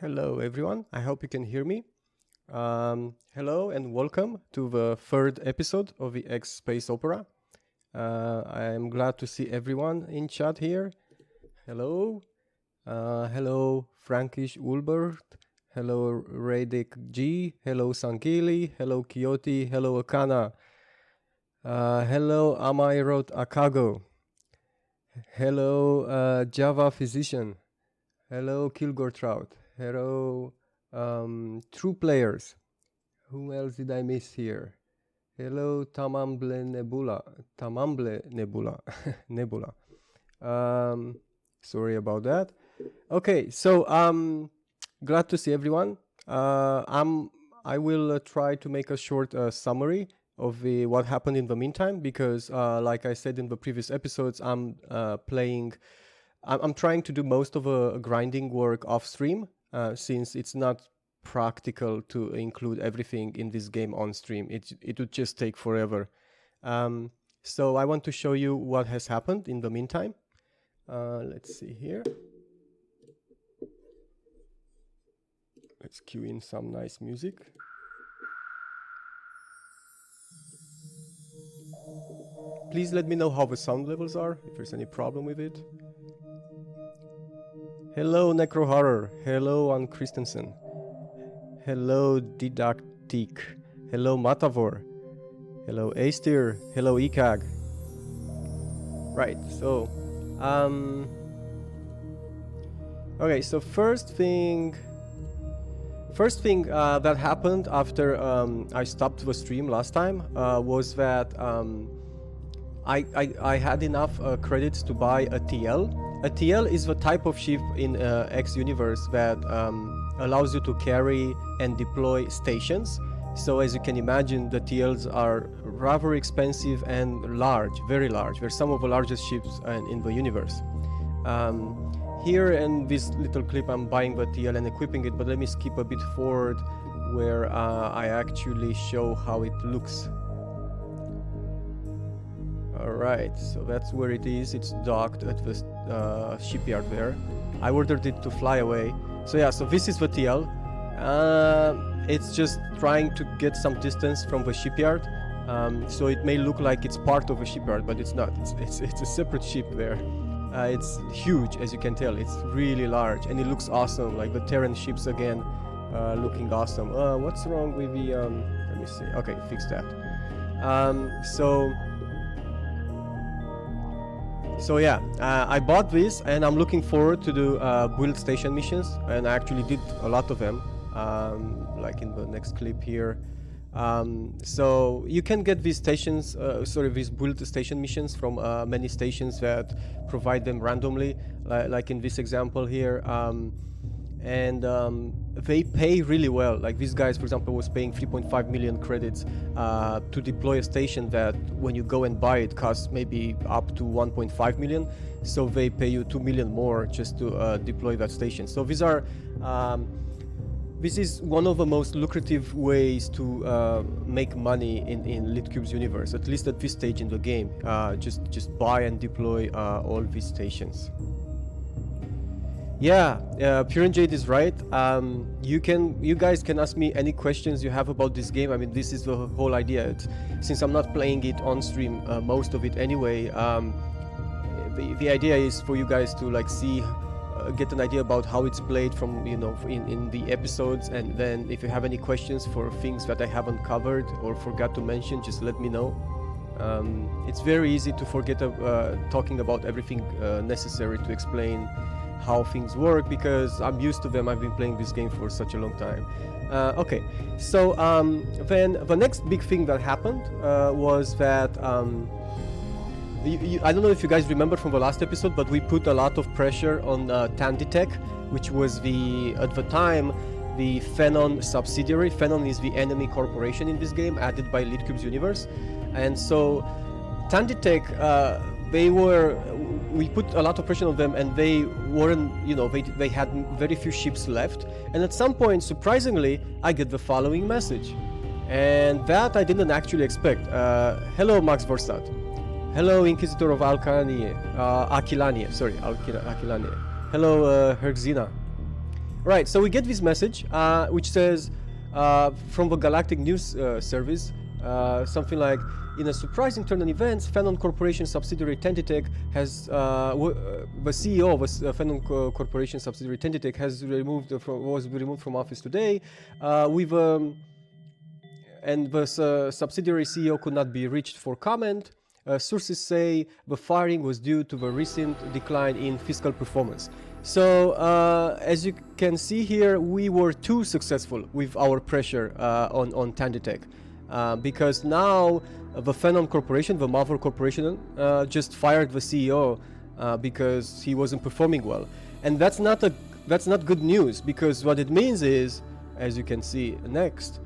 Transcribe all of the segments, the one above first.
Hello everyone, I hope you can hear me. Hello and welcome to the third episode of the X Space Opera. I am glad to see everyone in chat here. Hello. Hello Frankish Ulbert. Hello Radic G. Hello Sankili. Hello Kyoto. Hello Akana. Hello Amairot Akago. Hello Java Physician. Hello Kilgore Trout. Hello True Players. Who else did I miss here? Hello Tamamble Nebula. Tamamble Nebula. Nebula. Sorry about that. Okay, so glad to see everyone. I will try to make a short summary of what happened in the meantime, because like I said in the previous episodes, I'm trying to do most of a grinding work off stream, since it's not practical to include everything in this game on stream. It would just take forever. So I want to show you what has happened in the meantime. Let's see here. Let's cue in some nice music. Please let me know how the sound levels are, if there's any problem with it. Hello Necro Horror. Hello Ann Christensen. Hello Didactic. Hello Matavor. Hello Aestir. Hello Ikag. Right, so okay, so first thing that happened after I stopped the stream last time was that I had enough credits to buy a TL. A TL is the type of ship in X universe that allows you to carry and deploy stations. So as you can imagine, the TLs are rather expensive and large, very large. They're some of the largest ships in the universe. Here in this little clip, I'm buying the TL and equipping it, but let me skip a bit forward where I actually show how it looks. Alright, so that's where it is. It's docked at the shipyard there. I ordered it to fly away. So yeah, so this is the TL. It's just trying to get some distance from the shipyard. So it may look like it's part of a shipyard, but it's not. It's a separate ship there. It's huge, as you can tell. It's really large, and it looks awesome. Like the Terran ships again, looking awesome. What's wrong with the? Let me see. Okay, fix that. So yeah, I bought this, and I'm looking forward to do build station missions, and I actually did a lot of them, like in the next clip here. So you can get these stations, these build station missions from many stations that provide them randomly, like in this example here. They pay really well. Like these guys, for example, was paying 3.5 million credits to deploy a station that when you go and buy it costs maybe up to 1.5 million. So they pay you 2 million more just to deploy that station. So these are this is one of the most lucrative ways to make money in Litcube's universe, at least at this stage in the game. Just buy and deploy all these stations. Yeah, Pure and Jade is right. You guys can ask me any questions you have about this game. I mean, this is the whole idea. Since I'm not playing it on stream, most of it anyway, the idea is for you guys to like see, get an idea about how it's played from, you know, in the episodes, and then if you have any questions for things that I haven't covered or forgot to mention, just let me know. It's very easy to forget talking about everything necessary to explain how things work, because I'm used to them. I've been playing this game for such a long time. Okay, so then the next big thing that happened was that I don't know if you guys remember from the last episode, but we put a lot of pressure on Tanditech, which was at the time the Phenon subsidiary. Phenon is the enemy corporation in this game, added by Litcube's universe. And so Tanditech, we put a lot of pressure on them, and they weren't, you know, they had very few ships left. And at some point, surprisingly, I get the following message, and that I didn't actually expect. Hello, Max Vorsat. Hello, Inquisitor of Aquilania. Sorry, Aquilania. Hello, Herxina. Right, so we get this message which says from the Galactic News Service, something like, in a surprising turn of events, Phenon Corporation subsidiary Tentitech has, the CEO of Phenon Corporation subsidiary Tentitech has was removed from office today. And the subsidiary CEO could not be reached for comment. Sources say the firing was due to the recent decline in fiscal performance. So, as you can see here, we were too successful with our pressure on Tentitech. Because now the Phenon Corporation, the Marvel Corporation, just fired the CEO because he wasn't performing well. And that's not good news, because what it means is, as you can see next,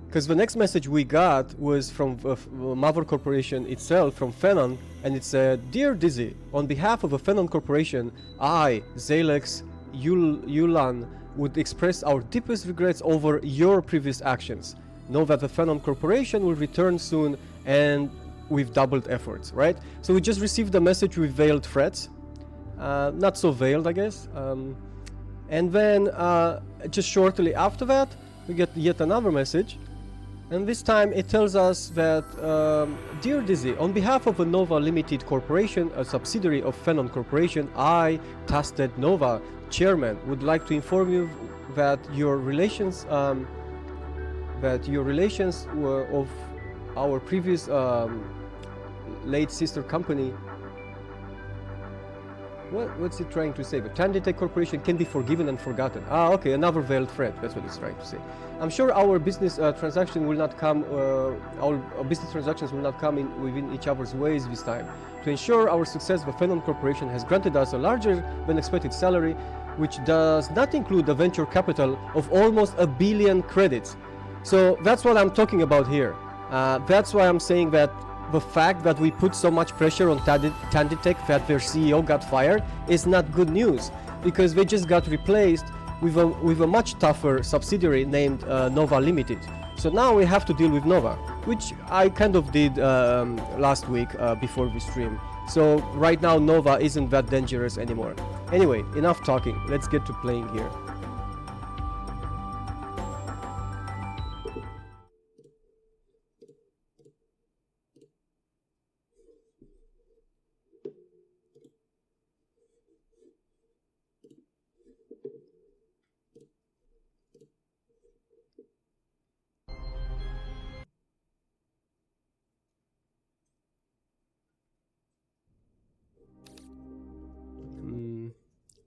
because the next message we got was from Marvel Corporation itself, from Phenon, and it said, "Dear Dizzy, on behalf of the Phenon Corporation, I, Zalex Yulan, would express our deepest regrets over your previous actions. Know that the Phenon Corporation will return soon and with doubled efforts," right? So we just received a message with veiled threats. Not so veiled, I guess. And then just shortly after that, we get yet another message. And this time it tells us that, "Dear Dizzy, on behalf of the Nova Limited Corporation, a subsidiary of Phenon Corporation, I, Tasted Nova, Chairman, would like to inform you that your relations were of our previous late sister company." What's it trying to say? The Tentitech Corporation can be forgiven and forgotten. Ah, okay, another veiled threat. That's what it's trying to say. "I'm sure our business transaction will not come. Our business transactions will not come in within each other's ways this time. To ensure our success, the Phenon Corporation has granted us a larger than expected salary, which does not include the venture capital of almost $1 billion credits." So that's what I'm talking about here. That's why I'm saying that the fact that we put so much pressure on Tentitech that their CEO got fired is not good news, because they just got replaced with a much tougher subsidiary named Nova Limited. So now we have to deal with Nova, which I kind of did last week before the stream. So right now Nova isn't that dangerous anymore. Anyway, enough talking. Let's get to playing here.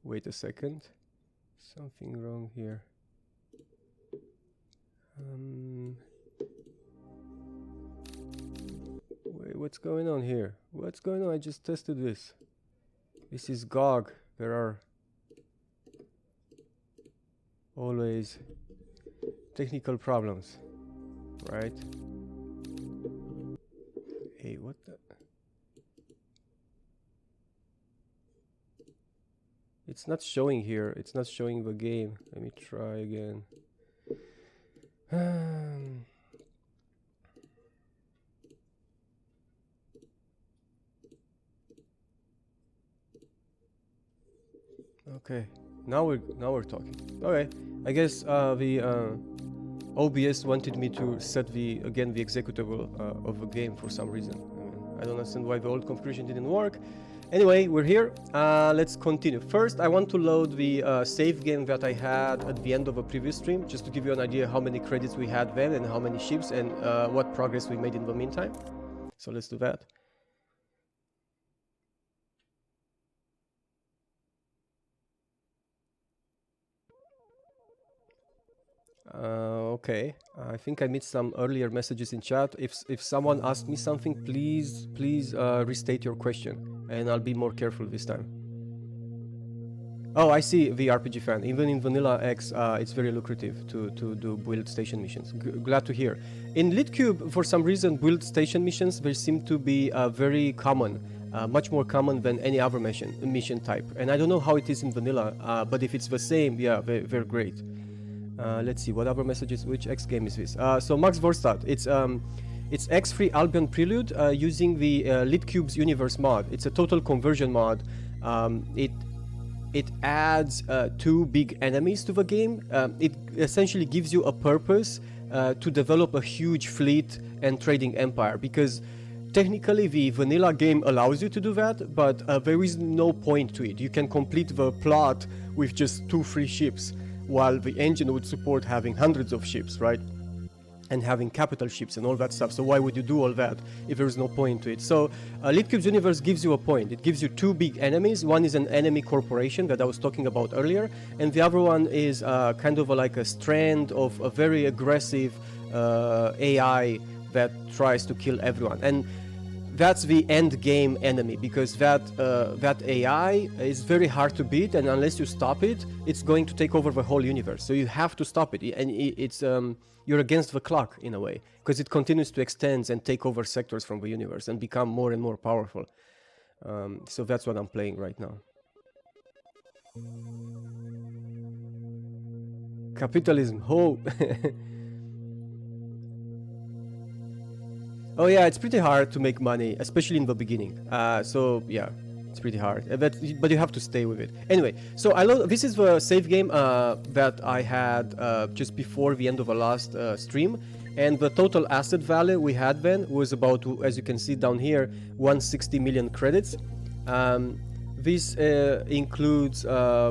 Wait a second. Something wrong here. Wait, what's going on here? What's going on? I just tested this. This is GOG. There are always technical problems, right? Hey, what the? It's not showing here. It's not showing the game. Let me try again. Okay, now we're talking. Okay, I guess the OBS wanted me to set the executable of the game for some reason. I don't understand why the old configuration didn't work. Anyway, we're here. Let's continue. First, I want to load the save game that I had at the end of a previous stream, just to give you an idea how many credits we had then and how many ships and what progress we made in the meantime. So let's do that. Okay, I think I missed some earlier messages in chat. If someone asked me something, please restate your question, and I'll be more careful this time. Oh, I see, the RPG fan. Even in Vanilla X, it's very lucrative to do build station missions. Glad to hear. In Litcube, for some reason, build station missions, they seem to be very common. Much more common than any other mission type. And I don't know how it is in Vanilla, but if it's the same, yeah, they're great. Let's see, what other messages? Which X game is this? So Max Vorstad, it's X3 Albion Prelude using the Litcube's universe mod. It's a total conversion mod. it adds two big enemies to the game. It essentially gives you a purpose to develop a huge fleet and trading empire, because technically the vanilla game allows you to do that, but there is no point to it. You can complete the plot with just 2 free ships, while the engine would support having hundreds of ships, right? And having capital ships and all that stuff. So why would you do all that if there is no point to it? So Litcube's universe gives you a point. It gives you 2 big enemies. One is an enemy corporation that I was talking about earlier, and the other one is kind of like a strand of a very aggressive AI that tries to kill everyone. And that's the end game enemy, because that AI is very hard to beat, and unless you stop it, it's going to take over the whole universe. So you have to stop it, and it's you're against the clock in a way, because it continues to extend and take over sectors from the universe and become more and more powerful. So that's what I'm playing right now. Capitalism. Oh. Oh yeah, it's pretty hard to make money, especially in the beginning. So yeah, it's pretty hard, but you have to stay with it. Anyway, so this is the save game that I had just before the end of the last stream, and the total asset value we had then was about, as you can see down here, 160 million credits. This includes,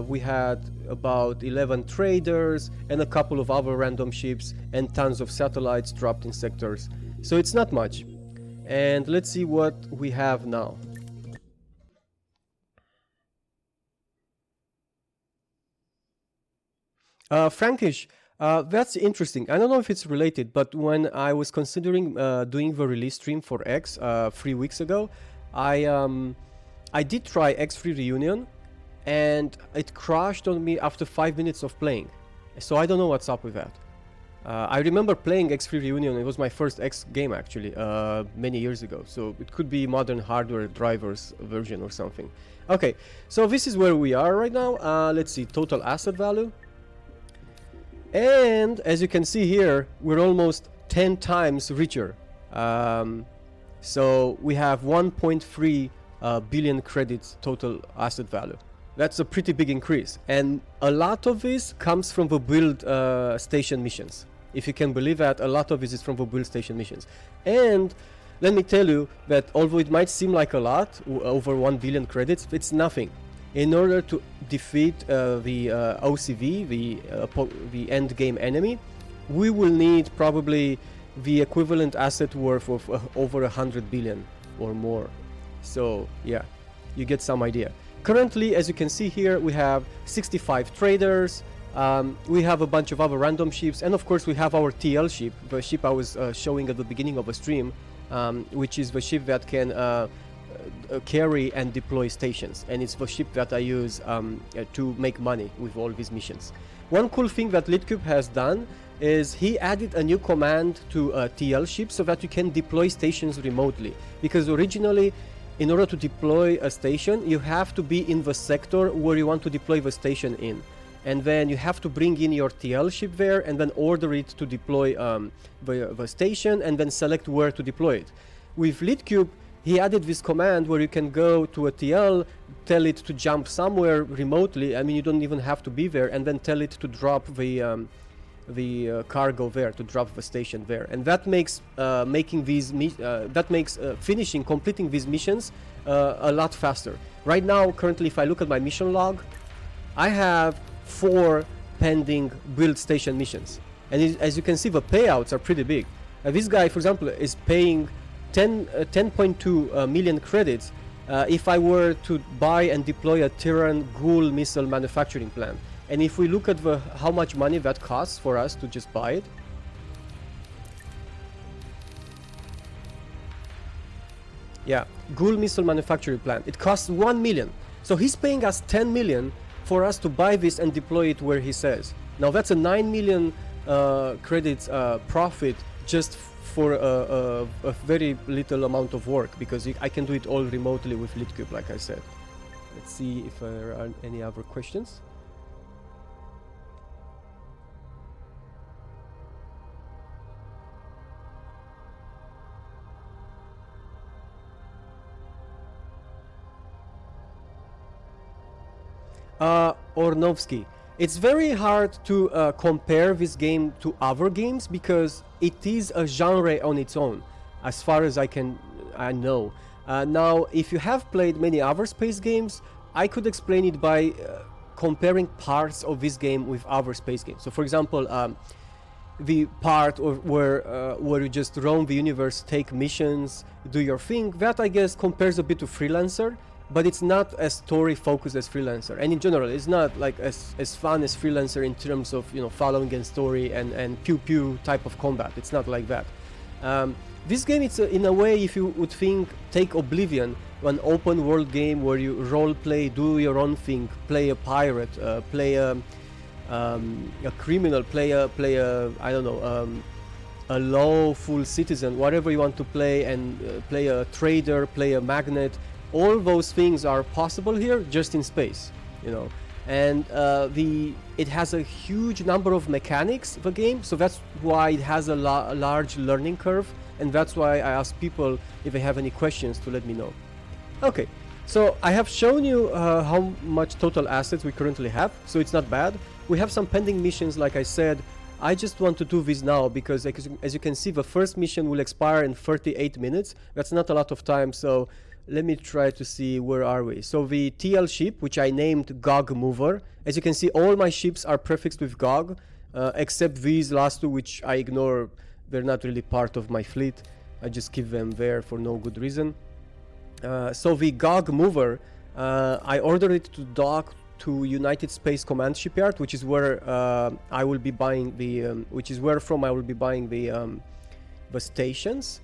we had about 11 traders and a couple of other random ships and tons of satellites dropped in sectors. So it's not much. And let's see what we have now. Frankish, that's interesting. I don't know if it's related, but when I was considering doing the release stream for X 3 weeks ago, I did try X3 Reunion, and it crashed on me after 5 minutes of playing. So I don't know what's up with that. I remember playing X3 Reunion. It was my first X game actually, many years ago. So it could be modern hardware drivers version or something. Okay, so this is where we are right now. Let's see, total asset value. And as you can see here, we're almost 10 times richer. So we have 1.3 billion credits total asset value. That's a pretty big increase. And a lot of this comes from the build station missions. If you can believe that, a lot of this is from the build station missions. And let me tell you that although it might seem like a lot, over 1 billion credits, it's nothing. In order to defeat the OCV, the end game enemy, we will need probably the equivalent asset worth of over 100 billion or more. So yeah, you get some idea. Currently, as you can see here, we have 65 traders, we have a bunch of other random ships, and of course we have our TL ship, the ship I was showing at the beginning of the stream, which is the ship that can carry and deploy stations, and it's the ship that I use to make money with all these missions. One cool thing that Litcube has done is he added a new command to TL ship so that you can deploy stations remotely, because originally, in order to deploy a station, you have to be in the sector where you want to deploy the station in. And then you have to bring in your TL ship there and then order it to deploy the station and then select where to deploy it. With Litcube, he added this command where you can go to a TL, tell it to jump somewhere remotely. I mean, you don't even have to be there, and then tell it to drop the cargo there, to drop the station there, and that makes completing these missions a lot faster. Right now, currently, if I look at my mission log, I have 4 pending build station missions, and as you can see, the payouts are pretty big. This guy, for example, is paying 10.2 million credits if I were to buy and deploy a Terran Ghoul missile manufacturing plant. And if we look at how much money that costs for us to just buy it, yeah, Ghoul missile manufacturing plant, it costs 1 million. So he's paying us 10 million for us to buy this and deploy it where he says. Now that's a 9 million credits profit just for a very little amount of work, because I can do it all remotely with Litcube, like I said. Let's see if there are any other questions. Ornovsky. It's very hard to compare this game to other games because it is a genre on its own, as far as I know. Now, if you have played many other space games, I could explain it by comparing parts of this game with other space games. So, for example, the part where you just roam the universe, take missions, do your thing, that I guess compares a bit to Freelancer, but it's not as story focused as Freelancer, and in general it's not like as fun as Freelancer in terms of, you know, following a story and pew pew type of combat. It's not like that. This game, it's in a way, if you would take Oblivion, an open world game where you role play, do your own thing, play a pirate, play a criminal, play a I don't know, a lawful citizen, whatever you want to play, and play a trader, play a magnet. All those things are possible here, just in space, you know. And it has a huge number of mechanics, the game, so that's why it has a large learning curve, and that's why I ask people if they have any questions to let me know. Okay, so I have shown you how much total assets we currently have, so it's not bad. We have some pending missions, like I said. I just want to do this now because, as you can see, the first mission will expire in 38 minutes. That's not a lot of time, so let me try to see, where are we? So the TL ship, which I named GOG Mover. As you can see, all my ships are prefixed with GOG, except these last two, which I ignore. They're not really part of my fleet. I just keep them there for no good reason. So the GOG Mover, I ordered it to dock to United Space Command Shipyard, which is where I will be buying the, I will be buying the stations.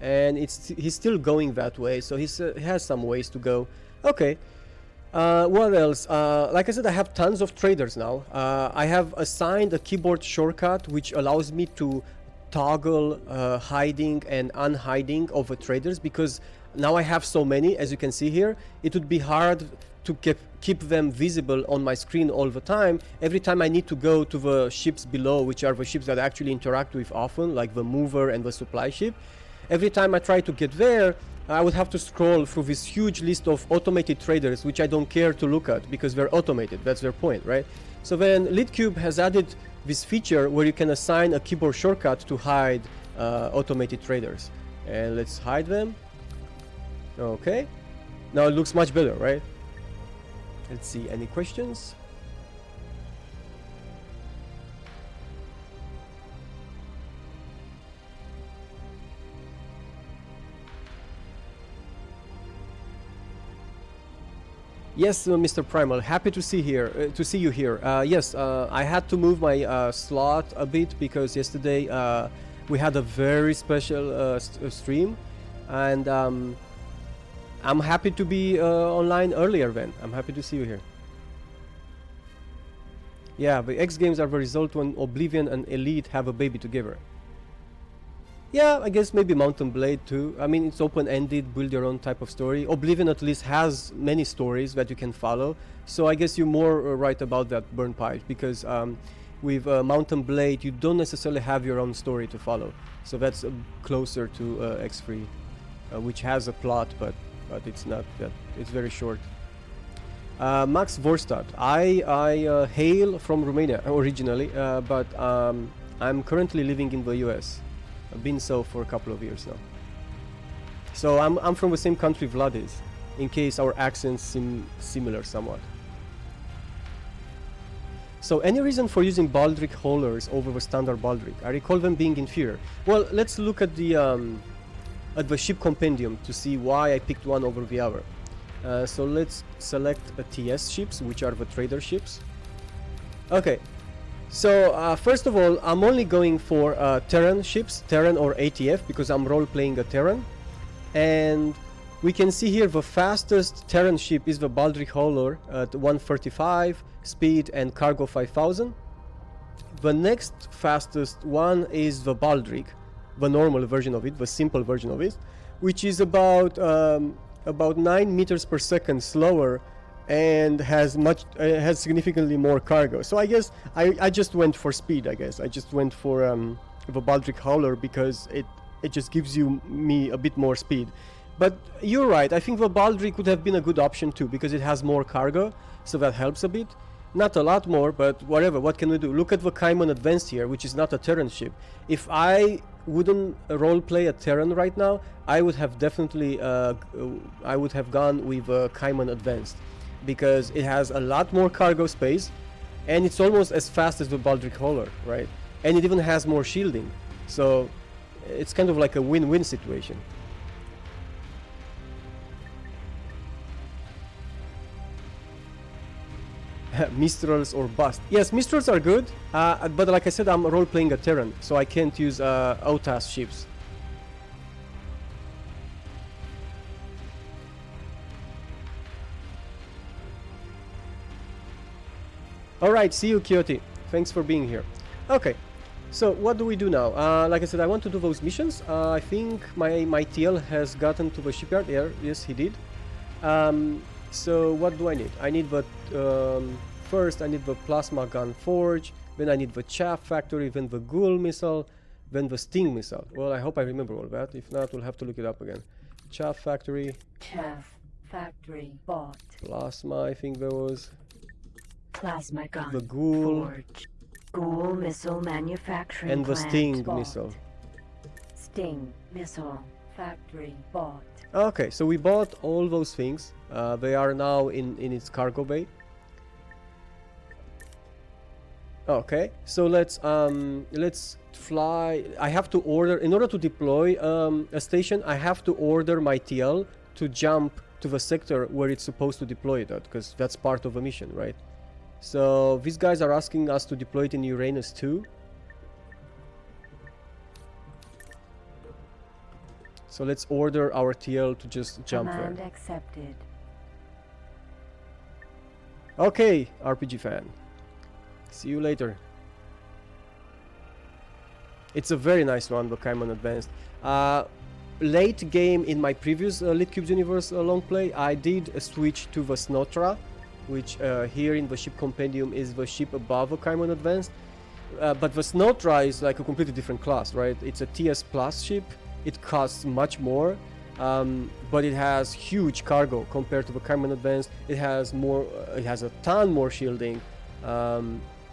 And he's still going that way, so he has some ways to go. Okay, what else? Like I said, I have tons of traders now. I have assigned a keyboard shortcut which allows me to toggle hiding and unhiding of the traders, because now I have so many, as you can see here. It would be hard to keep them visible on my screen all the time. Every time I need to go to the ships below, which are the ships that I actually interact with often, like the mover and the supply ship. Every time I try to get there, I would have to scroll through this huge list of automated traders, which I don't care to look at because they're automated. That's their point, right? So then Litcube has added this feature where you can assign a keyboard shortcut to hide automated traders. And let's hide them. Okay. Now it looks much better, right? Let's see, any questions? Yes, Mr. Primal, happy to see you here. Yes, I had to move my slot a bit because yesterday we had a very special stream, and I'm happy to be online earlier then. I'm happy to see you here. Yeah, the X games are the result when Oblivion and Elite have a baby together. Yeah, I guess maybe Mountain Blade too. I mean, it's open-ended, build your own type of story. Oblivion at least has many stories that you can follow. So I guess you're more right about that, Burn Pipe, because with Mountain Blade, you don't necessarily have your own story to follow. So that's closer to X3, which has a plot, but it's not that. It's very short. Max Vorstad. I hail from Romania originally, but I'm currently living in the US. I've been so for a couple of years now. So I'm from the same country Vlad is, in case our accents seem similar somewhat. So any reason for using Baldric haulers over the standard Baldric? I recall them being inferior. Well, let's look at the ship compendium to see why I picked one over the other. So let's select the TS ships, which are the trader ships. Okay. So first of all, I'm only going for Terran ships, Terran or ATF, because I'm role-playing a Terran. And we can see here the fastest Terran ship is the Baldric Hauler at 135 speed and cargo 5000. The next fastest one is the Baldric, the normal version of it, the simple version of it, which is about 9 meters per second slower and has significantly more cargo. So I guess I just went for speed. I guess I just went for the Baldric Hauler because it just gives me a bit more speed. But you're right, I think the Baldry could have been a good option too, because it has more cargo, so that helps a bit. Not a lot more, but whatever, what can we do? Look at the Cayman Advanced here, which is not a Terran ship. If I wouldn't roleplay a Terran right now, I would have definitely, I would have gone with Cayman Advanced, because it has a lot more cargo space, and it's almost as fast as the Baldric Hauler, right? And it even has more shielding, so it's kind of like a win-win situation. Mistrals or bust. Yes, Mistrals are good, but like I said, I'm role-playing a Terran, so I can't use OTAS ships. Alright, see you, Kyoto. Thanks for being here. Okay, so what do we do now? Like I said, I want to do those missions. I think my TL has gotten to the shipyard. Yeah, yes, he did. So what do I need? I need the first I need the plasma gun forge, then I need the chaff factory, then the ghoul missile, then the sting missile. Well, I hope I remember all that. If not, we'll have to look it up again. Chaff factory. Chaff factory bought. Plasma, I think there was. Plasma gun. The ghoul. Forge. Ghoul missile manufacturing And the plant sting bought. missile. Sting missile factory bought. Okay, so we bought all those things. They are now in its cargo bay. Okay, so let's fly. I have to order, in order to deploy a station, I have to order my TL to jump to the sector where it's supposed to deploy it at, because that's part of a mission, right? So these guys are asking us to deploy it in Uranus 2. So let's order our TL to just jump Command there. accepted. Okay, RPG fan. See you later. It's a very nice one, the Cayman Advanced. Late game in my previous Litcube universe long play, I did switch to the Snotra, which here in the ship compendium is the ship above the Cayman Advanced. But the Snotra is like a completely different class, right? It's a TS Plus ship. It costs much more, but it has huge cargo compared to the Cayman Advanced. It has more. It has a ton more shielding.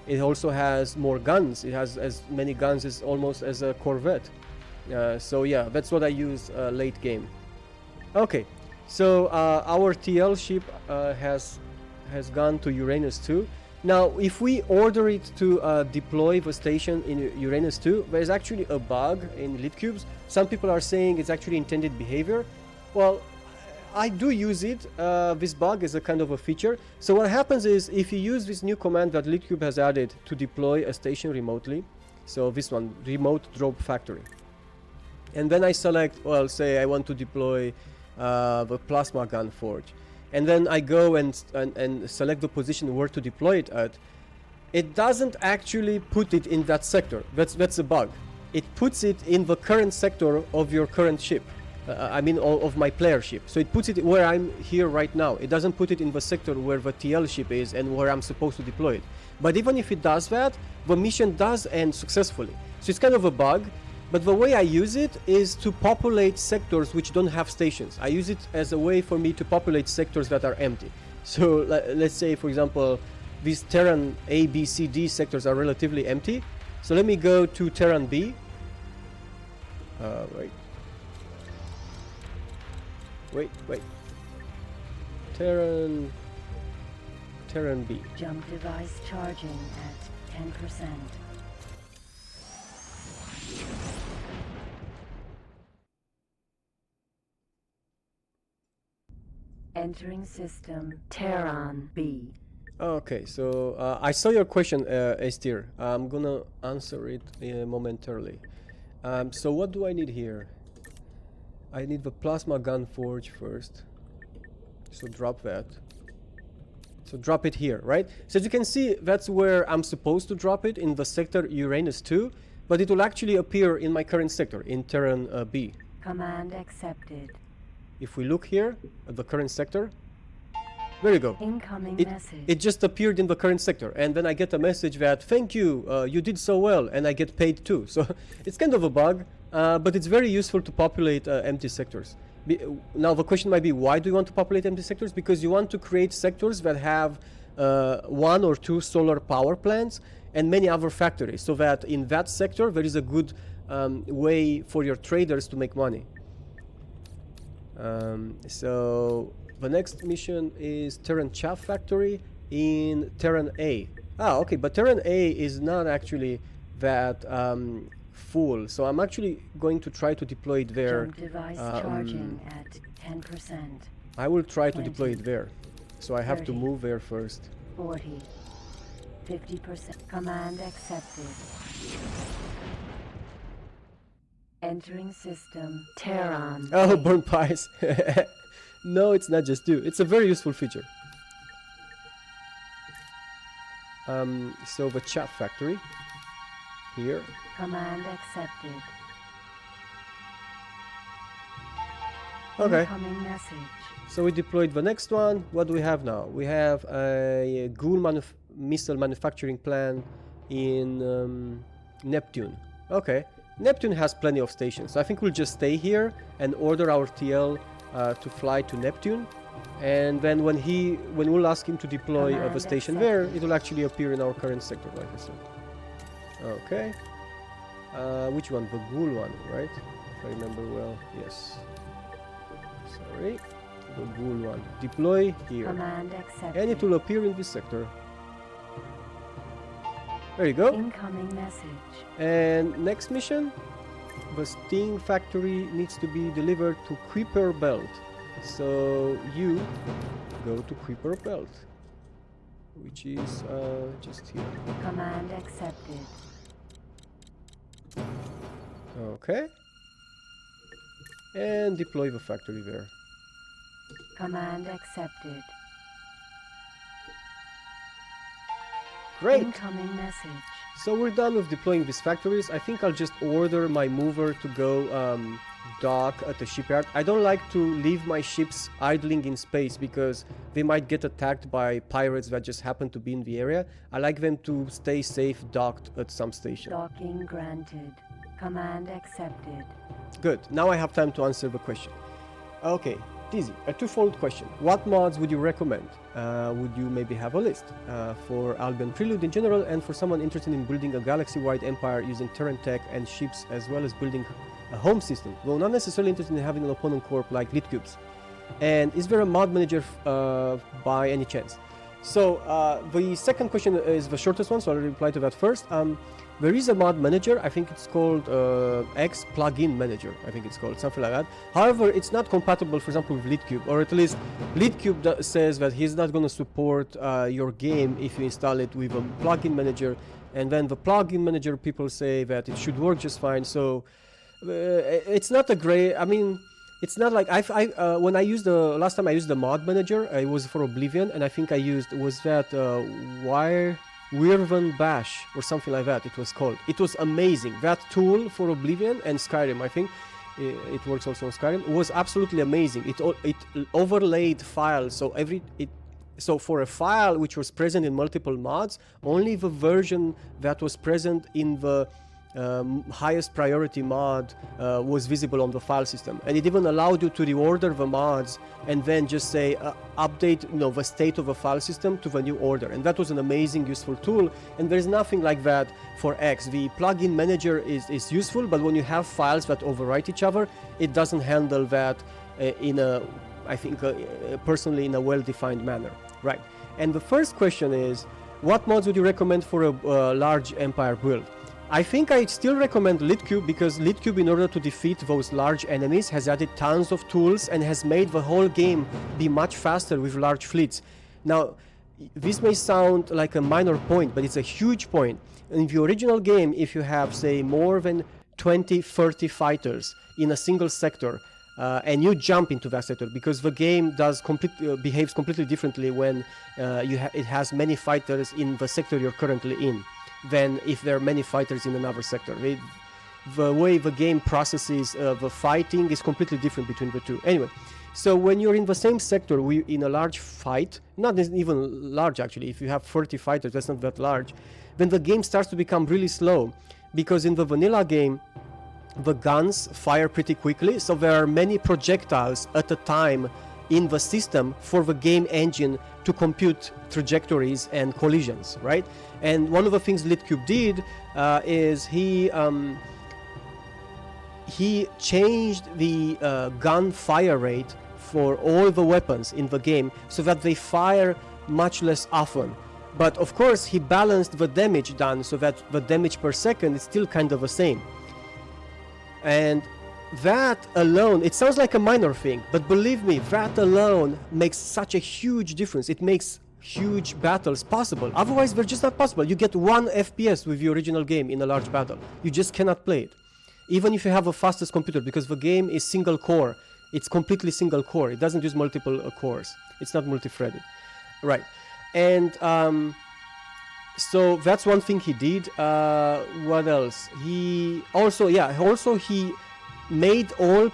It also has more guns. It has as many guns as almost as a Corvette. So yeah, that's what I use late game. Okay, so our TL ship has gone to Uranus 2. Now, if we order it to deploy the station in Uranus 2, there's actually a bug in Litcubes. Some people are saying it's actually intended behavior. Well, I do use it, this bug is a kind of a feature. So what happens is, if you use this new command that Litcube has added to deploy a station remotely, so this one, remote drop factory, and then I select, well, say I want to deploy the plasma gun forge, and then I go and select the position where to deploy it at, it doesn't actually put it in that sector. That's a bug. It puts it in the current sector of your current ship. I mean of my player ship. So it puts it where I'm here right now. It doesn't put it in the sector where the TL ship is and where I'm supposed to deploy it. But even if it does that, the mission does end successfully. So it's kind of a bug, but the way I use it is to populate sectors which don't have stations. I use it as a way for me to populate sectors that are empty. So let's say, for example, these Terran A, B, C, D sectors are relatively empty. So let me go to Terran B. Wait. Terran B. Jump device charging at 10%. Entering system Terran B. Okay, so I saw your question, Estir. I'm gonna answer it momentarily. So what do I need here? I need the plasma gun forge first. So drop that. So drop it here, right? So as you can see, that's where I'm supposed to drop it, in the sector Uranus 2, but it will actually appear in my current sector, in Terran B. Command accepted. If we look here at the current sector, there you go. Incoming message. It just appeared in the current sector, and then I get a message that, thank you, you did so well, and I get paid too. So it's kind of a bug, but it's very useful to populate empty sectors. Now the question might be, why do you want to populate empty sectors? Because you want to create sectors that have 1 or 2 solar power plants and many other factories, so that in that sector there is a good way for your traders to make money. So the next mission is Terran Chaff Factory in Terran A. Ah, okay, but Terran A is not actually that full, so I'm actually going to try to deploy it there. Jump device charging at 10%. I will try to 20, deploy it there, so I have to 30. move there first. 40. 50%. Command accepted. Entering system. Terran. Oh, burn pies. No, it's not just 2. It's a very useful feature. So the Chaff Factory here. Command accepted. Okay. Incoming message. So we deployed the next one. What do we have now? We have a Ghoul missile manufacturing plant in Neptune. Okay. Neptune has plenty of stations. So I think we'll just stay here and order our TL to fly to Neptune. And then when we'll ask him to deploy the station there, it will actually appear in our current sector, like I said. Okay. Which one? The Ghoul one, right? If I remember well. Yes. Sorry. The Ghoul one. Deploy here. Command accepted. And it will appear in this sector. There you go. Incoming message. And next mission, the Sting factory needs to be delivered to Kuiper Belt. So you go to Kuiper Belt, which is just here. Command accepted. Okay. And deploy the factory there. Command accepted. Great. Incoming message. So we're done with deploying these factories. I think I'll just order my mover to go dock at the shipyard. I don't like to leave my ships idling in space because they might get attacked by pirates that just happen to be in the area. I like them to stay safe docked at some station. Docking granted. Command accepted. Good. Now I have time to answer the question. Okay, easy. A twofold question. What mods would you recommend? Would you maybe have a list for Albion Prelude in general, and for someone interested in building a galaxy-wide empire using Terran tech and ships, as well as building a home system, though not necessarily interested in having an opponent corp like Litcubes? And is there a mod manager by any chance? So the second question is the shortest one, so I'll reply to that first. There is a mod manager. I think it's called X plugin manager. I think it's called something like that. However, it's not compatible, for example, with Litcube, or at least Litcube says that he's not going to support your game if you install it with a plugin manager. And then the plugin manager people say that it should work just fine. So it's not a great. I mean, it's not like when I used the last time I used the mod manager, it was for Oblivion, and I think I used Wirvan Bash or something like that. It was called. It was amazing. That tool for Oblivion and Skyrim, I think it works also on Skyrim. It was absolutely amazing. It overlaid files, so for a file which was present in multiple mods, only the version that was present in the highest priority mod was visible on the file system, and it even allowed you to reorder the mods and then just say update the state of the file system to the new order. And that was an amazing useful tool, and there's nothing like that for X. The plugin manager is useful, but when you have files that overwrite each other, it doesn't handle that personally in a well-defined manner, right? And the first question is, what mods would you recommend for a large empire build? I think I still recommend Litcube, because Litcube, in order to defeat those large enemies, has added tons of tools and has made the whole game be much faster with large fleets. Now, this may sound like a minor point, but it's a huge point. In the original game, if you have, say, more than 20-30 fighters in a single sector, and you jump into that sector, because the game behaves completely differently when it has many fighters in the sector you're currently in, than if there are many fighters in another sector. The way the game processes the fighting is completely different between the two. Anyway, so when you're in the same sector, in a large fight, not even large actually, if you have 30 fighters, that's not that large, then the game starts to become really slow. Because in the vanilla game, the guns fire pretty quickly, so there are many projectiles at a time in the system for the game engine to compute trajectories and collisions, right? And one of the things Litcube did is he changed the gun fire rate for all the weapons in the game so that they fire much less often. But of course he balanced the damage done so that the damage per second is still kind of the same. And that alone, it sounds like a minor thing, but believe me, that alone makes such a huge difference. It makes huge battles possible. Otherwise they're just not possible. You get 1 FPS with the original game in a large battle. You just cannot play it. Even if you have the fastest computer, because the game is single core. It's completely single core. It doesn't use multiple cores. It's not multi-threaded. Right. And so that's one thing he did. What else? He also he made all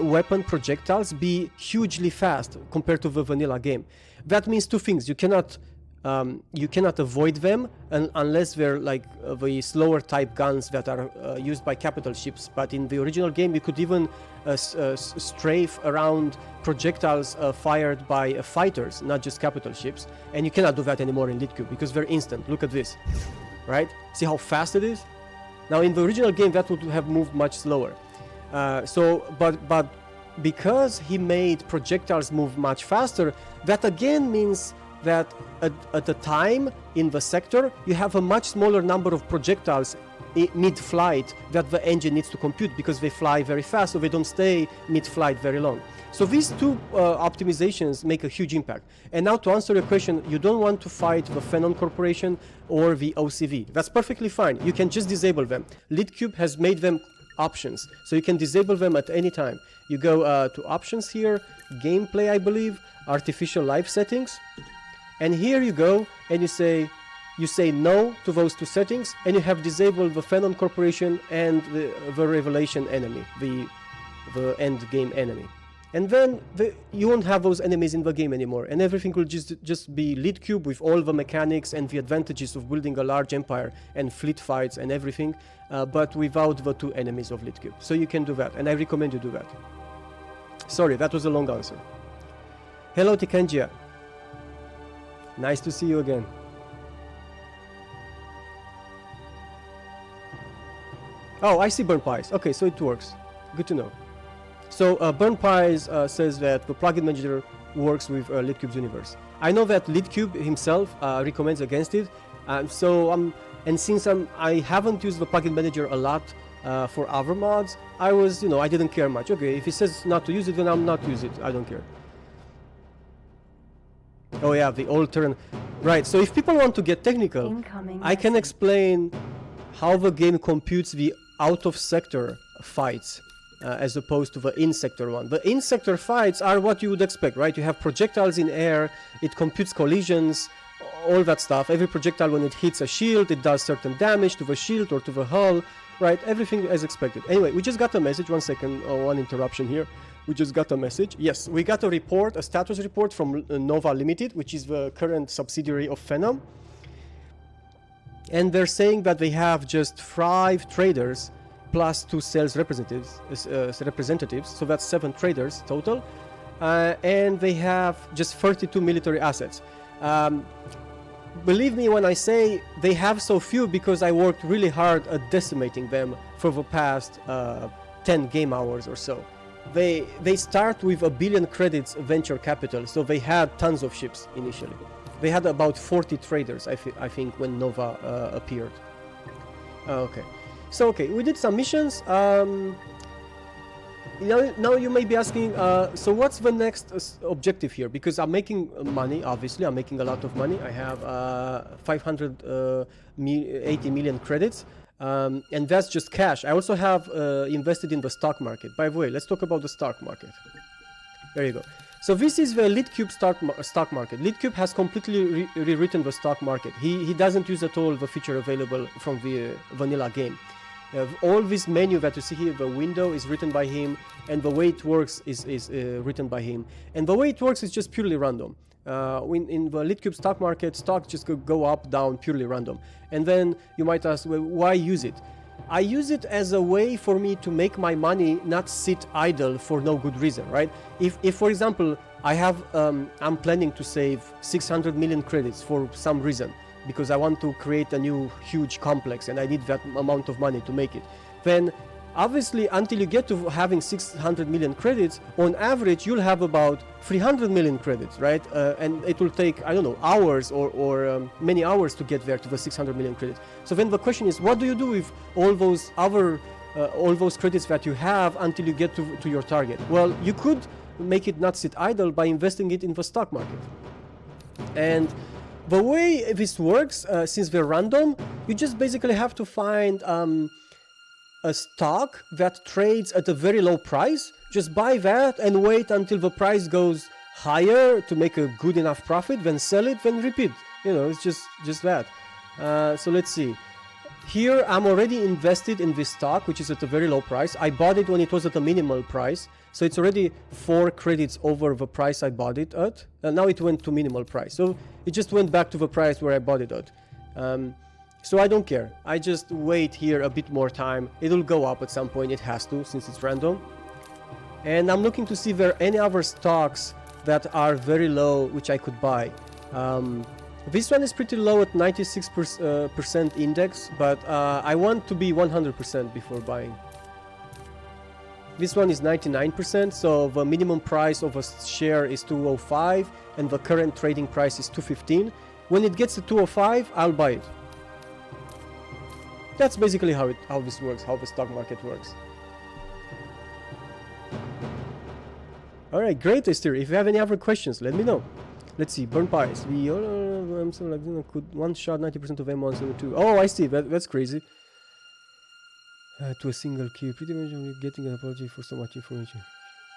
weapon projectiles be hugely fast compared to the vanilla game. That means two things. You cannot avoid them unless they're like the slower type guns that are used by capital ships. But in the original game, you could even strafe around projectiles fired by fighters, not just capital ships. And you cannot do that anymore in Litcube because they're instant. Look at this, right? See how fast it is? Now in the original game, that would have moved much slower. But because he made projectiles move much faster, that again means that at a time in the sector, you have a much smaller number of projectiles mid-flight that the engine needs to compute because they fly very fast, so they don't stay mid-flight very long. So these two optimizations make a huge impact. And now to answer your question, you don't want to fight the Phenon Corporation or the OCV. That's perfectly fine. You can just disable them. Litcube has made them options, so you can disable them at any time. You go to options here, gameplay, I believe, artificial life settings, and here you go and you say no to those two settings, and you have disabled the Phenon Corporation and the revelation enemy, the end game enemy. And then you won't have those enemies in the game anymore, and everything will just be Litcube with all the mechanics and the advantages of building a large empire and fleet fights and everything, but without the two enemies of Litcube. So you can do that, and I recommend you do that. Sorry, that was a long answer. Hello Tikanjia. Nice to see you again. Oh, I see Burn Pies. Okay, so it works. Good to know. So Burn Pies says that the plugin manager works with Litcube's universe. I know that Litcube himself recommends against it. And since I haven't used the plugin manager a lot for other mods, I didn't care much. Okay, if he says not to use it, then I'm not use it. I don't care. Oh yeah, the old turn. Right, so if people want to get technical, I can explain how the game computes the out-of-sector fights as opposed to the in-sector one. The in-sector fights are what you would expect, right? You have projectiles in air, it computes collisions, all that stuff. Every projectile, when it hits a shield, it does certain damage to the shield or to the hull, right? Everything as expected. Anyway, we just got a message. One second, one interruption here. We just got a message. Yes, we got a report, a status report from Nova Limited, which is the current subsidiary of Phenom. And they're saying that they have just 5 traders plus 2 sales representatives, so that's 7 traders total. And they have just 32 military assets. Believe me when I say they have so few, because I worked really hard at decimating them for the past 10 game hours or so. They start with 1 billion credits venture capital, so they had tons of ships initially. They had about 40 traders, I think, when Nova appeared. Okay, so we did some missions. Now you may be asking, so what's the next objective here? Because I'm making money, obviously, I'm making a lot of money. I have 580 million credits. And that's just cash. I also have invested in the stock market. By the way, let's talk about the stock market. There you go. So this is the Litcube stock market. Litcube has completely rewritten the stock market. He doesn't use at all the feature available from the vanilla game. All this menu that you see here, the window is written by him, and the way it works is written by him. And the way it works is just purely random. In the Litcube stock market, stocks just go up, down, purely random. And then you might ask, well, why use it? I use it as a way for me to make my money not sit idle for no good reason, right? If for example, I have, I'm planning to save 600 million credits for some reason, because I want to create a new huge complex and I need that amount of money to make it, then obviously until you get to having 600 million credits, on average you'll have about 300 million credits, right? And it will take, I don't know, hours or many hours to get there to the 600 million credits. So then the question is, what do you do with all those other all those credits that you have until you get to your target? Well, you could make it not sit idle by investing it in the stock market. And the way this works, since they're random, you just basically have to find a stock that trades at a very low price. Just buy that and wait until the price goes higher to make a good enough profit, then sell it, then repeat. You know, it's just that. So let's see. Here I'm already invested in this stock, which is at a very low price. I bought it when it was at a minimal price, so it's already 4 credits over the price I bought it at, and now it went to minimal price, so it just went back to the price where I bought it at. So I don't care, I just wait here a bit more time. It'll go up at some point, it has to, since it's random. And I'm looking to see if there are any other stocks that are very low which I could buy. This one is pretty low at 96% index, but I want to be 100% before buying. This one is 99%, so the minimum price of a share is 205 and the current trading price is 215. When it gets to 205, I'll buy it. That's basically how this works, how the stock market works. Alright, great, Esther. If you have any other questions, let me know. Let's see, burn pies. We could one shot 90% of M1 and 2. Oh, I see. That's crazy. To a single key. Pretty much you're getting an apology for so much information.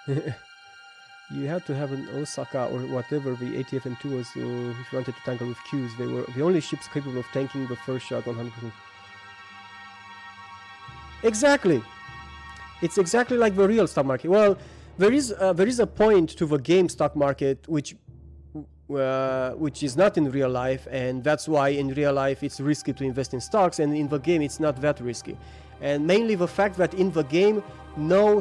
You had to have an Osaka or whatever the ATF-M2 was if you wanted to tangle with Qs. They were the only ships capable of tanking the first shot 100%. Exactly. It's exactly like the real stock market. Well, there is a point to the game stock market which is not in real life, and that's why in real life it's risky to invest in stocks, and in the game it's not that risky. And mainly the fact that in the game no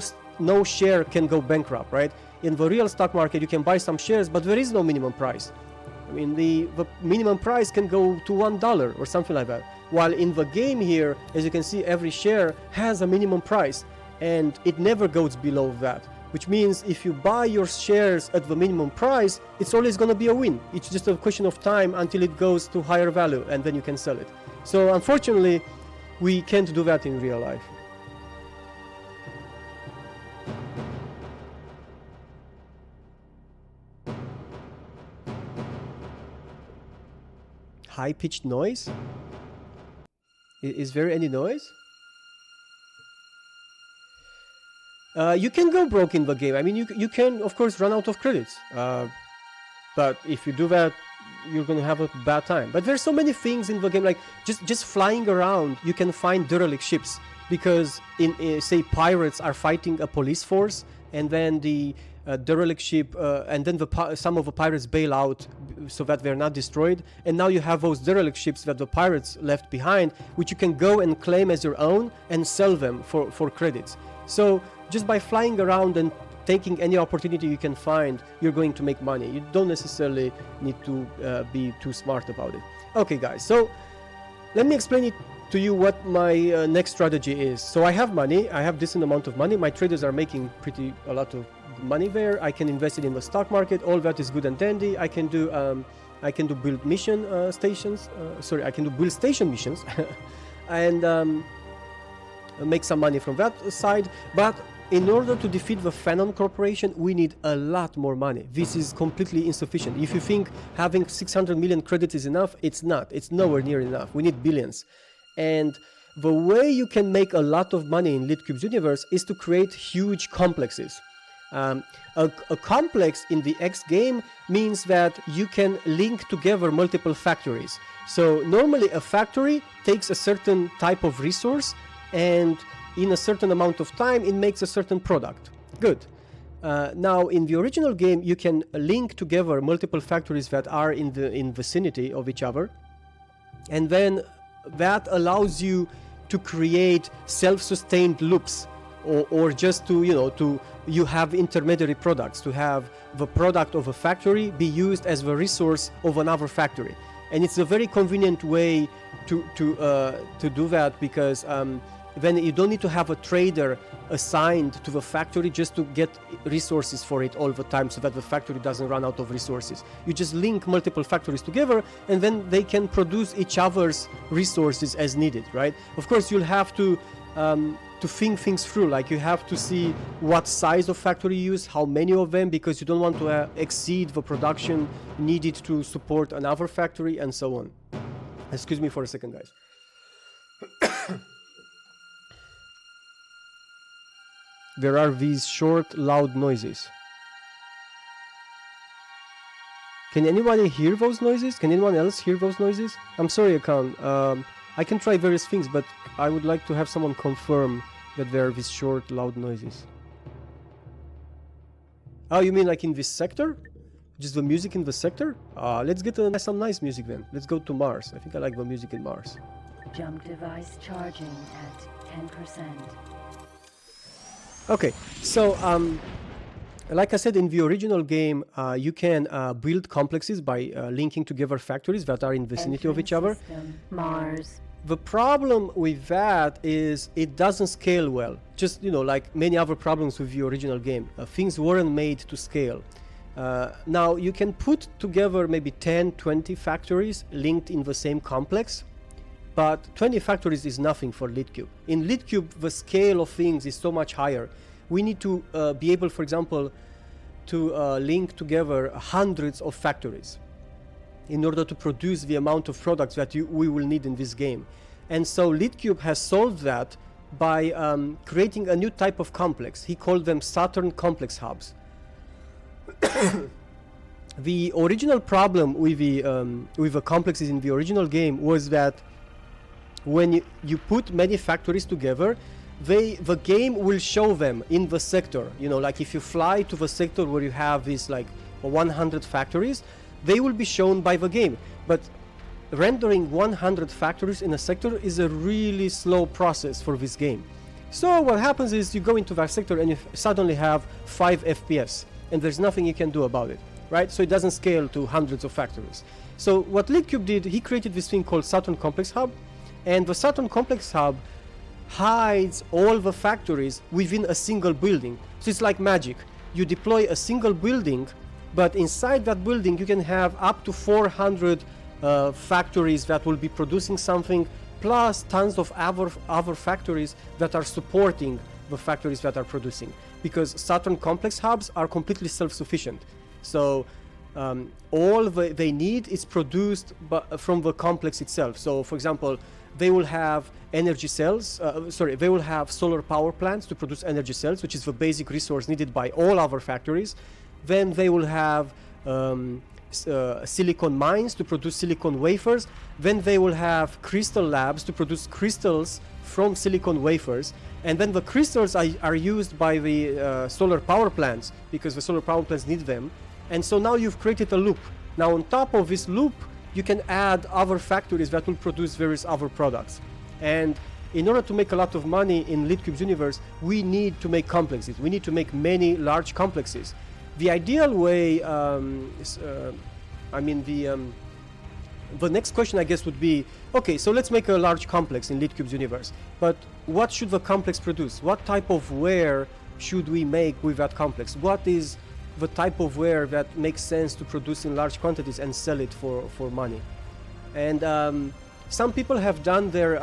share can go bankrupt, right? In the real stock market you can buy some shares, but there is no minimum price. I mean, the minimum price can go to $1 or something like that. While in the game here, as you can see, every share has a minimum price and it never goes below that. Which means if you buy your shares at the minimum price, it's always going to be a win. It's just a question of time until it goes to higher value and then you can sell it. So unfortunately, we can't do that in real life. High-pitched noise? Is there any noise? You can go broke in the game. I mean, you can, of course, run out of credits. But if you do that, you're going to have a bad time. But there's so many things in the game, like just flying around, you can find derelict ships. Because, say, pirates are fighting a police force, and then the derelict ship, and then some of the pirates bail out so that they're not destroyed. And now you have those derelict ships that the pirates left behind, which you can go and claim as your own and sell them for credits. So just by flying around and taking any opportunity you can find, you're going to make money. You don't necessarily need to be too smart about it. Okay, guys, so let me explain it to you what my next strategy is. So I have money, I have decent amount of money. My traders are making a lot of money there. I can invest it in the stock market. All that is good and dandy. I can do build mission stations. I can do build station missions, and make some money from that side. But in order to defeat the Phenom Corporation, we need a lot more money. This is completely insufficient. If you think having 600 million credits is enough, it's not. It's nowhere near enough. We need billions. And the way you can make a lot of money in Litcube's universe is to create huge complexes. A complex in the X game means that you can link together multiple factories. So normally a factory takes a certain type of resource, and in a certain amount of time it makes a certain product. Good. Now in the original game you can link together multiple factories that are in vicinity of each other, and then that allows you to create self-sustained loops, or just to, you have intermediary products, to have the product of a factory be used as the resource of another factory. And it's a very convenient way to do that, because then you don't need to have a trader assigned to the factory just to get resources for it all the time, so that the factory doesn't run out of resources. You just link multiple factories together, and then they can produce each other's resources as needed, right? Of course, you'll have to think things through, like you have to see what size of factory you use, how many of them, because you don't want to exceed the production needed to support another factory, and so on. Excuse me for a second, guys. There are these short, loud noises. Can anybody hear those noises? Can anyone else hear those noises? I'm sorry, I can't. I can try various things, but I would like to have someone confirm that there are these short, loud noises. Oh, you mean like in this sector? Just the music in the sector? Let's get some nice music then. Let's go to Mars. I think I like the music in Mars. Jump device charging at 10%. Okay, so like I said, in the original game, you can build complexes by linking together factories that are in vicinity of each other. System, Mars. The problem with that is it doesn't scale well. Just, like many other problems with the original game. Things weren't made to scale. Now, you can put together maybe 10, 20 factories linked in the same complex, but 20 factories is nothing for Litcube. In Litcube, the scale of things is so much higher. We need to be able, for example, to link together hundreds of factories in order to produce the amount of products that we will need in this game. And so Litcube has solved that by creating a new type of complex. He called them Saturn complex hubs. The original problem with the complexes in the original game was that when you put many factories together, the game will show them in the sector. Like if you fly to the sector where you have these like 100 factories, they will be shown by the game. But rendering 100 factories in a sector is a really slow process for this game. So what happens is you go into that sector and you suddenly have 5 FPS, and there's nothing you can do about it, right? So it doesn't scale to hundreds of factories. So what Litcube did, he created this thing called Saturn Complex Hub, and the Saturn Complex Hub hides all the factories within a single building. So it's like magic. You deploy a single building, but inside that building you can have up to 400 factories that will be producing something, plus tons of other factories that are supporting the factories that are producing, because Saturn Complex Hubs are completely self-sufficient. So all they need is produced from the complex itself. So for example, they will have energy cells, they will have solar power plants to produce energy cells, which is the basic resource needed by all our factories. Then they will have silicon mines to produce silicon wafers. Then they will have crystal labs to produce crystals from silicon wafers. And then the crystals are used by the solar power plants, because the solar power plants need them. And so now you've created a loop. Now on top of this loop, you can add other factories that will produce various other products. And in order to make a lot of money in Litcube's universe, we need to make complexes. We need to make many large complexes. The ideal way, the next question I guess would be, okay, so let's make a large complex in Litcube's universe. But what should the complex produce? What type of ware should we make with that complex? What is the type of ware that makes sense to produce in large quantities and sell it for money? And some people have done their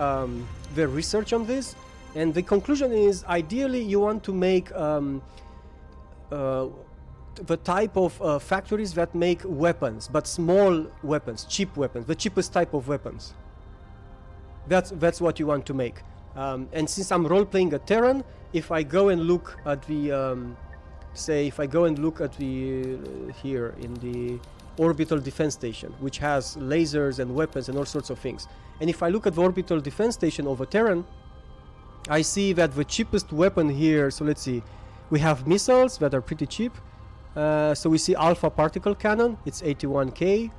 research on this, and the conclusion is ideally you want to make the type of factories that make weapons, but small weapons, cheap weapons, the cheapest type of weapons. That's what you want to make. And since I'm role-playing a Terran, if I go and look at the here in the orbital defense station, which has lasers and weapons and all sorts of things, and if I look at the orbital defense station of a Terran, I see that the cheapest weapon here, so let's see, we have missiles that are pretty cheap. So we see Alpha Particle Cannon, it's 81k.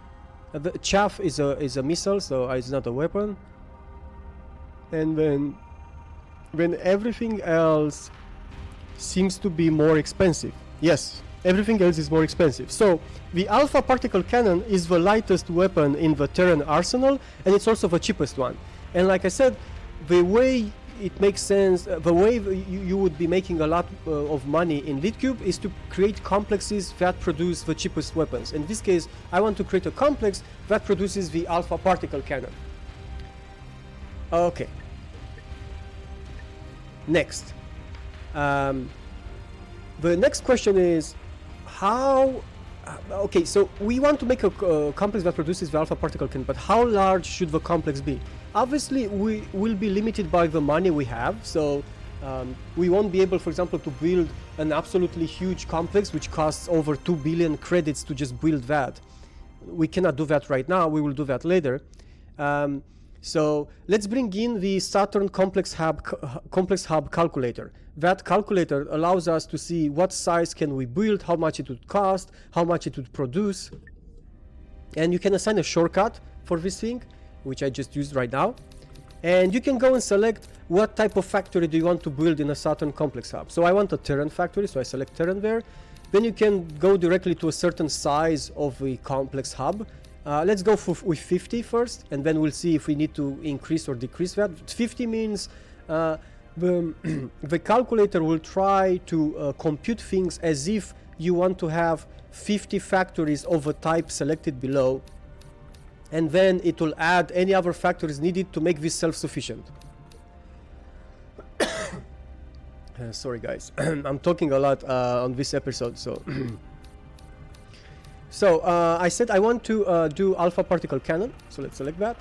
The Chaff is a missile, so it's not a weapon. And then when everything else seems to be more expensive. Yes, everything else is more expensive. So the alpha particle cannon is the lightest weapon in the Terran arsenal, and it's also the cheapest one. And like I said, the way it makes sense, the way you would be making a lot of money in Litcube is to create complexes that produce the cheapest weapons. In this case, I want to create a complex that produces the alpha particle cannon. Okay. Next. The next question is how... okay, so we want to make a complex that produces the alpha particle cannon, but how large should the complex be? Obviously, we will be limited by the money we have, so we won't be able, for example, to build an absolutely huge complex which costs over 2 billion credits to just build that. We cannot do that right now, we will do that later. So let's bring in the Saturn complex hub calculator. That calculator allows us to see what size can we build, how much it would cost, how much it would produce. And you can assign a shortcut for this thing, which I just used right now. And you can go and select what type of factory do you want to build in a Saturn complex hub. So I want a Terran factory, so I select Terran there. Then you can go directly to a certain size of the complex hub. Let's go with 50 first, and then we'll see if we need to increase or decrease that. 50 means the calculator will try to compute things as if you want to have 50 factories of a type selected below, and then it will add any other factories needed to make this self-sufficient. Sorry guys, I'm talking a lot on this episode, so... So I said I want to do alpha particle cannon, so let's select that.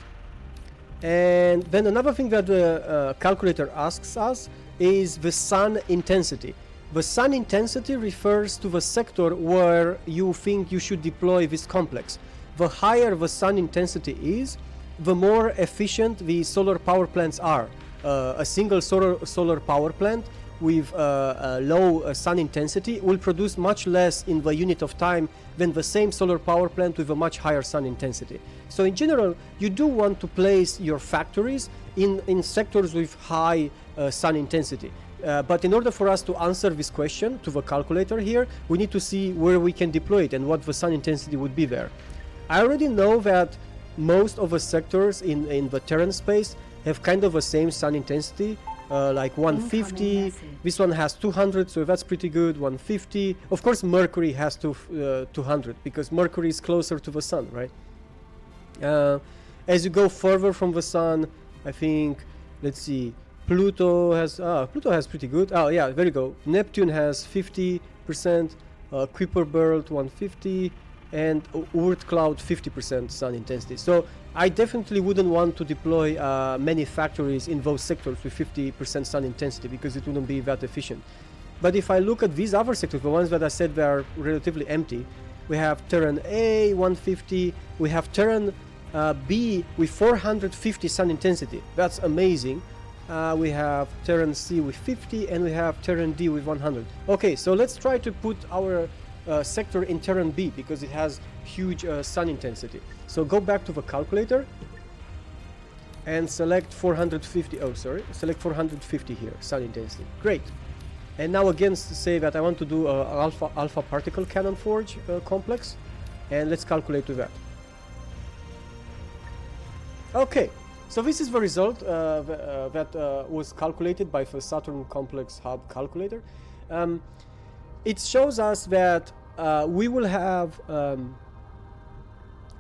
And then another thing that the calculator asks us is the sun intensity. The sun intensity refers to the sector where you think you should deploy this complex. The higher the sun intensity is, the more efficient the solar power plants are. A single solar power plant with a low sun intensity will produce much less in the unit of time than the same solar power plant with a much higher sun intensity. So in general, you do want to place your factories in sectors with high sun intensity. But in order for us to answer this question to the calculator here, we need to see where we can deploy it and what the sun intensity would be there. I already know that most of the sectors in the Terran space have kind of the same sun intensity, like 150. This one has 200, so that's pretty good. 150. Of course, Mercury has 200 because Mercury is closer to the sun, right? As you go further from the sun, I think, let's see, Pluto has pretty good. Oh yeah, there you go. Neptune has 50%, Kuiper Belt 150, and Oort Cloud 50% sun intensity. So I definitely wouldn't want to deploy many factories in those sectors with 50% sun intensity because it wouldn't be that efficient. But if I look at these other sectors, the ones that I said they are relatively empty, we have Terran A 150, we have Terran B with 450 sun intensity. That's amazing. We have Terran C with 50 and we have Terran D with 100. Okay, so let's try to put our sector in Terran B because it has huge sun intensity. So go back to the calculator and select 450. Oh, sorry, select 450 here, sun intensity. Great. And now again say that I want to do alpha particle cannon forge complex, and let's calculate with that. Okay, so this is the result that was calculated by the Saturn complex hub calculator. It shows us that we will have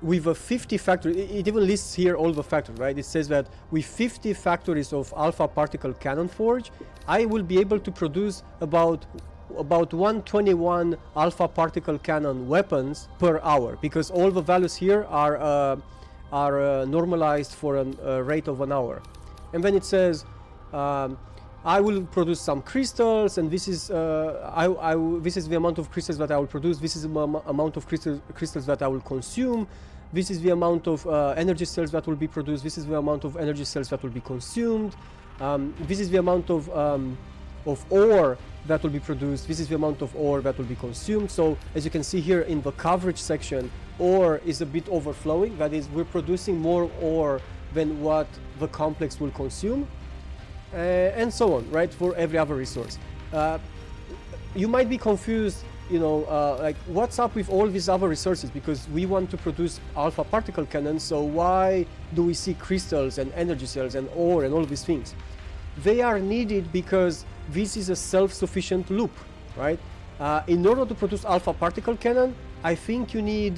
with a 50 factory, it even lists here all the factories, right? It says that with 50 factories of alpha particle cannon forge, I will be able to produce about 121 alpha particle cannon weapons per hour, because all the values here are normalized for a rate of an hour. And then it says I will produce some crystals, and this is this is the amount of crystals that I will produce. This is the amount of crystals that I will consume. This is the amount of energy cells that will be produced. This is the amount of energy cells that will be consumed. This is the amount of ore that will be produced. This is the amount of ore that will be consumed. So as you can see here in the coverage section, ore is a bit overflowing. That is, we're producing more ore than what the complex will consume. and so on, right, for every other resource. You might be confused, you know, like what's up with all these other resources, because we want to produce alpha particle cannons, so why do we see crystals and energy cells and ore and all these things? They are needed because this is a self-sufficient loop, right? In order to produce alpha particle cannon, I think you need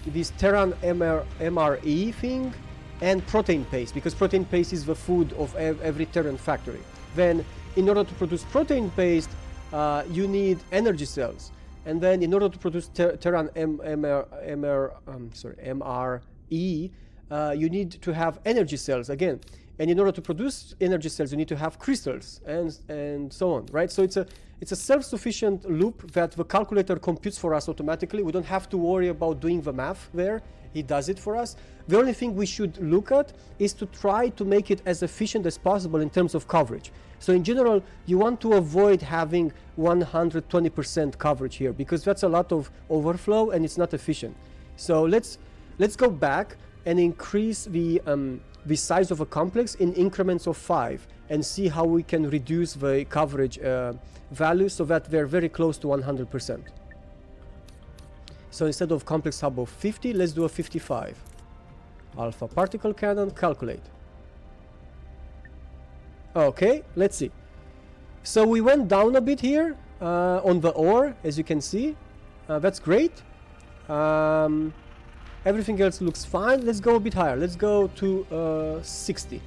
this Terran MRE thing and protein paste, because protein paste is the food of every Terran factory. Then, in order to produce protein paste, you need energy cells. And then, in order to produce Terran MRE, you need to have energy cells again. And in order to produce energy cells, you need to have crystals and so on, right? So it's a self-sufficient loop that the calculator computes for us automatically. We don't have to worry about doing the math there. He does it for us. The only thing we should look at is to try to make it as efficient as possible in terms of coverage. So in general, you want to avoid having 120% coverage here, because that's a lot of overflow and it's not efficient. So let's go back and increase the size of a complex in increments of 5 and see how we can reduce the coverage value so that they're very close to 100%. So instead of complex hub of 50, let's do a 55. Alpha particle cannon, calculate. Okay, let's see. So we went down a bit here on the ore, as you can see. That's great. Everything else looks fine. Let's go a bit higher. Let's go to 60.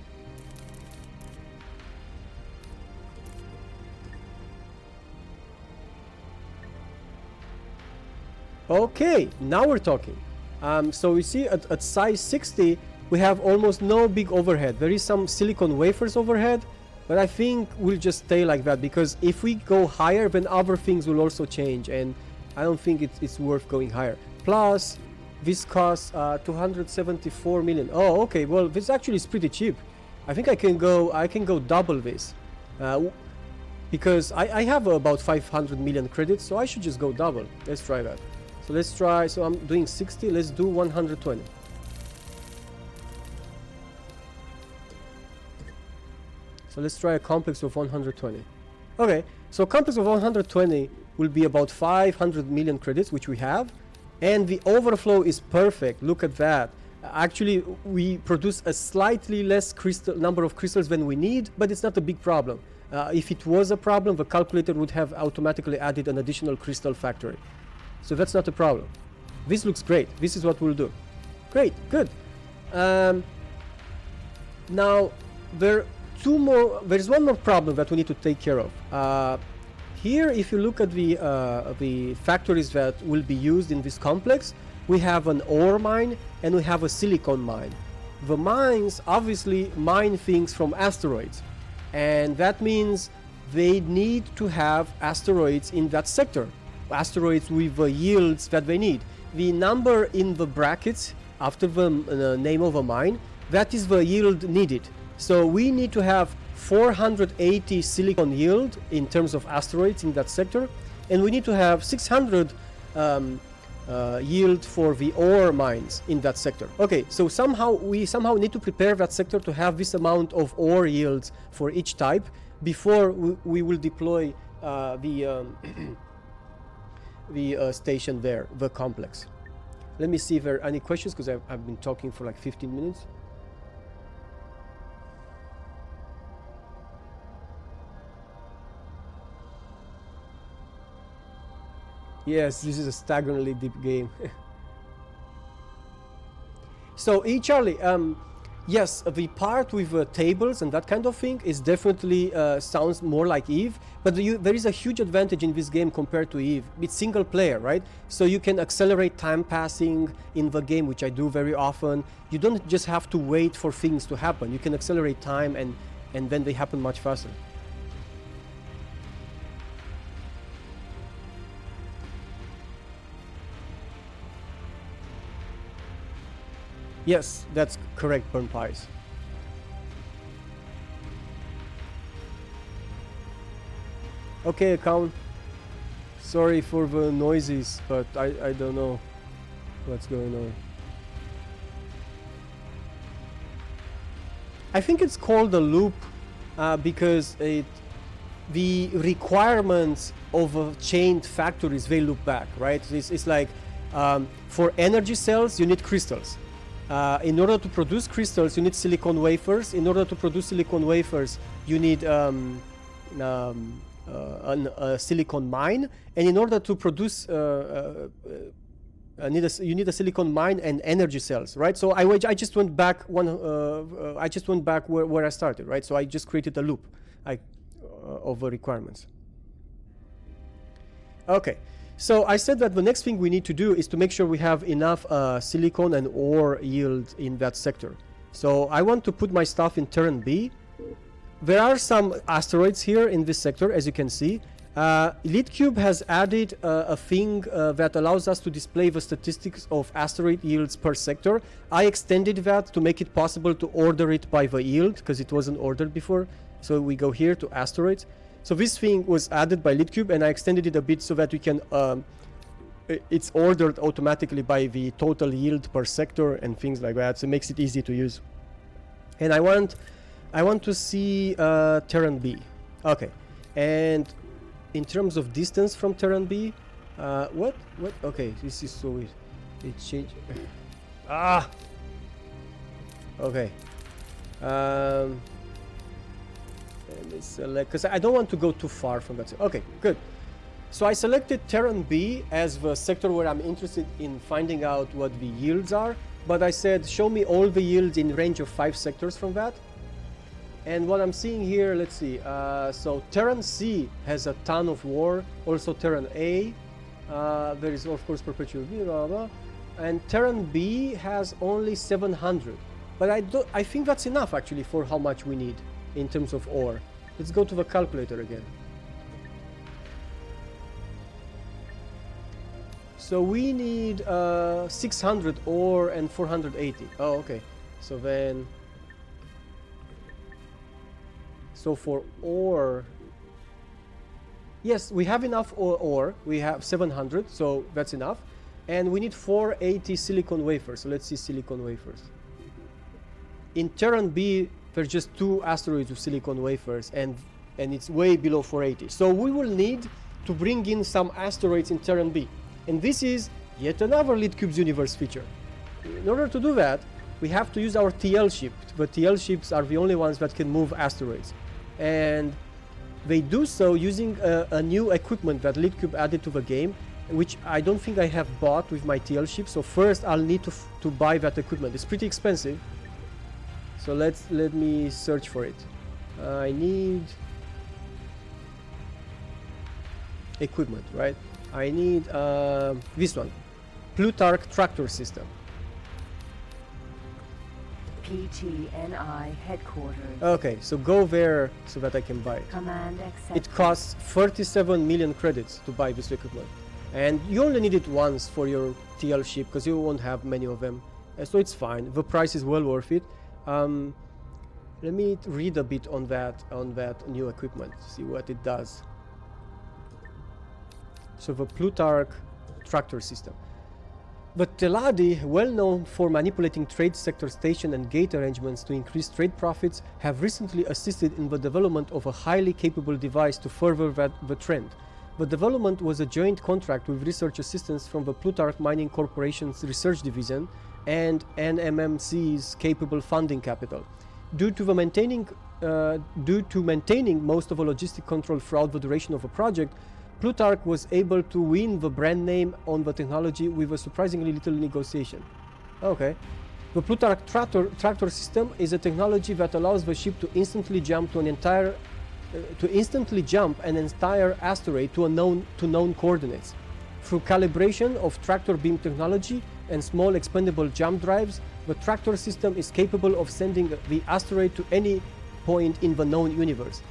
Okay, now we're talking. So we see at size 60, we have almost no big overhead. There is some silicon wafers overhead, but I think we'll just stay like that, because if we go higher, then other things will also change, and I don't think it's worth going higher. Plus, this costs 274 million. Oh, okay. Well, this actually is pretty cheap. I think I can go double this, because I have about 500 million credits, so I should just go double. Let's try that. So let's try. So I'm doing 60. Let's do 120. So let's try a complex of 120. Okay. So complex of 120 will be about 500 million credits, which we have. And the overflow is perfect. Look at that. Actually, we produce a slightly less number of crystals than we need, but it's not a big problem. If it was a problem, the calculator would have automatically added an additional crystal factory. So that's not a problem. This looks great. This is what we'll do. Great, good. Now, there's one more problem that we need to take care of. Here, if you look at the factories that will be used in this complex, we have an ore mine and we have a silicon mine. The mines obviously mine things from asteroids, and that means they need to have asteroids in that sector. Asteroids with the yields that they need. The number in the brackets after the name of a mine, that is the yield needed. So we need to have 480 silicon yield in terms of asteroids in that sector, and we need to have 600 yield for the ore mines in that sector. Okay, so we somehow need to prepare that sector to have this amount of ore yields for each type before we will deploy the station there, the complex. Let me see if there are any questions, because I've been talking for like 15 minutes. Yes, this is a staggeringly deep game. So, Charlie, yes, the part with tables and that kind of thing is definitely sounds more like Eve, but there is a huge advantage in this game compared to Eve. It's single player, right? So you can accelerate time passing in the game, which I do very often. You don't just have to wait for things to happen. You can accelerate time and then they happen much faster. Yes, that's correct, Burn Pies. Okay, account. Sorry for the noises, but I don't know what's going on. I think it's called a loop because the requirements of a chained factories, they loop back, right? It's like for energy cells, you need crystals. In order to produce crystals, you need silicon wafers. In order to produce silicon wafers, you need a silicon mine. And in order to produce, you need a silicon mine and energy cells, right? So I just went back I just went back where I started, right? So I just created a loop of requirements. Okay. So I said that the next thing we need to do is to make sure we have enough silicon and ore yield in that sector. So I want to put my stuff in Terran B. There are some asteroids here in this sector, as you can see. Litcube has added a thing that allows us to display the statistics of asteroid yields per sector. I extended that to make it possible to order it by the yield, because it wasn't ordered before. So we go here to asteroids. So this thing was added by Litcube, and I extended it a bit so that we can, it's ordered automatically by the total yield per sector and things like that. So it makes it easy to use. And I want to see Terran B. Okay. And in terms of distance from Terran B, what? Okay, this is so weird. It changed. Okay. And I select, because I don't want to go too far from that. Okay, good. So I selected Terran B as the sector where I'm interested in finding out what the yields are. But I said, show me all the yields in range of 5 sectors from that. And what I'm seeing here, let's see. So Terran C has a ton of war. Also Terran A. There is, of course, perpetual V, blah, blah. And Terran B has only 700. But I think that's enough, actually, for how much we need in terms of ore. Let's go to the calculator again. So we need 600 ore and 480. Oh, okay. So then, so for ore, yes, we have enough ore. We have 700, so that's enough. And we need 480 silicon wafers. So let's see silicon wafers. In Terran B, there's just 2 asteroids with silicon wafers, and it's way below 480. So we will need to bring in some asteroids in Terran B. And this is yet another Litcube's universe feature. In order to do that, we have to use our TL ship. The TL ships are the only ones that can move asteroids. And they do so using a new equipment that Litcube added to the game, which I don't think I have bought with my TL ship. So first I'll need to buy that equipment. It's pretty expensive. So let me search for it. I need equipment, right? I need this one, Plutarch tractor system. PTNI headquarters. Okay, so go there so that I can buy it. Command accepted. It costs 37 million credits to buy this equipment. And you only need it once for your TL ship because you won't have many of them. So it's fine. The price is well worth it. Let me read a bit on that new equipment, see what it does. So the Plutarch tractor system. But Teladi, well known for manipulating trade sector station and gate arrangements to increase trade profits, have recently assisted in the development of a highly capable device to further the trend. The development was a joint contract with research assistance from the Plutarch Mining Corporation's research division and NMMC's capable funding capital. Due to maintaining most of the logistic control throughout the duration of a project, Plutarch was able to win the brand name on the technology with a surprisingly little negotiation. Okay. The Plutarch tractor system is a technology that allows the ship to instantly jump an entire asteroid to known coordinates. Through calibration of tractor beam technology and small expendable jump drives, the tractor system is capable of sending the asteroid to any point in the known universe.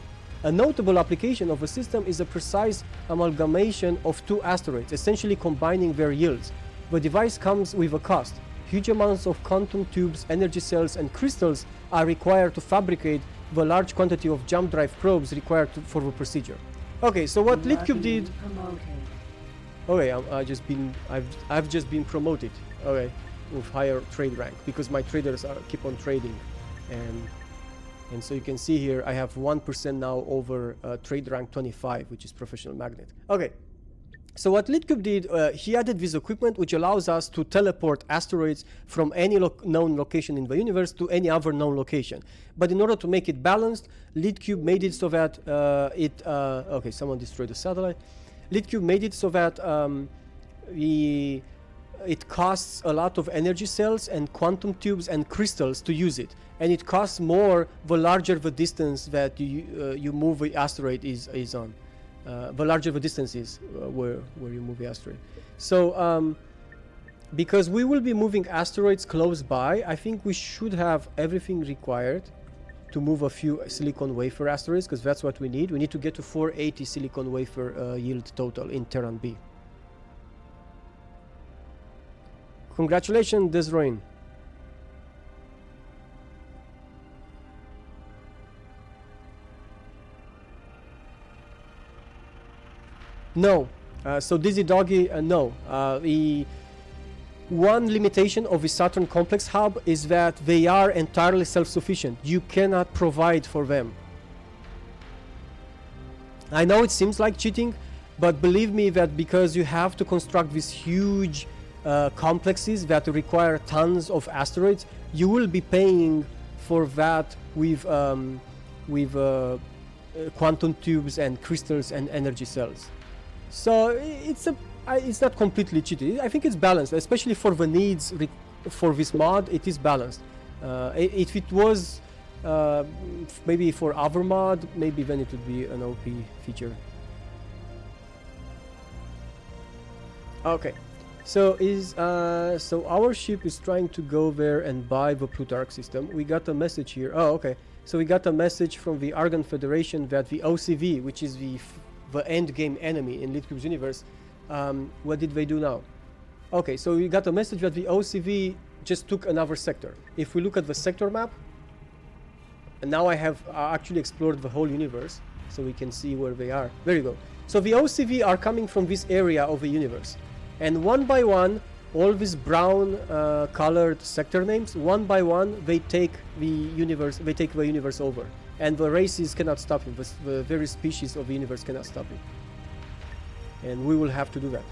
A notable application of the system is a precise amalgamation of 2 asteroids, essentially combining their yields. The device comes with a cost. Huge amounts of quantum tubes, energy cells, and crystals are required to fabricate the large quantity of jump drive probes required for the procedure. Okay, so what Litcube did... Okay, I've just been promoted. Okay, with higher trade rank because my traders keep on trading, and And so you can see here, I have 1% now over trade rank 25, which is professional magnet. Okay. So what Litcube did, he added this equipment which allows us to teleport asteroids from any known location in the universe to any other known location. But in order to make it balanced, Litcube made it so that okay, someone destroyed the satellite. Litcube made it so that it costs a lot of energy cells and quantum tubes and crystals to use it. And it costs more the larger the distance that you move the asteroid is on. The larger the distance is where you move the asteroid. So because we will be moving asteroids close by, I think we should have everything required to move a few silicon wafer asteroids, because that's what we need. We need to get to 480 silicon wafer yield total in Terran B. Congratulations, Desroin. No. So Dizzy Doggy, no. The one limitation of the Saturn complex hub is that they are entirely self-sufficient. You cannot provide for them. I know it seems like cheating, but believe me that because you have to construct these huge complexes that require tons of asteroids, you will be paying for that with quantum tubes and crystals and energy cells. So it's not completely cheated. I think it's balanced, especially for the needs for this mod. It is balanced. If it was maybe for other mod, maybe then it would be an OP feature. Okay, so so our ship is trying to go there and buy the Plutarch system. We got a message here. Oh, okay. So we got a message from the Argon Federation that the OCV, which is the endgame enemy in Litcube's universe, what did they do now? Okay, so we got a message that the OCV just took another sector. If we look at the sector map, and now I have actually explored the whole universe, so we can see where they are. There you go. So the OCV are coming from this area of the universe, and one by one, all these brown colored sector names, one by one, they take the universe over. And the races cannot stop him. The very species of the universe cannot stop him. And we will have to do that.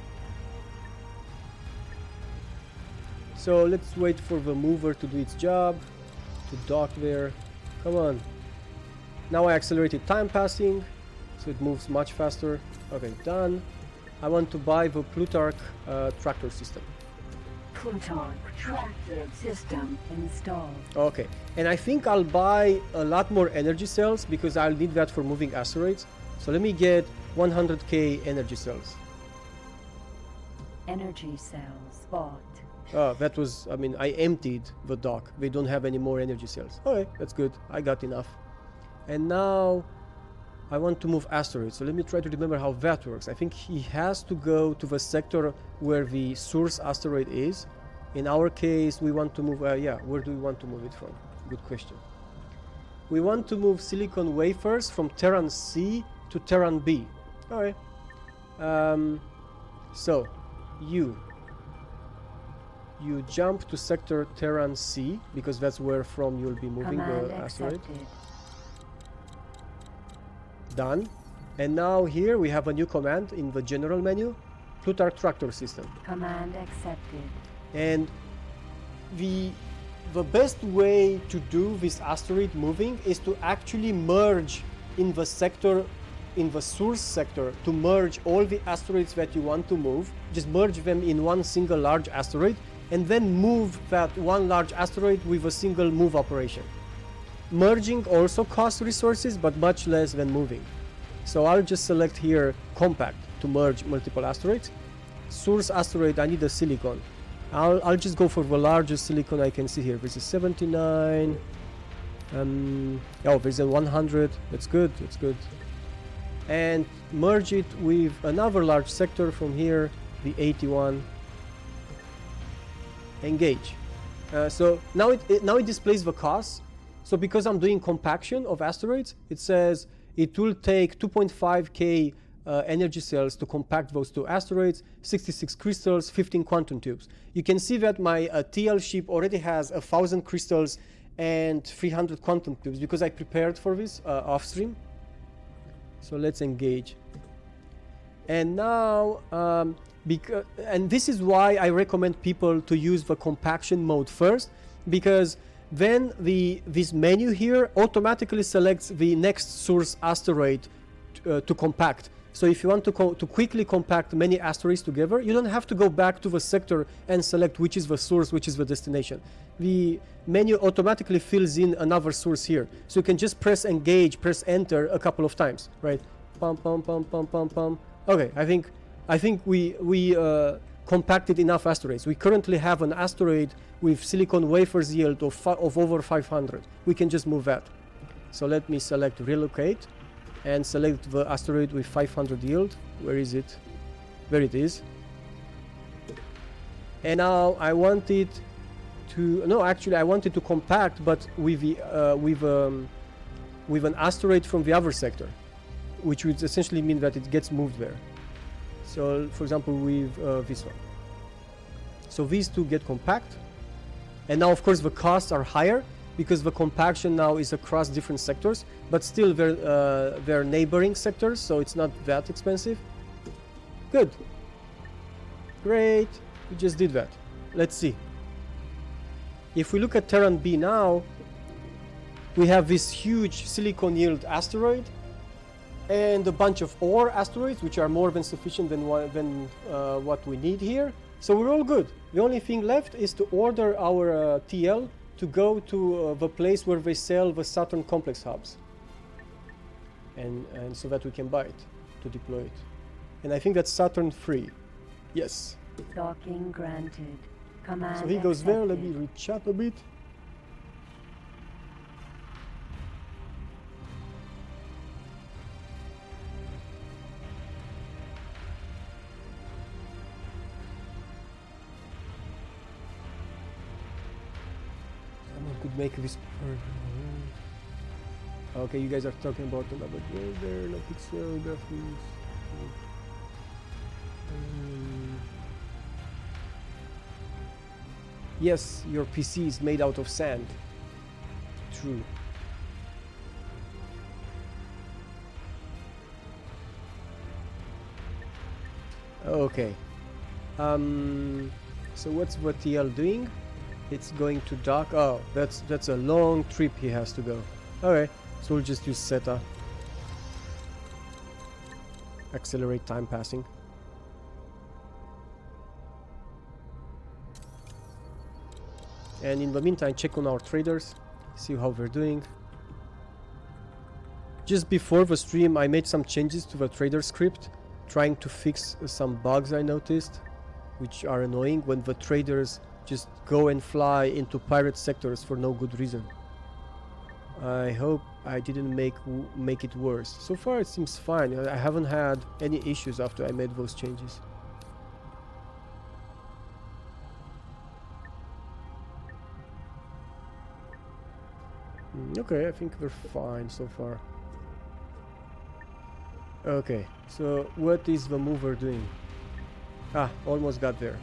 So let's wait for the mover to do its job, to dock there. Come on. Now I accelerated time passing, so it moves much faster. Okay, done. I want to buy the Plutarch tractor system. Plutarch tractor system installed. Okay, and I think I'll buy a lot more energy cells because I'll need that for moving asteroids. So let me get 100k energy cells. Energy cells bought. Oh, that was, I mean, I emptied the dock. They don't have any more energy cells. Okay, that's good. I got enough. And now I want to move asteroids. So let me try to remember how that works. I think he has to go to the sector where the source asteroid is. In our case, we want to move, yeah, where do we want to move it from? Good question. We want to move silicon wafers from Terran C to Terran B. All right. So, you jump to sector Terran C, because that's where from you'll be moving the asteroid. Accepted. Done. And now here we have a new command in the general menu, Plutarch tractor system. Command accepted. And the best way to do this asteroid moving is to actually merge in the sector, in the source sector, to merge all the asteroids that you want to move. Just merge them in one single large asteroid, and then move that one large asteroid with a single move operation. Merging also costs resources, but much less than moving. So I'll just select here compact to merge multiple asteroids. Source asteroid, I need a silicon. I'll just go for the largest silicon I can see here. This is 79. Oh, there's a 100. That's good. That's good. And merge it with another large sector from here, the 81. Engage. So now it displays the cost. So because I'm doing compaction of asteroids, it says it will take 2.5k energy cells to compact those two asteroids, 66 crystals, 15 quantum tubes. You can see that my TL ship already has 1,000 crystals and 300 quantum cubes because I prepared for this off stream. So let's engage. And now, and this is why I recommend people to use the compaction mode first, because then this menu here automatically selects the next source asteroid to compact. So if you want to quickly compact many asteroids together, you don't have to go back to the sector and select which is the source, which is the destination. The menu automatically fills in another source here. So you can just press engage, press enter a couple of times, right? Pum, pum, pum, pum, pum, pum. Okay, I think we compacted enough asteroids. We currently have an asteroid with silicon wafers yield of over 500. We can just move that. So let me select relocate and select the asteroid with 500 yield. Where is it? There it is. And now I want it to, no, actually I want it to compact, but with the with an asteroid from the other sector, which would essentially mean that it gets moved there. So for example with this one. So these two get compact, and now of course the costs are higher because the compaction now is across different sectors, but still they're neighboring sectors, so it's not that expensive. Good. Great. We just did that. Let's see. If we look at Terran B now, we have this huge silicon yield asteroid and a bunch of ore asteroids, which are more than sufficient than what we need here. So we're all good. The only thing left is to order our TL to go to the place where they sell the Saturn complex hubs, and so that we can buy it to deploy it. And I think that's Saturn 3. Yes. Docking granted. Command So he goes there. Let me accepted. re-chat a bit. Someone could make this. Okay, you guys are talking about another there, no pixel graphics. Yes, your PC is made out of sand. True. Okay. So what's the TL doing? It's going to dock. Oh, that's a long trip he has to go. Okay, so we'll just use SETA. Accelerate time passing. And in the meantime, check on our traders, see how they're doing. Just before the stream, I made some changes to the trader script, trying to fix some bugs I noticed, which are annoying when the traders just go and fly into pirate sectors for no good reason. I hope I didn't make it worse. So far it seems fine. I haven't had any issues after I made those changes. Okay, I think we're fine so far. Okay, so what is the mover doing? Ah, almost got there.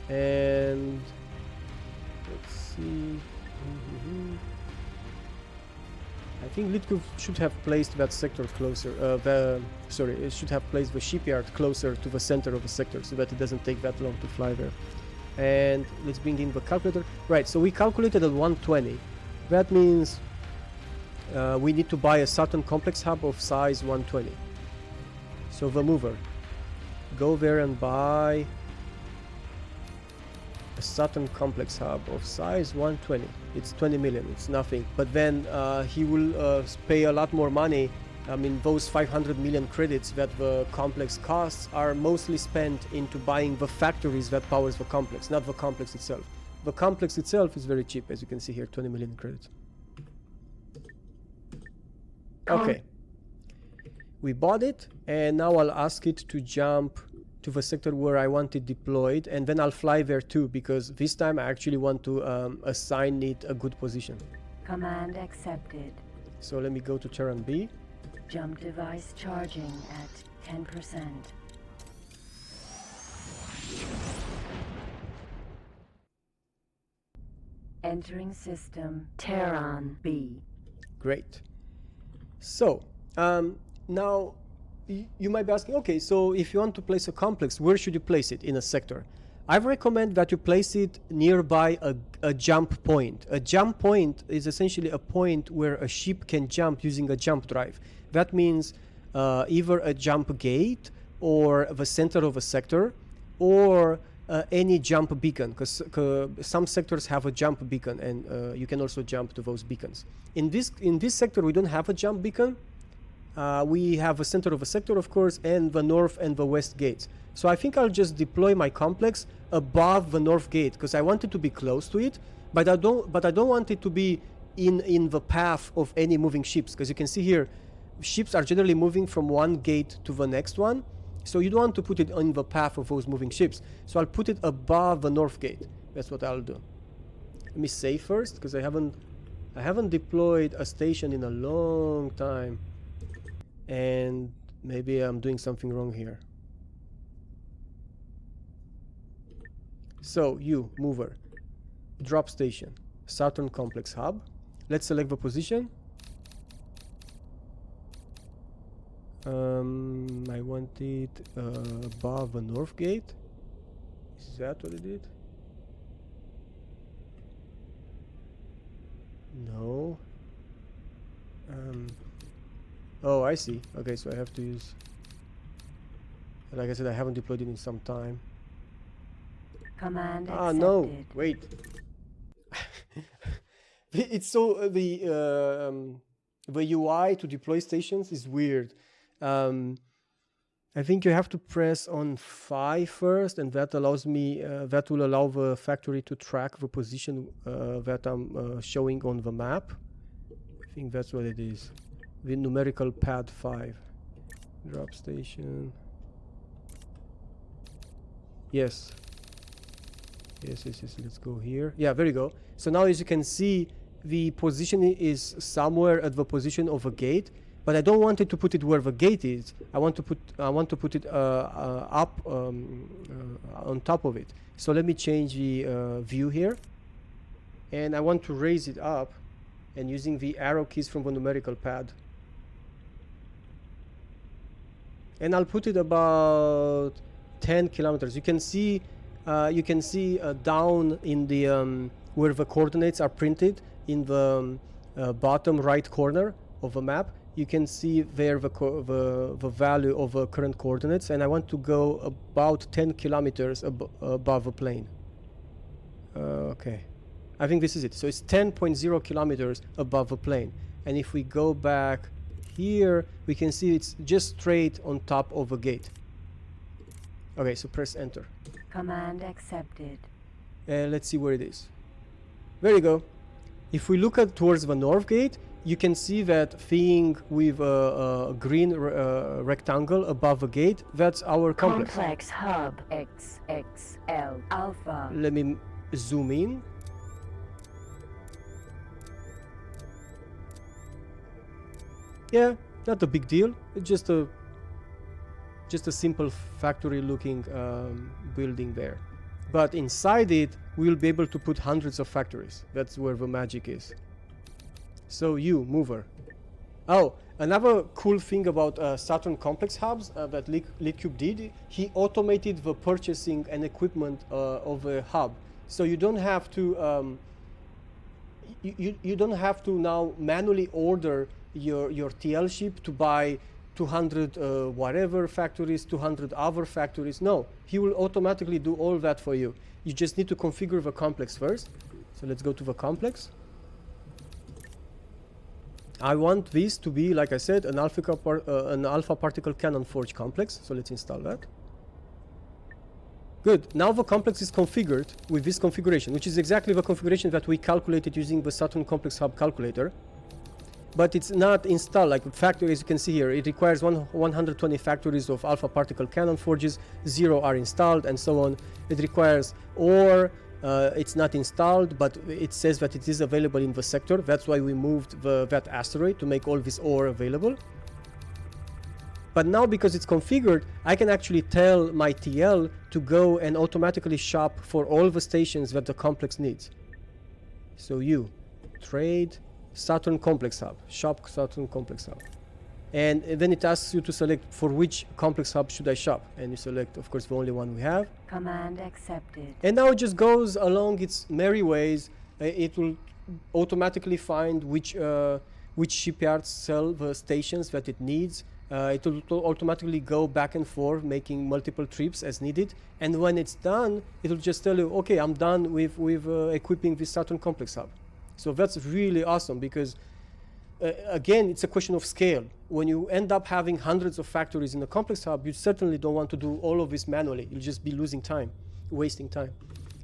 And let's see. I think Litcube should have placed that sector closer. It should have placed the shipyard closer to the center of the sector so that it doesn't take that long to fly there. And let's bring in the calculator. Right, so we calculated at 120. That means we need to buy a Saturn complex hub of size 120. So the mover, go there and buy a Saturn complex hub of size 120. It's 20 million, it's nothing. But then he will pay a lot more money. I mean, those 500 million credits that the complex costs are mostly spent into buying the factories that powers the complex, not the complex itself. The complex itself is very cheap, as you can see here, 20 million credits. Okay. We bought it, and now I'll ask it to jump to the sector where I want it deployed, and then I'll fly there too, because this time I actually want to assign it a good position. Command accepted. So let me go to Terran B. Jump device charging at 10%. Entering system Terran B. Great. So, now you might be asking, okay, so if you want to place a complex, where should you place it in a sector? I recommend that you place it nearby a jump point. A jump point is essentially a point where a ship can jump using a jump drive. That means either a jump gate or the center of a sector, or any jump beacon, because some sectors have a jump beacon, and you can also jump to those beacons. In this sector, we don't have a jump beacon. We have a center of a sector, of course, and the north and the west gates. So I think I'll just deploy my complex above the north gate, because I want it to be close to it, but I don't want it to be in the path of any moving ships, because you can see here, ships are generally moving from one gate to the next one. So you don't want to put it on the path of those moving ships. So I'll put it above the north gate. That's what I'll do. Let me save first, because I haven't deployed a station in a long time, and maybe I'm doing something wrong here. So you, mover, drop station, Saturn complex hub. Let's select the position. I want it above the north gate. Is that what it did? No. Oh, I see. Okay, so I have to use... Like I said, I haven't deployed it in some time. Command Ah, accepted. no. Wait. It's so... the UI to deploy stations is weird. I think you have to press on 5 first, and that allows me, that will allow the factory to track the position that I'm showing on the map. I think that's what it is. The numerical pad 5. Drop station. Yes. Yes, let's go here. Yeah, there you go. So now as you can see, the position is somewhere at the position of a gate. But I don't want it to put it where the gate is. I want to put it up on top of it. So let me change the view here, and I want to raise it up, and using the arrow keys from the numerical pad, and I'll put it about 10 kilometers. You can see down in the where the coordinates are printed in the bottom right corner of the map. You can see there the value of the current coordinates, and I want to go about 10 kilometers above the plane. Okay, I think this is it. So it's 10.0 kilometers above the plane. And if we go back here, we can see it's just straight on top of the gate. Okay, so press enter. Command accepted. Let's see where it is. There you go. If we look towards the north gate, you can see that thing with a green rectangle above the gate. That's our complex. Complex hub XXL Alpha. Let me zoom in. Yeah, not a big deal. It's just a simple factory-looking building there. But inside it, we'll be able to put hundreds of factories. That's where the magic is. So you, mover. Oh, another cool thing about Saturn complex hubs that Litcube did, he automated the purchasing and equipment of a hub. So you don't have to you don't have to now manually order your TL ship to buy 200 whatever factories, 200 other factories. No, he will automatically do all that for you. You just need to configure the complex first. So let's go to the complex. I want this to be, like I said, an alpha particle cannon forge complex. So let's install that. Good. Now the complex is configured with this configuration, which is exactly the configuration that we calculated using the Saturn complex hub calculator. But it's not installed like factory, as you can see here. It requires 120 factories of alpha particle cannon forges, 0 are installed, and so on. It requires ore. It's not installed, but it says that it is available in the sector. That's why we moved that asteroid to make all this ore available. But now, because it's configured, I can actually tell my TL to go and automatically shop for all the stations that the complex needs. So you trade Saturn Complex Hub, shop Saturn Complex Hub. And then it asks you to select for which complex hub should I shop. And you select, of course, the only one we have. Command accepted. And now it just goes along its merry ways. It will automatically find which shipyards sell the stations that it needs. It will automatically go back and forth, making multiple trips as needed. And when it's done, it will just tell you, okay, I'm done with equipping this Saturn Complex Hub. So that's really awesome because, again, it's a question of scale. When you end up having hundreds of factories in a complex hub, you certainly don't want to do all of this manually. You'll just be losing time, wasting time.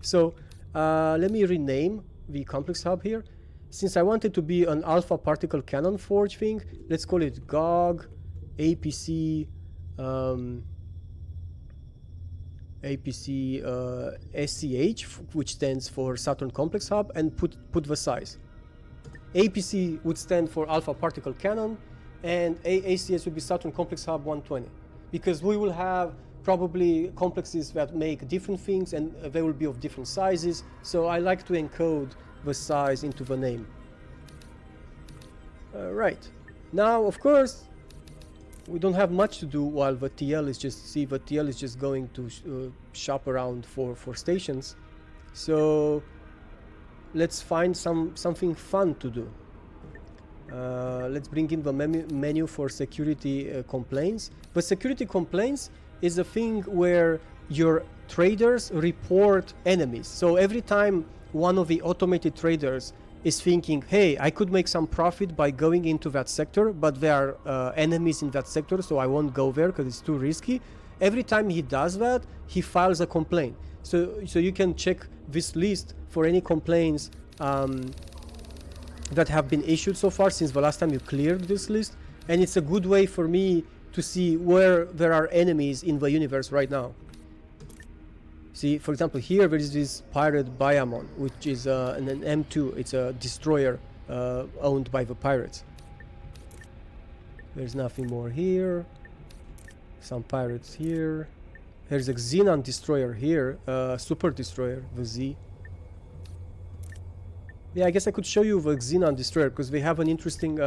So let me rename the complex hub here. Since I want it to be an alpha particle cannon forge thing, let's call it GOG APC SCH, which stands for Saturn Complex Hub, and put the size. APC would stand for Alpha Particle Cannon, and ACS would be Saturn Complex Hub 120, because we will have probably complexes that make different things and they will be of different sizes, so I like to encode the size into the name. Right, now of course we don't have much to do while the TL is just going to shop around for stations, so let's find something fun to do. Let's bring in the menu for security complaints. But security complaints is a thing where your traders report enemies. So every time one of the automated traders is thinking, hey, I could make some profit by going into that sector, but there are enemies in that sector, so I won't go there because it's too risky. Every time he does that, he files a complaint. So you can check this list for any complaints that have been issued so far since the last time you cleared this list, and it's a good way for me to see where there are enemies in the universe right now. See, for example, here there is this pirate Bayamon, which is an M2. It's a destroyer owned by the pirates. There's nothing more here. Some pirates here. There's a Xenon destroyer here, super destroyer, the Z. Yeah, I guess I could show you the Xenon destroyer because they have an interesting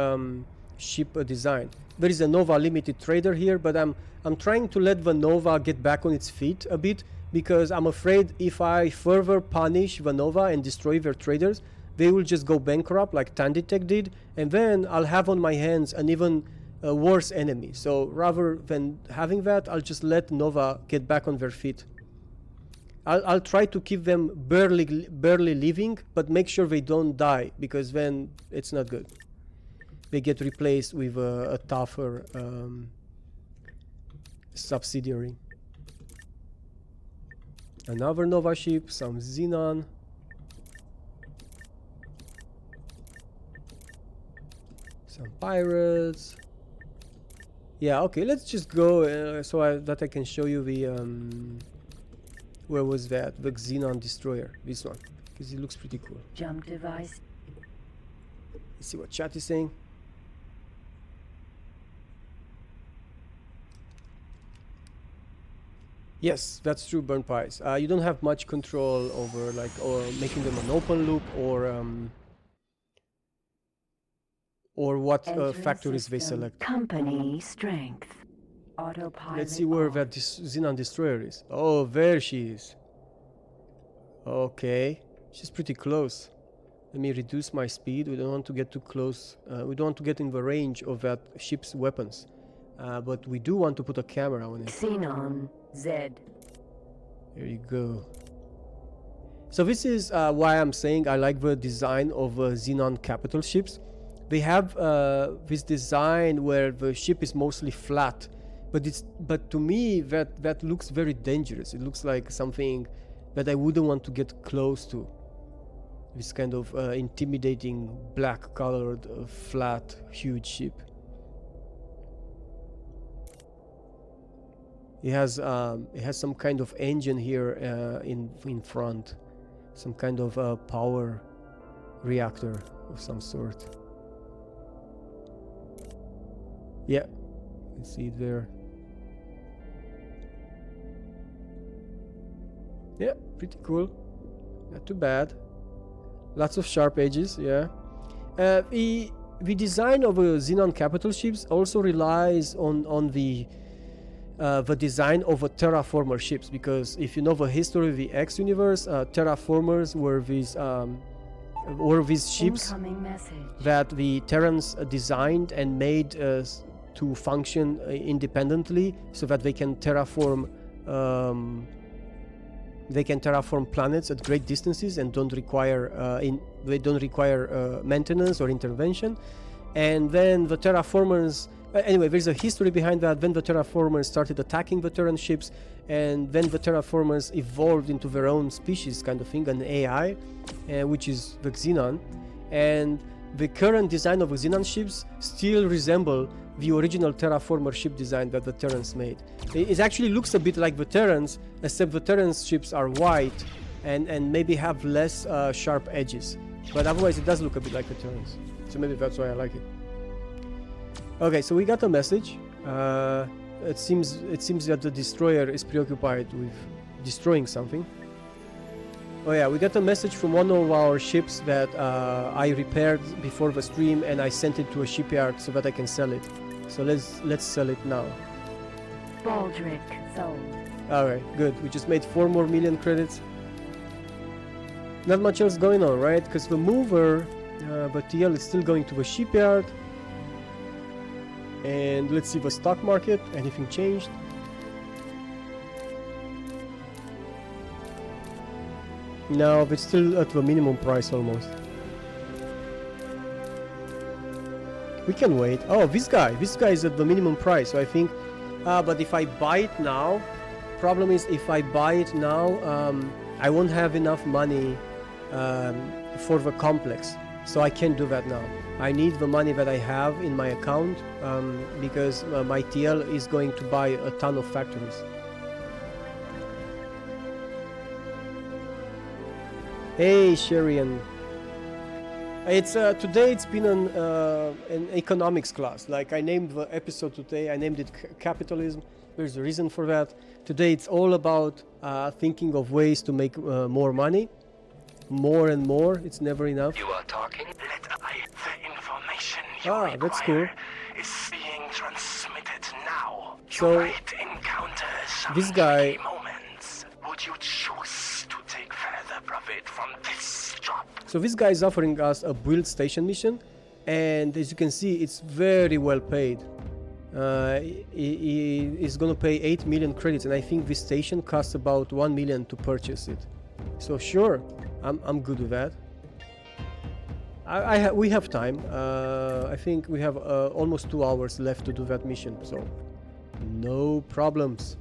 ship design. There is a Nova limited trader here, but I'm trying to let the Nova get back on its feet a bit because I'm afraid if I further punish the Nova and destroy their traders, they will just go bankrupt like Tanditech did, and then I'll have on my hands an even worse enemy. So rather than having that, I'll just let Nova get back on their feet. I'll try to keep them barely living, but make sure they don't die, because then it's not good. They get replaced with a tougher subsidiary. Another Nova ship, some Xenon. Some pirates. Yeah, okay, let's just go so that I can show you the where was that? The Xenon destroyer, this one, because it looks pretty cool. Jump device. Let's see what chat is saying. Yes, that's true, Burn Pies. You don't have much control over or making them an open loop or what factories they select. Company strength. Autopilot. Let's see where that Xenon destroyer is. Oh, there she is. Okay, she's pretty close. Let me reduce my speed. We don't want to get too close. We don't want to get in the range of that ship's weapons. But we do want to put a camera on it. Xenon Z. There you go. So this is why I'm saying I like the design of Xenon capital ships. They have this design where the ship is mostly flat, but to me that looks very dangerous. It looks like something that I wouldn't want to get close to. This kind of intimidating black-colored, flat, huge ship. It has some kind of engine here in front, some kind of power reactor of some sort. Yeah, you can see it there. Yeah, pretty cool. Not too bad. Lots of sharp edges, yeah. The design of Xenon capital ships also relies on the design of a terraformer ships, because if you know the history of the X universe, terraformers were these ships that the Terrans designed and made to function independently, so that they can terraform planets at great distances and don't require maintenance or intervention. And then the terraformers, anyway, there's a history behind that. Then the terraformers started attacking the Terran ships, and then the terraformers evolved into their own species kind of thing, an AI, which is the Xenon. And the current design of the Xenon ships still resemble the original terraformer ship design that the Terrans made. It actually looks a bit like the Terrans, except the Terrans ships are white and maybe have less sharp edges. But otherwise it does look a bit like the Terrans. So maybe that's why I like it. Okay, so we got a message. It seems that the destroyer is preoccupied with destroying something. Oh yeah, we got a message from one of our ships that I repaired before the stream, and I sent it to a shipyard so that I can sell it. So let's sell it now. Baldric sold. Alright, good. We just made 4 more million credits. Not much else going on, right? Because the mover, the TL is still going to the shipyard. And let's see the stock market. Anything changed? No, it's still at the minimum price almost. We can wait. Oh, this guy is at the minimum price, so I think. But if I buy it now, problem is if I buy it now, I won't have enough money for the complex, so I can't do that now. I need the money that I have in my account because my TL is going to buy a ton of factories. Hey Sherian, it's today it's been an economics class. Like I named the episode today, I named it Capitalism. There's a reason for that. Today it's all about thinking of ways to make more money, more and more. It's never enough. You are talking. The information you require that's cool. is being transmitted now. So, you might encounter some this guy. moments. Would you choose to take further profit from this job? So this guy is offering us a build station mission, and as you can see, it's very well paid. He is going to pay 8 million credits, and I think this station costs about 1 million to purchase it. So sure, I'm good with that. We have time. I think we have almost 2 hours left to do that mission, so no problems.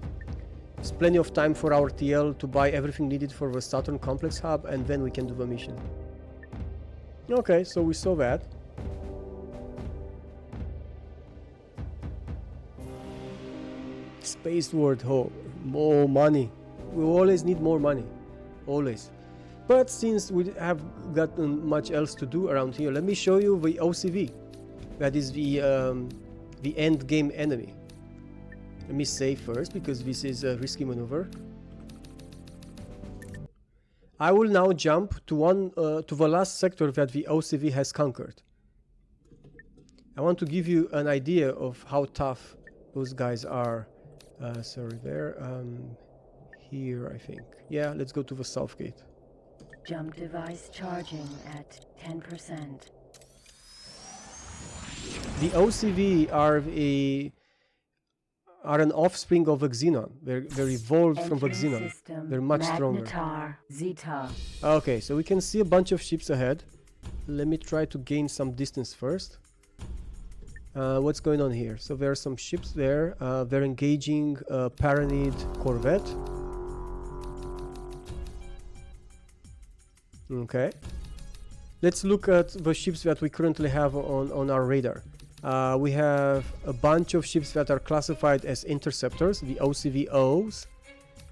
There's plenty of time for our TL to buy everything needed for the Saturn complex hub, and then we can do the mission. Okay, so we saw that. Space World, more money. We always need more money, always. But since we have gotten much else to do around here, let me show you the OCV. That is the end game enemy. Let me save first because this is a risky maneuver. I will now jump to the last sector that the OCV has conquered. I want to give you an idea of how tough those guys are. Sorry, there. Here, I think. Yeah, let's go to the south gate. Jump device charging at 10%. The OCV are an offspring of the Xenon. They're evolved from the Xenon. They're much stronger. Zeta. Okay, so we can see a bunch of ships ahead. Let me try to gain some distance first. What's going on here? So there are some ships there. They're engaging a Paranid corvette. Okay. Let's look at the ships that we currently have on our radar. We have a bunch of ships that are classified as interceptors, the OCVOs.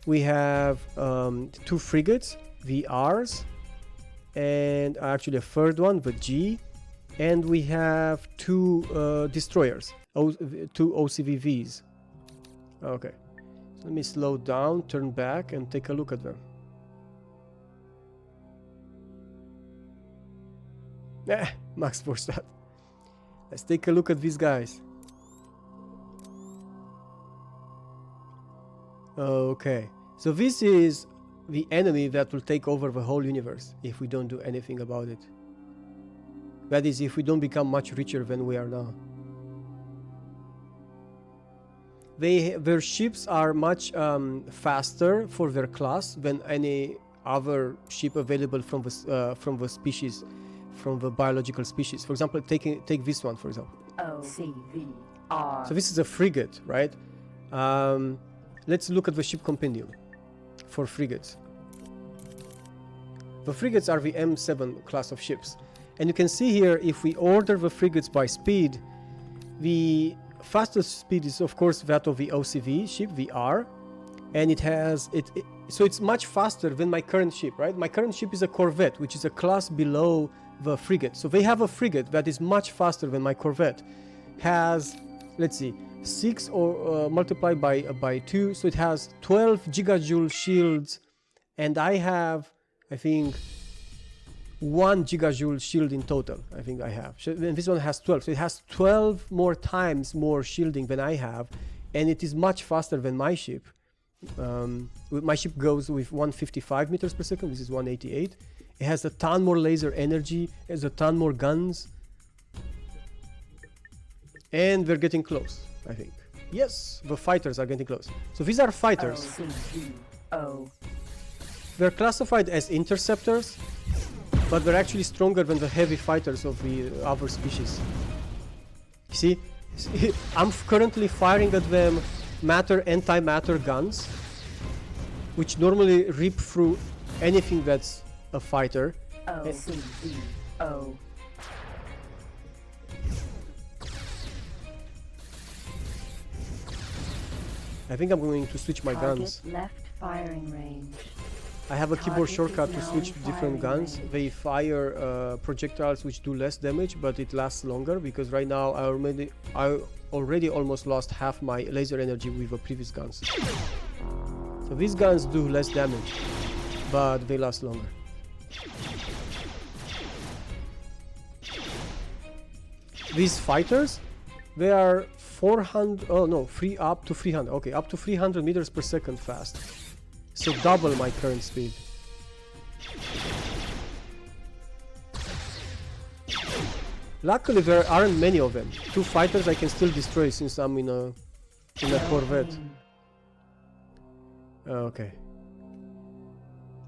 We have 2 frigates, the Rs, and actually a third one, the G. And we have 2 destroyers, 2 OCVVs. Okay. So let me slow down, turn back, and take a look at them. Max force that. Let's take a look at these guys. Okay, so this is the enemy that will take over the whole universe if we don't do anything about it. That is, if we don't become much richer than we are now. Their ships are much faster for their class than any other ship available from the species, from the biological species. For example, take this one, for example. OCVR. So this is a frigate, right? Let's look at the ship compendium for frigates. The frigates are the M7 class of ships. And you can see here, if we order the frigates by speed, the fastest speed is of course that of the OCV ship, the R, and it has so it's much faster than my current ship, right? My current ship is a corvette, which is a class below the frigate. So they have a frigate that is much faster than my corvette. Has, let's see, 6 or multiplied by 2, so it has 12 gigajoule shields, and I have, I think, 1 gigajoule shield in total. I think I have, and this one has 12, so it has 12 more times more shielding than I have, and it is much faster than my ship. My ship goes with 155 meters per second. This is 188. It has a ton more laser energy, it has a ton more guns, and we're getting close, I think. Yes, the fighters are getting close. So these are fighters. OCVO. They're classified as interceptors, but they're actually stronger than the heavy fighters of the other species. See, I'm currently firing at them anti-matter guns, which normally rip through anything that's a fighter. OCVO. I think I'm going to switch my guns. Target left firing range. I have a keyboard Target shortcut is to now switch in different firing guns. range. They fire projectiles which do less damage, but it lasts longer, because right now I already almost lost half my laser energy with the previous guns. So these guns do less damage, but they last longer. These fighters, they are 400, oh no, up to 300, okay, up to 300 meters per second fast. So double my current speed. Luckily there aren't many of them. 2 fighters I can still destroy since I'm in a corvette. Okay.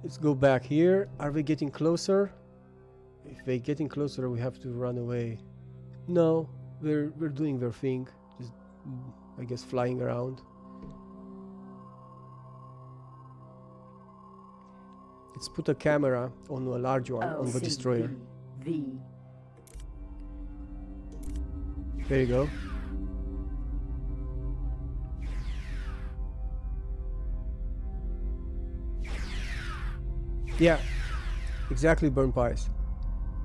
Let's go back here. Are they getting closer? If they're getting closer, we have to run away. No, they're doing their thing. Just, I guess, flying around. Let's put a camera on a large one, on the destroyer. V. There you go. Yeah, exactly, burn pies.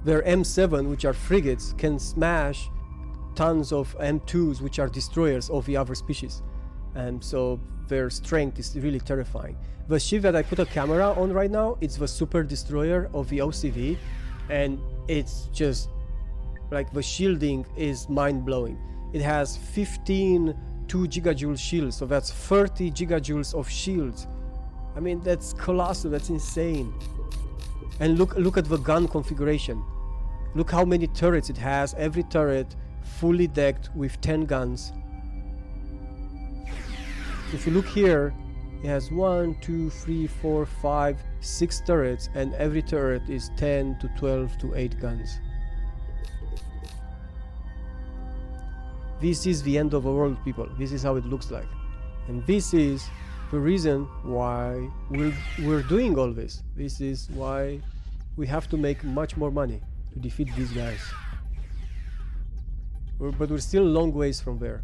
Their M7, which are frigates, can smash tons of M2s, which are destroyers of the other species. And so their strength is really terrifying. The ship that I put a camera on right now, it's the super destroyer of the OCV, and it's just like the shielding is mind-blowing. It has 15 2 gigajoule shields, so that's 30 gigajoules of shields. I mean, that's colossal, that's insane. And look at the gun configuration. Look how many turrets it has, every turret fully decked with 10 guns. If you look here, it has 1, 2, 3, 4, 5, 6 turrets, and every turret is 10 to 12 to 8 guns. This is the end of the world, people. This is how it looks like. And this is the reason why we're doing all this. This is why we have to make much more money to defeat these guys. But we're still a long ways from there.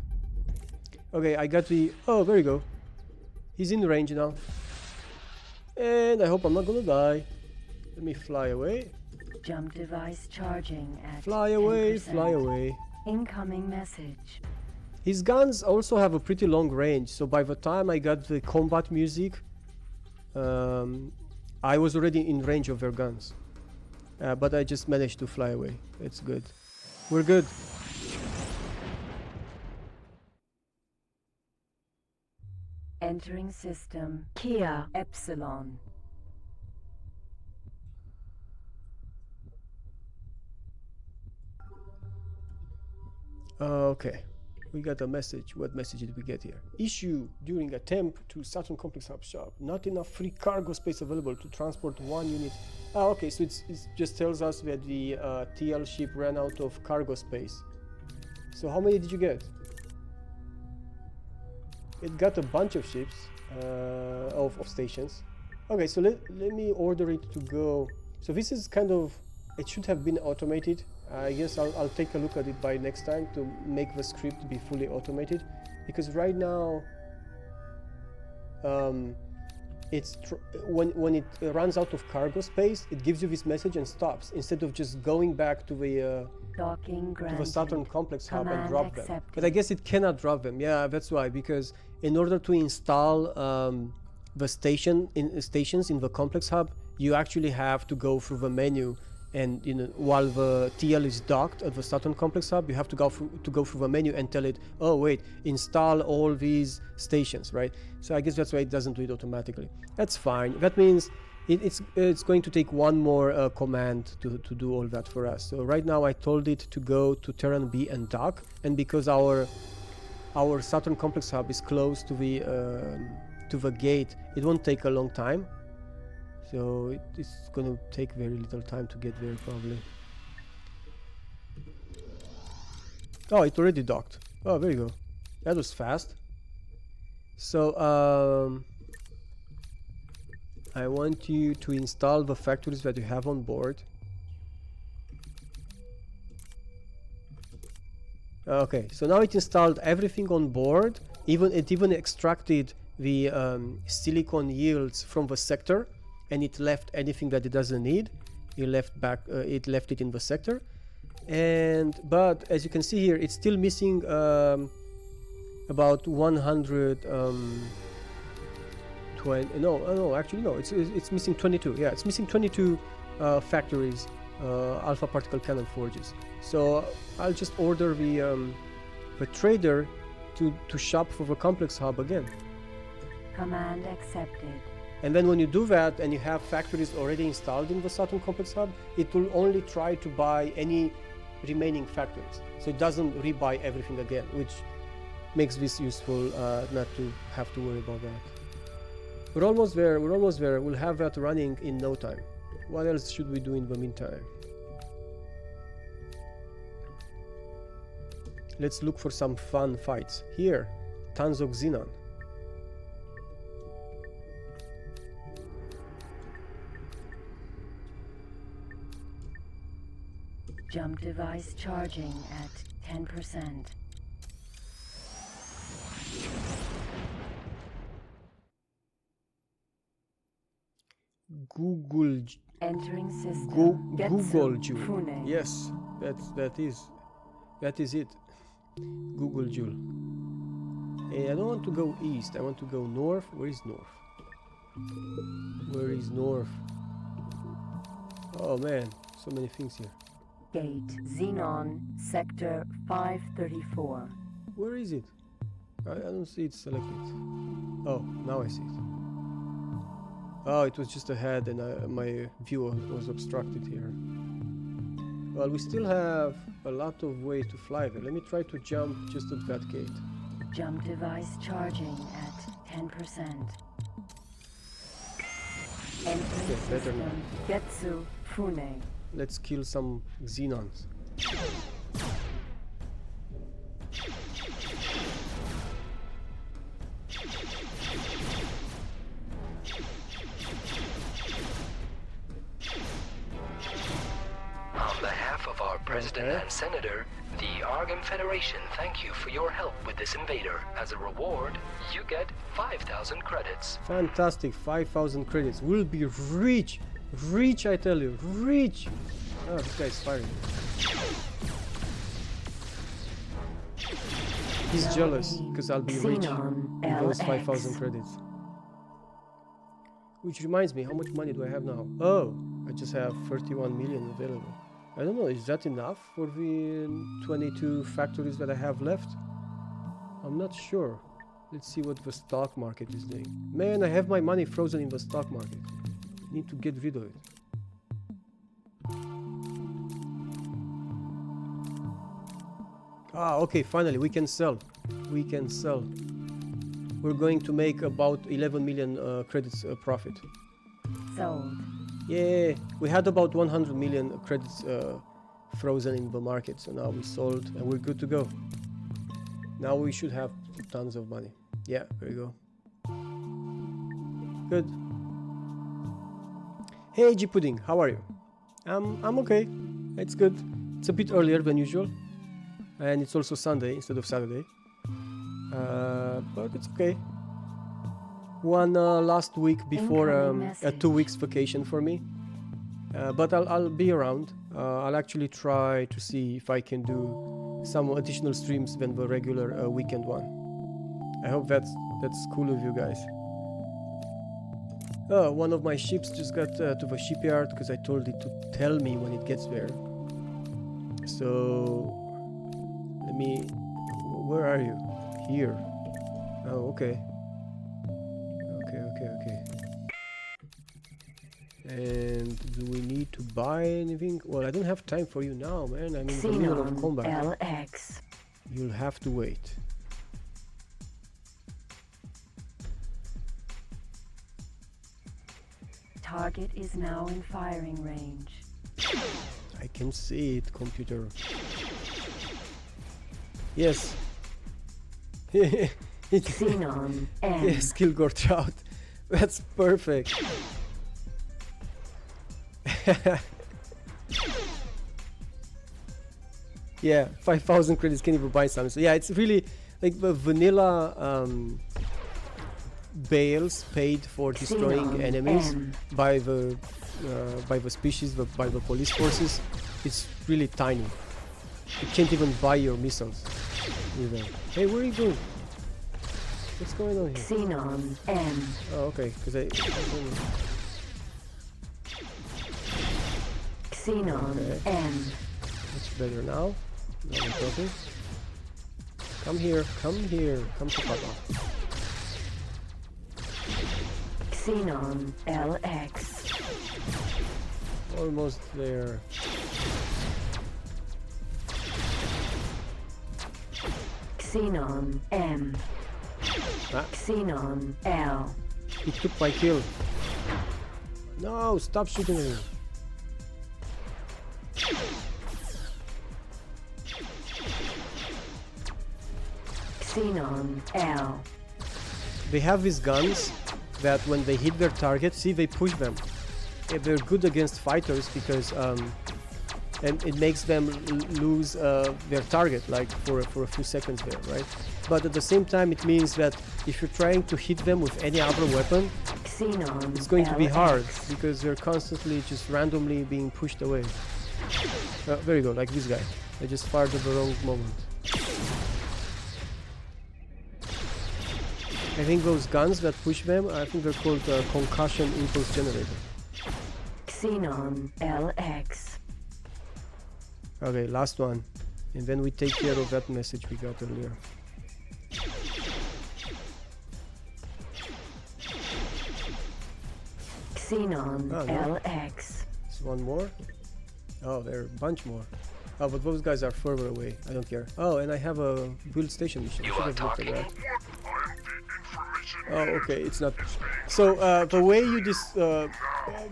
Okay, I got the... Oh, there you go. He's in range now. And I hope I'm not gonna die. Let me fly away. Jump device charging at Fly away, 10%. fly away. Incoming message. His guns also have a pretty long range, so by the time I got the combat music, I was already in range of their guns. But I just managed to fly away. It's good. We're good. Entering system. Kia Epsilon. Okay. We got a message. What message did we get here? Issue during attempt to Saturn Complex Hub shop. Not enough free cargo space available to transport one unit. Ah, okay. So it just tells us that the TL ship ran out of cargo space. So how many did you get? It got a bunch of ships, of stations. Okay, so let me order it to go. So this is kind of, it should have been automated. I guess I'll take a look at it by next time to make the script be fully automated, because right now it's when it runs out of cargo space, it gives you this message and stops instead of just going back to the Saturn Complex Hub and drop them. But I guess it cannot drop them. Yeah, that's why, because in order to install the stations in the Complex Hub, you actually have to go through the menu. And while the TL is docked at the Saturn Complex Hub, you have to go through the menu and tell it, oh wait, install all these stations, right? So I guess that's why it doesn't do it automatically. That's fine. That means it's going to take one more command to do all that for us. So right now I told it to go to Terran B and dock, and because our Saturn Complex Hub is close to the gate, it won't take a long time. So it's going to take very little time to get there, probably. Oh, it already docked. Oh, there you go. That was fast. So I want you to install the factories that you have on board. Okay, so now it installed everything on board. It even extracted the silicon yields from the sector. And it left anything that it doesn't need. It left it in the sector, but as you can see here, it's still missing about 120. No, actually no. It's missing 22. Yeah, it's missing 22 factories, alpha particle cannon forges. So I'll just order the trader to shop for the Complex Hub again. Command accepted. And then when you do that and you have factories already installed in the Saturn Complex Hub, it will only try to buy any remaining factories. So it doesn't rebuy everything again, which makes this useful, not to have to worry about that. We're almost there. We'll have that running in no time. What else should we do in the meantime? Let's look for some fun fights. Here, tons of Xenon. Jump device charging at 10%. Google. Entering system. Google Joule. Fune. Yes, that is it. Google Joule. Hey, I don't want to go east. I want to go north. Where is north? Where is north? Oh man, so many things here. Gate Xenon Sector 534. Where is it? I don't see it selected. Oh, now I see it. Oh, it was just ahead and my view was obstructed here. Well, we still have a lot of way to fly there. Let me try to jump just at that gate. Jump device charging at 10%. Entering better now. system Getsu Fune. Let's kill some Xenons. On behalf of our President and Senator, the Argon Federation thank you for your help with this invader. As a reward, you get 5,000 credits. Fantastic, 5,000 credits. We'll be rich. Rich, I tell you. Rich. Oh, this guy's firing. He's jealous because I'll be rich with those 5,000 credits. Which reminds me, how much money do I have now? Oh, I just have 31 million available. I don't know, is that enough for the 22 factories that I have left? I'm not sure. Let's see what the stock market is doing. Man, I have my money frozen in the stock market. Need to get rid of it. Ah, okay, finally, we can sell. We can sell. We're going to make about 11 million credits profit. Sold. Yeah, we had about 100 million credits frozen in the market, so now we sold and we're good to go. Now we should have tons of money. Yeah, there you go. Good. Hey, G Pudding, how are you? I'm okay. It's good. It's a bit earlier than usual, and it's also Sunday instead of Saturday. But it's okay. One last week before a 2 weeks vacation for me. But I'll be around. I'll actually try to see if I can do some additional streams than the regular weekend one. I hope that's cool with you guys. Oh, one of my ships just got to the shipyard because I told it to tell me when it gets there. So let me. Where are you? Here. Oh, okay. Okay. And do we need to buy anything? Well, I don't have time for you now, man. I'm in the middle of combat. LX. You'll have to wait. Target is now in firing range. I can see it, computer. Yes. Xenon M. Yes, Kilgore Trout. That's perfect. Yeah, 5,000 credits can even buy something. So yeah, it's really like the vanilla bales paid for destroying enemies by the species, by the police forces. It's really tiny. You can't even buy your missiles with them. Hey, where are you going? What's going on here? Xenon M. Oh, okay, because I Xenon Okay. M. Much better now. Now we're talking. Come here, come to Papa. Xenon LX. Almost there. Xenon M. Ah, Xenon L. he took my kill. No, stop shooting at me. Xenon L. They have these guns that when they hit their target, see, they push them. Yeah, they're good against fighters because and it makes them lose their target, like for a few seconds there, right? But at the same time, it means that if you're trying to hit them with any other weapon, Xenon it's going to be hard LX. because they're constantly just randomly being pushed away. There you go, like this guy. I just fired at the wrong moment. I think those guns that push them, I think they're called concussion impulse generator. Xenon LX. Okay, last one. And then we take care of that message we got earlier. Xenon Oh, no. LX. There's one more. Oh, there are a bunch more. Oh, but those guys are further away. I don't care. Oh, and I have a build station mission. I should have looked at that. Oh, okay, it's not. So the way you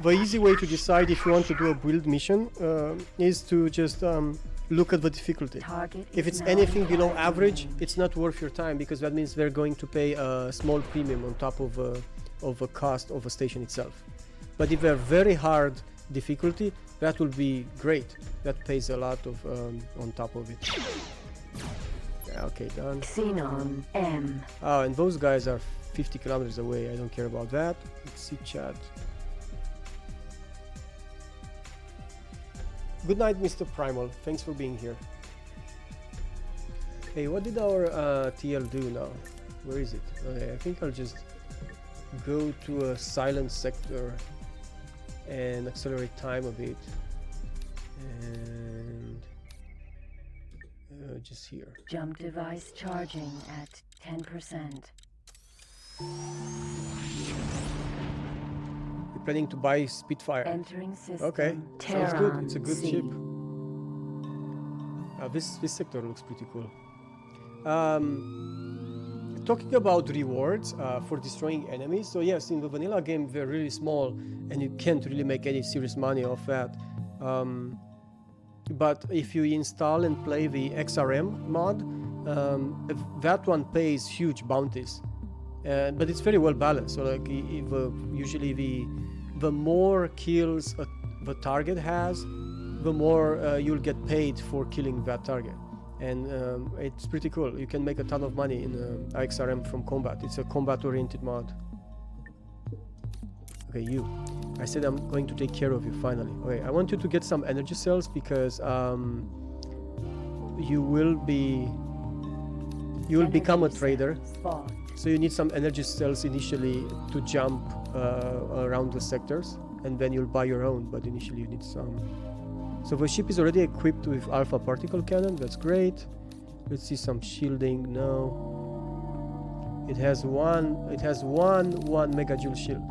the easy way to decide if you want to do a build mission is to just look at the difficulty. Target If is it's now anything in below firing average, range. it's not worth your time because that means they're going to pay a small premium on top of the cost of a station itself. But if they're very hard difficulty, that will be great. That pays a lot of on top of it. Yeah, okay, done. Xenon M. Oh, and those guys are 50 kilometers away. I don't care about that. Let's see chat. Good night, Mr. Primal. Thanks for being here. Hey, what did our TL do now? Where is it? Okay, I think I'll just go to a silent sector and accelerate time a bit, and just here. Jump device charging at 10%. You're planning to buy Spitfire? Entering system. Okay, sounds good. Terran It's a good C. ship. This sector looks pretty cool. Talking about rewards for destroying enemies. So yes, in the vanilla game they're really small, and you can't really make any serious money off that. But if you install and play the XRM mod, that one pays huge bounties. But it's very well balanced. So like usually the more kills the target has, the more you'll get paid for killing that target. And it's pretty cool. You can make a ton of money in XRM from combat. It's a combat-oriented mod. Okay, you. I said I'm going to take care of you finally. Okay, I want you to get some energy cells because you will become a trader. Spot. So you need some energy cells initially to jump around the sectors, and then you'll buy your own. But initially you need some. So the ship is already equipped with alpha particle cannon. That's great. Let's see some shielding. No. It has one megajoule shield.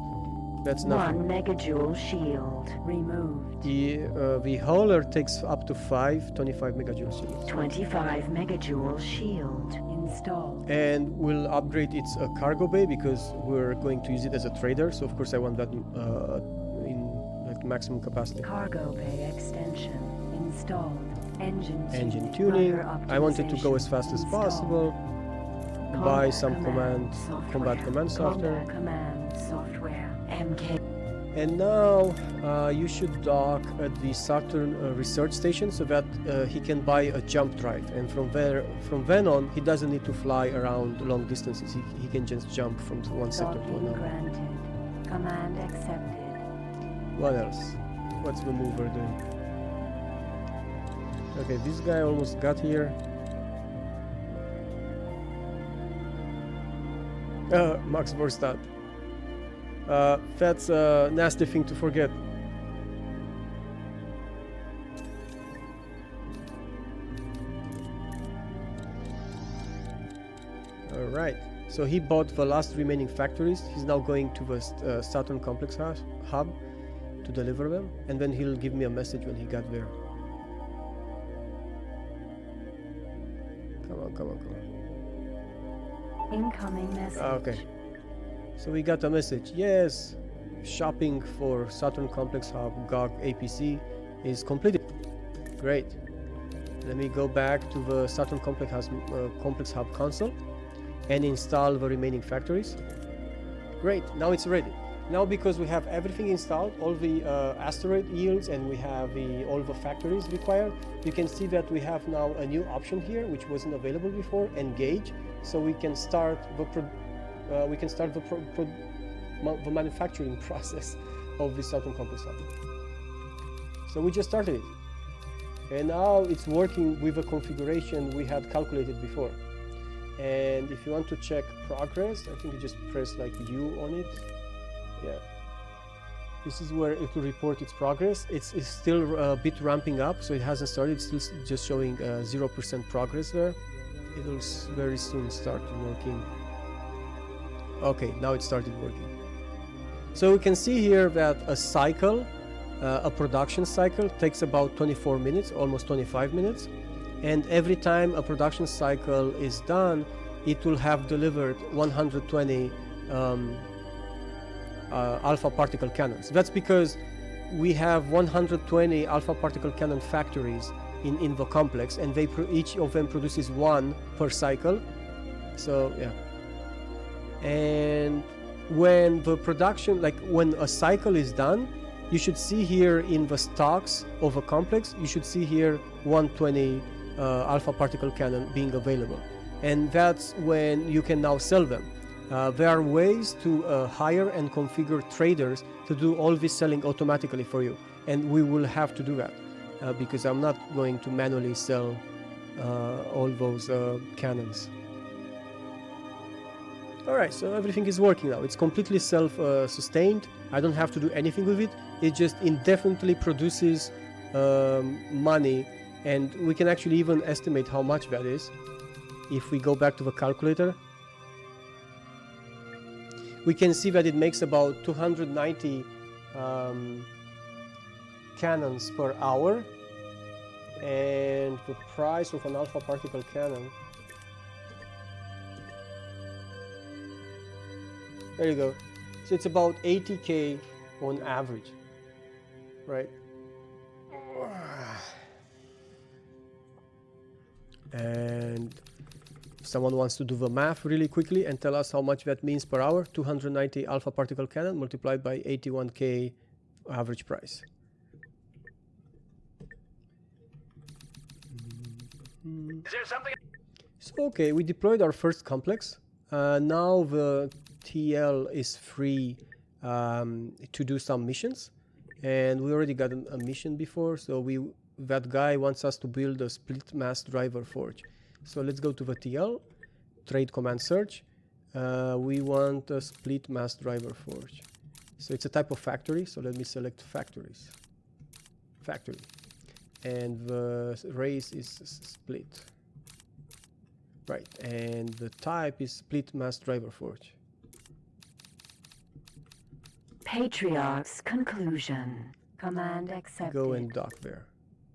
That's nothing. 1 megajoule shield removed. The hauler takes up to 25 megajoule shield. 25 megajoule shield installed. And we'll upgrade its cargo bay because we're going to use it as a trader. So of course I want that in like maximum capacity. Cargo bay extension installed. Engine tuning. rudder I want it to go as optimization fast as installed. possible. Buy some combat command software. Combat command software. MK. And now you should dock at the Saturn research station so that he can buy a jump drive. And from then on, he doesn't need to fly around long distances. He can just jump from one sector to Docking another. granted. Command accepted. What else? What's the mover doing? Okay, this guy almost got here. Max Verstappen. That's a nasty thing to forget. Alright, so he bought the last remaining factories. He's now going to the Saturn complex hub to deliver them, and then he'll give me a message when he got there. Come on. Incoming message. Okay. So we got a message. Yes, shopping for Saturn Complex Hub GOG APC is completed. Great. Let me go back to the Saturn Complex Hub console and install the remaining factories. Great. Now it's ready. Now because we have everything installed, all the asteroid yields, and we have all the factories required, you can see that we have now a new option here which wasn't available before, engage. So we can start the manufacturing process of the Saturn Complex Hub. So we just started it, and now it's working with the configuration we had calculated before. And if you want to check progress, I think you just press like U on it. Yeah, this is where it will report its progress. It's still a bit ramping up, so it hasn't started. It's still just showing 0% progress there. It'll very soon start working. Okay, now it started working. So we can see here that a cycle, a production cycle, takes about 24 minutes, almost 25 minutes. And every time a production cycle is done, it will have delivered 120 alpha particle cannons. That's because we have 120 alpha particle cannon factories in the complex, and each of them produces one per cycle. So yeah. And when the production, like when a cycle is done, you should see here in the stocks of a complex, you should see here 120 alpha particle cannon being available. And that's when you can now sell them. There are ways to hire and configure traders to do all this selling automatically for you. And we will have to do that because I'm not going to manually sell all those cannons. Alright, so everything is working now. It's completely self-sustained. I don't have to do anything with it. It just indefinitely produces money, and we can actually even estimate how much that is. If we go back to the calculator, we can see that it makes about 290 cannons per hour, and the price of an alpha particle cannon, there you go, so it's about 80k on average, right? And if someone wants to do the math really quickly and tell us how much that means per hour, 290 alpha particle cannon multiplied by 81k average price. Is there something? So, okay, we deployed our first complex. Now the TL is free to do some missions, and we already got a mission before, so that guy wants us to build a split mass driver forge. So let's go to the TL, trade command search. We want a split mass driver forge. So it's a type of factory, so let me select factories. Factory. And the race is split. Right, and the type is split mass driver forge. Patriarch's conclusion. Command accepted. Go and dock there.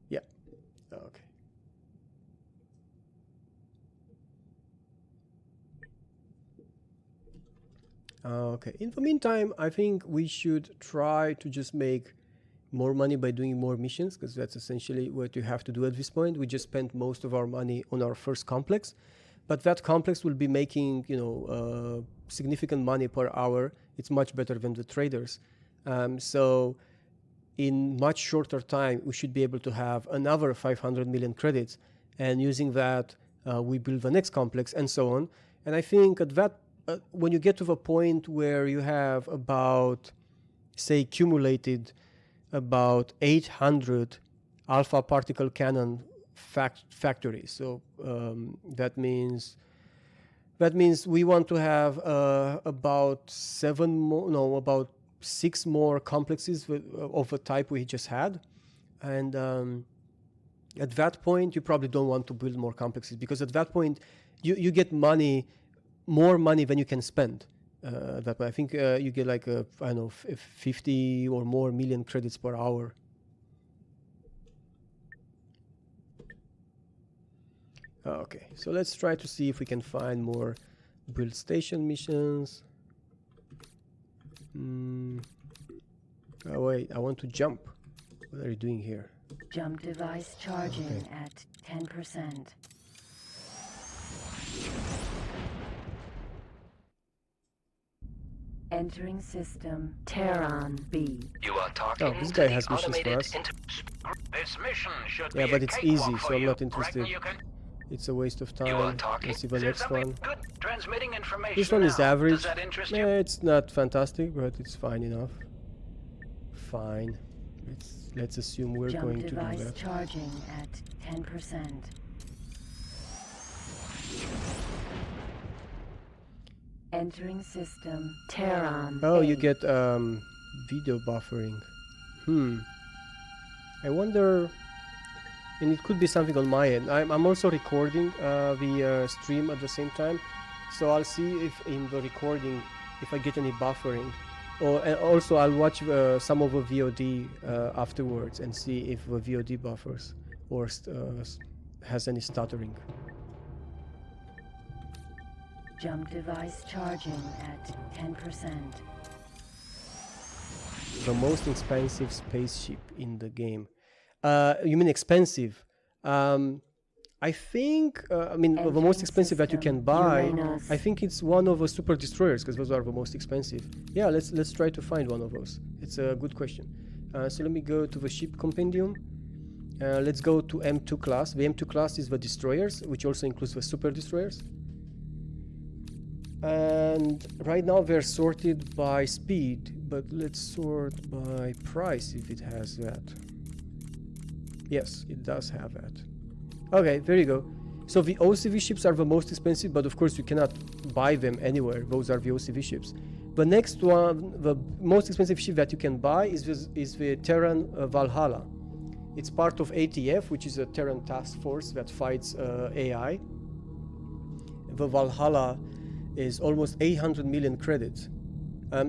Yeah, okay. Okay, in the meantime, I think we should try to just make more money by doing more missions, because that's essentially what you have to do at this point. We just spent most of our money on our first complex, but that complex will be making, you know, significant money per hour. It's much better than the traders. So in much shorter time, we should be able to have another 500 million credits, and using that, we build the next complex and so on. And I think at that, when you get to the point where you have about, say, accumulated about 800 alpha particle cannon factories. So that means we want to have about 6 more complexes of a type we just had. And at that point, you probably don't want to build more complexes, because at that point, you get money, more money than you can spend. That I think you get like I don't know, 50 or more million credits per hour. Okay, so let's try to see if we can find more build station missions. Oh wait, I want to jump. What are you doing here? Jump device charging at 10%. Entering system Terran B. You are talking Oh, this to guy the has missions for automated us. This mission should Yeah, be but a it's cakewalk easy, for so I'm you. not interested. Reckon you can? It's a waste of You are time. talking? Let's see the Is there next something one. good transmitting information This one is now? average. Does that interest Yeah, you? it's not fantastic, but it's fine enough. Fine. Let's assume we're Jump going to do device that. charging at 10%. Entering system Terran Oh, A. you get video buffering. I wonder, and it could be something on my end. I'm also recording the stream at the same time, so I'll see if in the recording if I get any buffering, or also I'll watch some of the VOD afterwards and see if the VOD buffers or has any stuttering. Jump device charging at 10%. The most expensive spaceship in the game. You mean expensive? I think, I mean, the most expensive that you can buy, Uranus. I think it's one of the super destroyers, because those are the most expensive. Yeah, let's try to find one of those. It's a good question. So let me go to the ship compendium. Let's go to M2 class. The M2 class is the destroyers, which also includes the super destroyers. And right now they're sorted by speed, but let's sort by price if it has that. Yes, it does have that. Okay, there you go. So the OCV ships are the most expensive, but of course you cannot buy them anywhere. Those are the OCV ships. The next one, the most expensive ship that you can buy is the Terran Valhalla. It's part of ATF, which is a Terran task force that fights AI. The Valhalla is almost 800 million credits.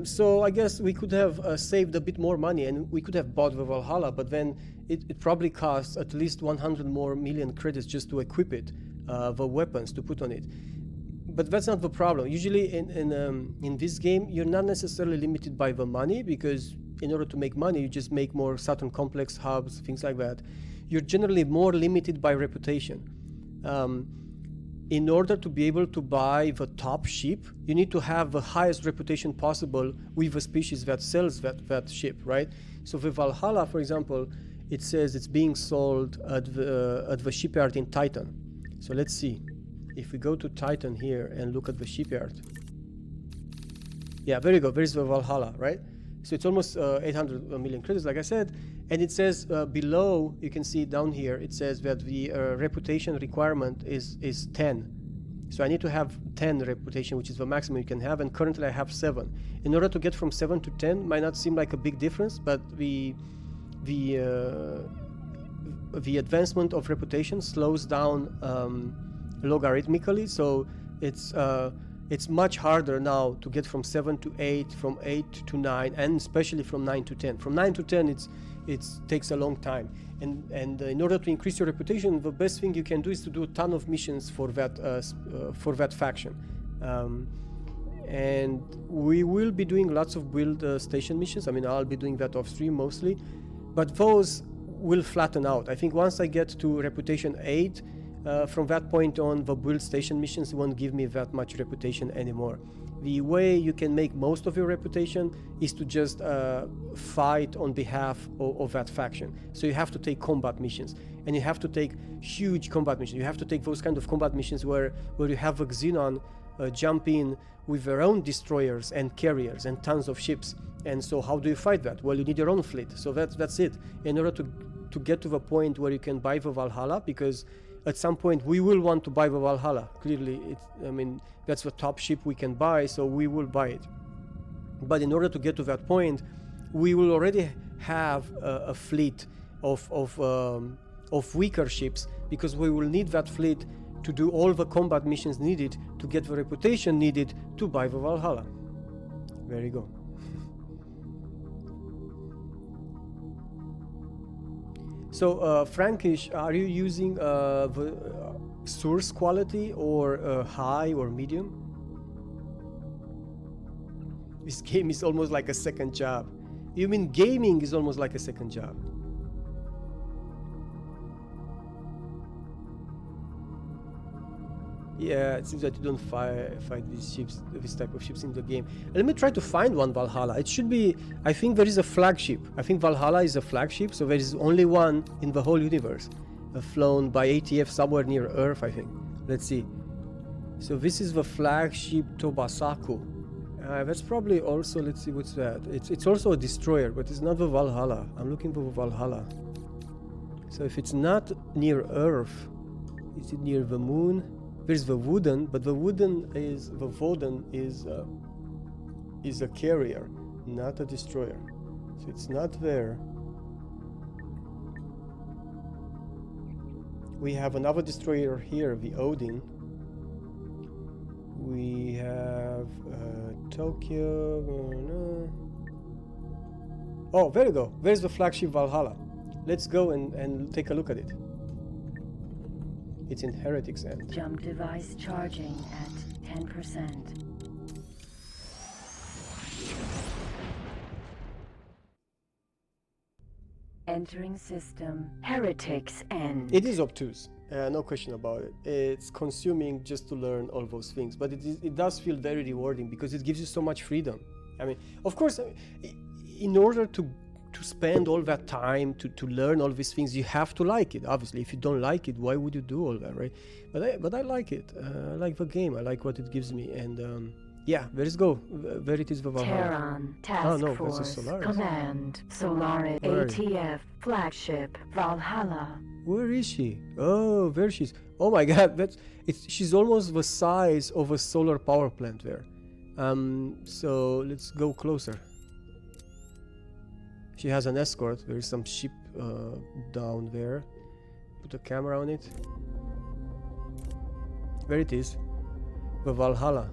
So I guess we could have saved a bit more money and we could have bought the Valhalla, but then it probably costs at least 100 more million credits just to equip it, the weapons to put on it. But that's not the problem. Usually in this game, you're not necessarily limited by the money, because in order to make money, you just make more Saturn complex hubs, things like that. You're generally more limited by reputation. In order to be able to buy the top ship, you need to have the highest reputation possible with the species that sells that ship, right? So the Valhalla, for example, it says it's being sold at the shipyard in Titan. So let's see. If we go to Titan here and look at the shipyard. Yeah, there you go. There's the Valhalla, right? So it's almost 800 million credits, like I said. And it says below, you can see down here, it says that the reputation requirement is 10. So I need to have 10 reputation, which is the maximum you can have. And currently I have 7. In order to get from 7 to 10 might not seem like a big difference, but the advancement of reputation slows down logarithmically. So it's much harder now to get from 7 to 8, from 8 to 9, and especially from 9 to 10. From 9 to 10, it takes a long time. And in order to increase your reputation, the best thing you can do is to do a ton of missions for that faction. And we will be doing lots of build station missions. I mean, I'll be doing that off stream mostly, but those will flatten out. I think once I get to reputation 8, from that point on, the build station missions won't give me that much reputation anymore. The way you can make most of your reputation is to just fight on behalf of that faction. So you have to take combat missions, and you have to take huge combat missions. You have to take those kind of combat missions where you have a Xenon jump in with their own destroyers and carriers and tons of ships. And so how do you fight that? Well, you need your own fleet. So that's it. In order to get to the point where you can buy the Valhalla, because at some point we will want to buy the Valhalla. Clearly, that's the top ship we can buy, so we will buy it. But in order to get to that point, we will already have a fleet of weaker ships, because we will need that fleet to do all the combat missions needed to get the reputation needed to buy the Valhalla. There you go. So, Frankish, are you using the source quality or high or medium? This game is almost like a second job. You mean gaming is almost like a second job? Yeah, it seems that you don't fight these ships, this type of ships in the game. Let me try to find one Valhalla. It should be, I think there is a flagship. I think Valhalla is a flagship, so there is only one in the whole universe, flown by ATF somewhere near Earth, I think. Let's see. So this is the flagship Tobasaku. That's probably also, let's see, what's that? It's also a destroyer, but it's not the Valhalla. I'm looking for the Valhalla. So if it's not near Earth, is it near the moon? There's the Woden, but the Woden is a carrier, not a destroyer. So it's not there. We have another destroyer here, the Odin. We have Tokyo. Oh, there you go. There's the flagship Valhalla. Let's go and take a look at it. It's in Heretic's End. Jump device charging at 10%. Entering system. Heretic's End. It is obtuse, no question about it. It's consuming just to learn all those things, but it does feel very rewarding because it gives you so much freedom. I mean, of course, in order to spend all that time to learn all these things, you have to like it. Obviously, if you don't like it, why would you do all that, right? But I like it. I like the game. I like what it gives me. And yeah, let's go. There it is, the Valhalla. Terran Task Force Solaris. Command Solaris ATF Flagship Valhalla. Where is she? Oh, there she is. Oh my god, she's almost the size of a solar power plant there. So let's go closer. She has an escort. There is some ship down there. Put a camera on it. There it is. The Valhalla.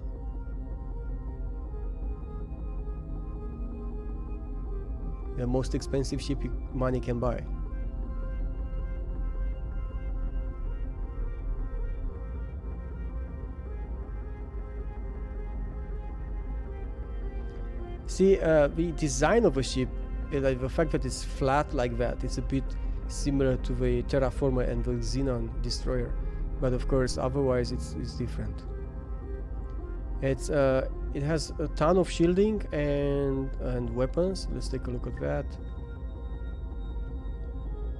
The most expensive ship money can buy. See, the design of a ship, like the fact that it's flat like that, it's a bit similar to the Terraformer and the Xenon destroyer, but of course, otherwise it's different. It has a ton of shielding and weapons. Let's take a look at that.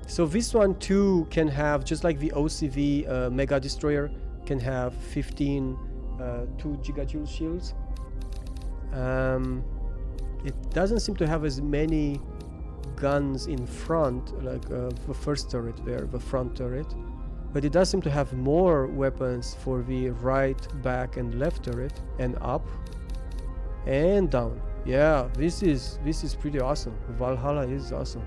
So this one too can have, just like the OCV Mega Destroyer, can have 15 2 gigajoule shields. It doesn't seem to have as many guns in front, like the first turret there, the front turret, but it does seem to have more weapons for the right, back, and left turret, and up and down. Yeah, this is pretty awesome. Valhalla is awesome.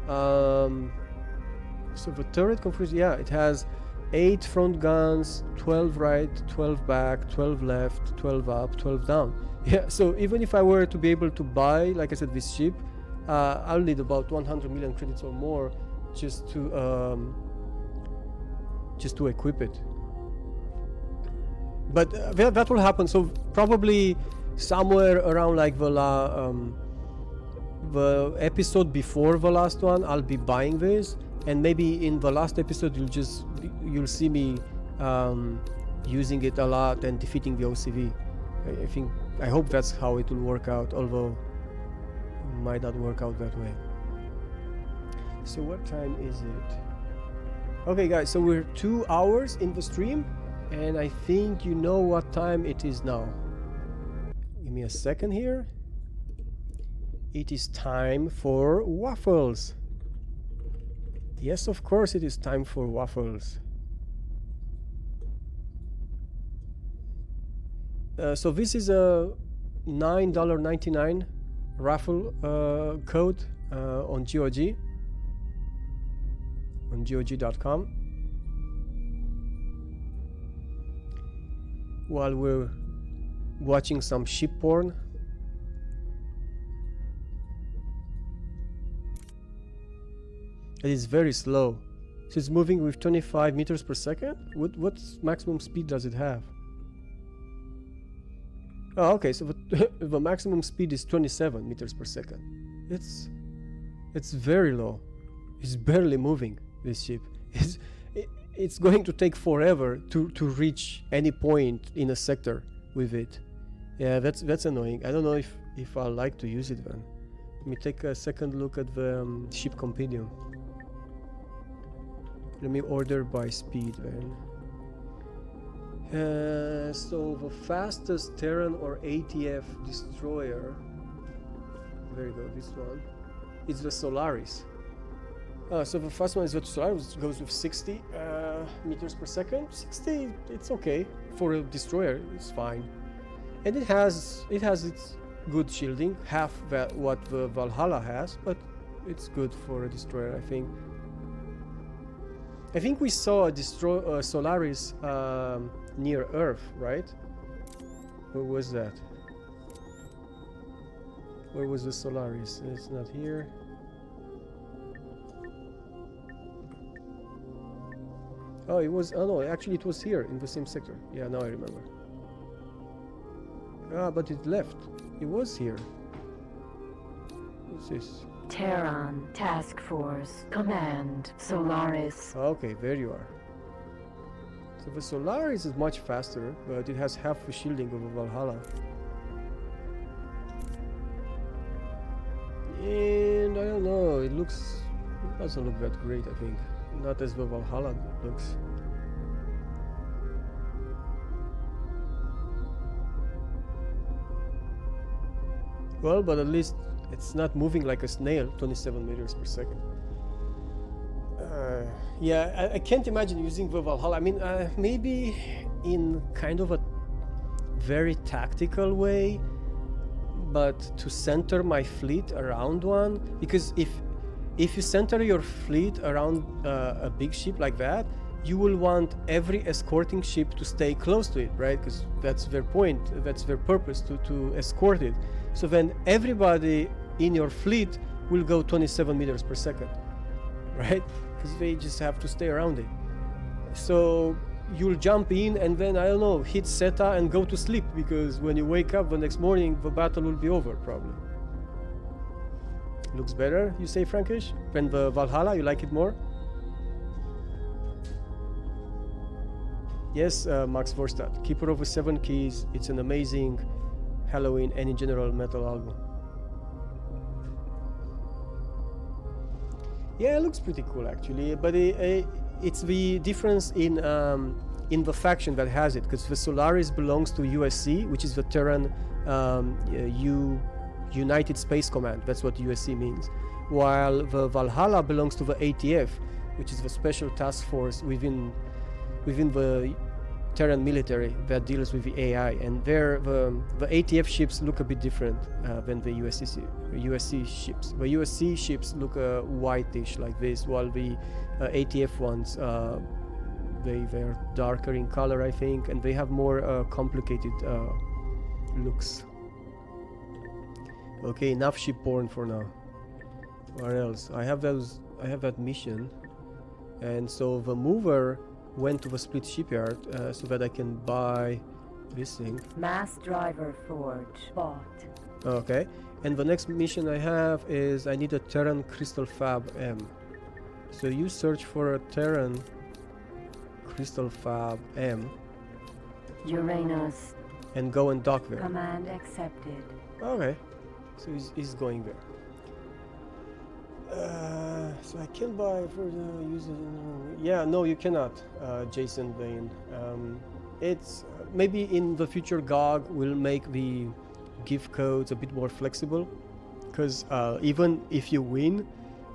So the turret configuration, yeah, it has 8 front guns, 12 right, 12 back, 12 left, 12 up, 12 down. Yeah, so even if I were to be able to buy, like I said, this ship, I'll need about 100 million credits or more just to equip it. But that will happen. So probably somewhere around like the episode before the last one, I'll be buying this, and maybe in the last episode you'll see me using it a lot and defeating the OCV. I hope that's how it will work out, although it might not work out that way. So what time is it? Okay guys, so we're 2 hours in the stream, and I think you know what time it is now. Give me a second here. It is time for waffles. Yes, of course it is time for waffles. So this is a $9.99 raffle code on GOG, on GOG.com. While we're watching some ship porn. It is very slow. So it's moving with 25 meters per second? What maximum speed does it have? Oh, okay, so the maximum speed is 27 meters per second. It's very low. It's barely moving, this ship. It's going to take forever to reach any point in a sector with it. Yeah, that's annoying. I don't know if I'll like to use it then. Let me take a second look at the ship compendium. Let me order by speed then. So the fastest Terran or ATF destroyer, there you go, this one, it's the Solaris. So the first one is the Solaris, goes with 60 meters per second. 60, it's okay for a destroyer, it's fine, and it has its good shielding, half that what the Valhalla has, but it's good for a destroyer, I think. I think we saw a Solaris near Earth, right? Where was that? Where was the Solaris? It's not here. Oh, it was. Oh no, actually, it was here in the same sector. Yeah, now I remember. Ah, but it left. It was here. What's this? Terran Task Force Command Solaris. Okay, there you are. So the Solaris is much faster, but it has half the shielding of a Valhalla. And I don't know, it doesn't look that great, I think. Not as the Valhalla looks. Well, but at least It's not moving like a snail, 27 meters per second. Yeah, I can't imagine using the Valhalla. I mean, maybe in kind of a very tactical way, but to center my fleet around one, because if you center your fleet around a big ship like that, you will want every escorting ship to stay close to it, right? Because that's their point, that's their purpose, to escort it. So then everybody in your fleet will go 27 meters per second, right? Because they just have to stay around it. So you'll jump in and then, I don't know, hit Zeta and go to sleep, because when you wake up the next morning, the battle will be over, probably. Looks better, you say, Frankish? Than the Valhalla, you like it more? Yes, Max Vorstadt, Keeper of the Seven Keys. It's an amazing Halloween and in general metal album. Yeah, it looks pretty cool actually, but it's the difference in the faction that has it, because the Solaris belongs to USC, which is the Terran United Space Command. That's what USC means. While the Valhalla belongs to the ATF, which is the Special Task Force within the Terran military that deals with the AI, and there the ATF ships look a bit different than the USC ships. The USC ships look whitish like this, while the ATF ones they're darker in color, I think, and they have more complicated looks. Okay, enough ship porn for now. What else? I have that mission, and so the mover went to the split shipyard so that I can buy this thing. Mass driver forge bought. Okay, and the next mission I have is I need a Terran Crystal Fab M. So you search for a Terran Crystal Fab M. Uranus. And go and dock there. Command accepted. Okay, so he's going there. So I can buy for the user. Yeah, no, you cannot, Jason Bain. It's maybe in the future GOG will make the gift codes a bit more flexible, because even if you win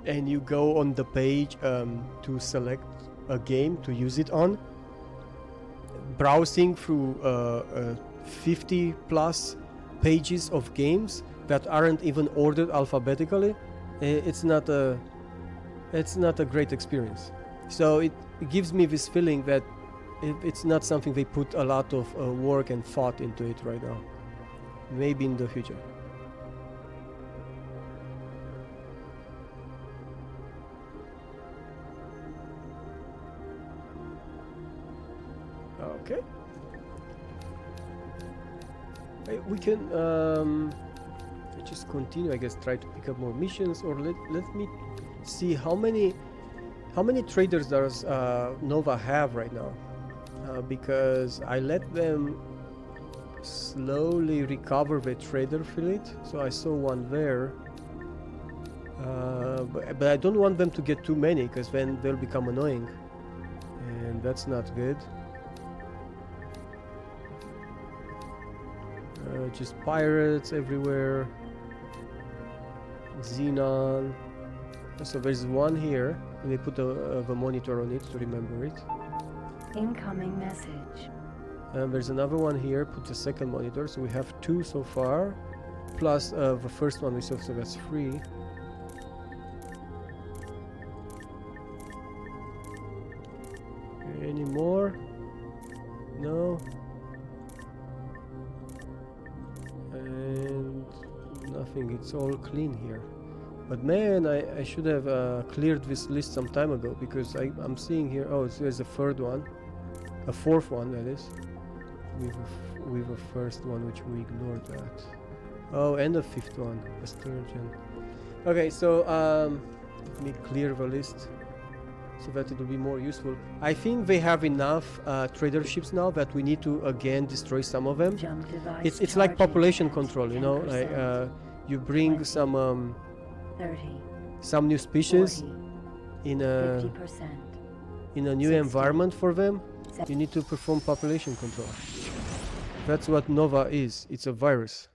and you go on the page to select a game to use it on, browsing through 50 plus pages of games that aren't even ordered alphabetically, it's not a great experience. So it gives me this feeling that it's not something they put a lot of work and thought into it right now. Maybe in the future. Okay. We can just continue, I guess, try to pick up more missions, or let me see how many traders does Nova have right now, because I let them slowly recover the trader fleet. So I saw one there, but I don't want them to get too many, because then they'll become annoying, and that's not good. Just pirates everywhere. Xenon. So there's one here, and they put the monitor on it to remember it. Incoming message. And there's another one here, put the second monitor, so we have 2 so far, plus the first one we saw, so that's 3. Any more? No. And nothing, it's all clean here. But man, I should have cleared this list some time ago, because I'm seeing here, oh, so there's a third one, a fourth one that is, with a first one, which we ignored that. Oh, and a fifth one, a sturgeon. Okay, so let me clear the list so that it will be more useful. I think they have enough trader ships now that we need to again destroy some of them. It's like population control, you know, like you bring 20, some 30, some new species 40, in a 50%, in a new 60, environment for them. You need to perform population control. That's what Nova is. It's a virus.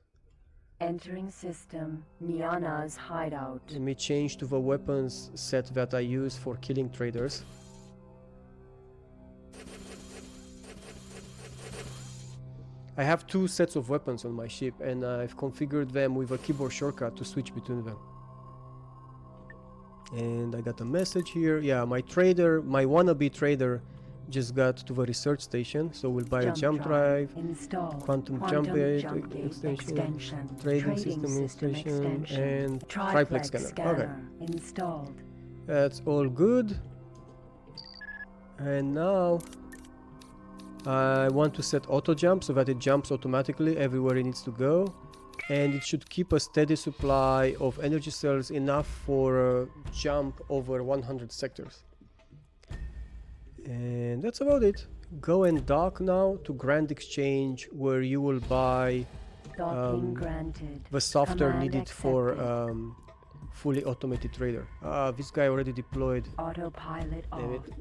Entering system, Niana's hideout. Let me change to the weapons set that I use for killing traders. I have two sets of weapons on my ship, and I've configured them with a keyboard shortcut to switch between them. And I got a message here. Yeah, my trader, my wannabe trader, just got to the research station, so we'll buy a jump drive, install, quantum jump gate extension, trading system extension, and triplex scanner. Okay, installed. that's all good. And now I want to set auto jump so that it jumps automatically everywhere it needs to go, and it should keep a steady supply of energy cells, enough for a jump over 100 sectors. And that's about it. Go and dock now to Grand Exchange, where you will buy Granted. the software Command needed for accepted. fully automated trader. This guy already deployed. Autopilot Damn off. it,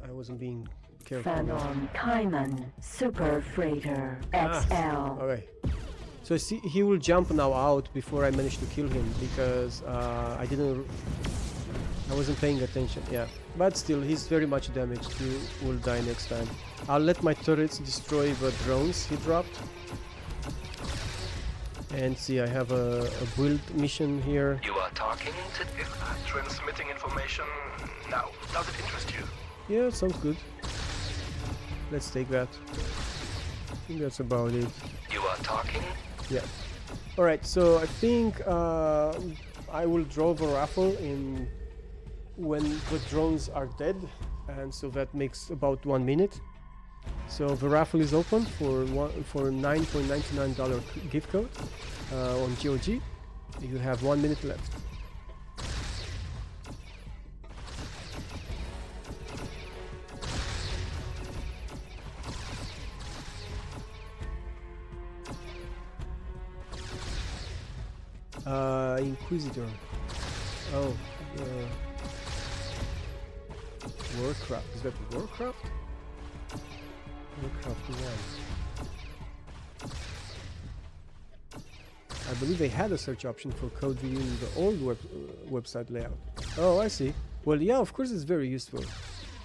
I wasn't being careful. Phanon Kaiman Super Freighter XL. Okay. So see, he will jump now out before I manage to kill him, because I wasn't paying attention. Yeah, but still, he's very much damaged. He will die next time. I'll let my turrets destroy the drones he dropped. And see, I have a build mission here. You are talking to... Transmitting information now. Does it interest you? Yeah, sounds good. Let's take that. I think that's about it. You are talking? Yeah. Alright, so I think I will draw the raffle in when the drones are dead, and so that makes about 1 minute. So the raffle is open for $9.99 gift code on GOG. You have 1 minute left. Inquisitor. Oh, Warcraft. Is that Warcraft? Warcraft 1. I believe they had a search option for code review in the old website layout. Oh, I see. Well, yeah, of course it's very useful.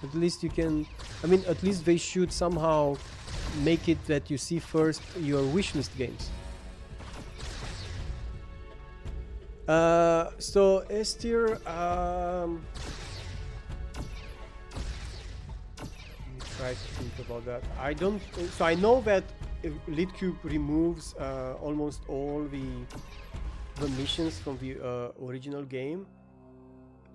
At least you can... I mean, at least they should somehow make it that you see first your wishlist games. So Estir, let me try to think about that. So I know that Litcube removes almost all the missions from the original game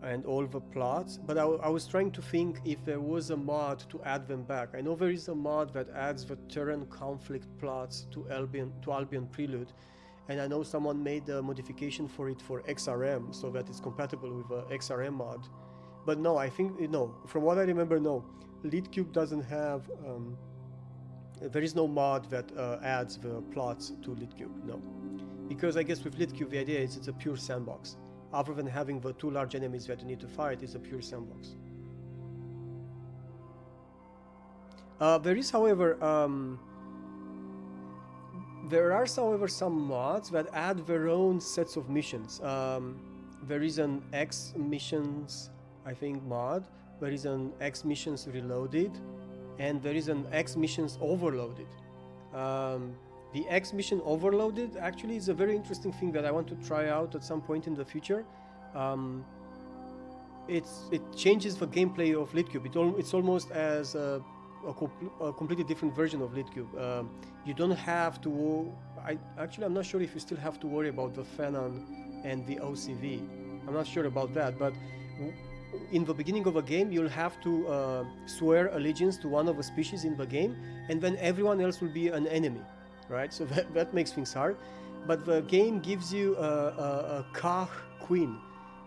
and all the plots, but I was trying to think if there was a mod to add them back. I know there is a mod that adds the Terran conflict plots to Albion Prelude. And I know someone made a modification for it for XRM, so that it's compatible with the XRM mod. But no, I think, no. From what I remember, no. Litcube doesn't have... there is no mod that adds the plots to Litcube, no. Because I guess with Litcube, the idea is it's a pure sandbox. Other than having the two large enemies that you need to fight, it's a pure sandbox. There is, however... There are, however, some mods that add their own sets of missions. There is an X missions, I think, mod. There is an X missions reloaded, and there is an X missions overloaded. The X mission overloaded actually is a very interesting thing that I want to try out at some point in the future. It changes the gameplay of Litcube. It's almost as a completely different version of Litcube. You don't have to... I'm not sure if you still have to worry about the Phanon and the OCV. I'm not sure about that, but in the beginning of a game, you'll have to swear allegiance to one of the species in the game, and then everyone else will be an enemy, right? So that makes things hard. But the game gives you a Kah queen.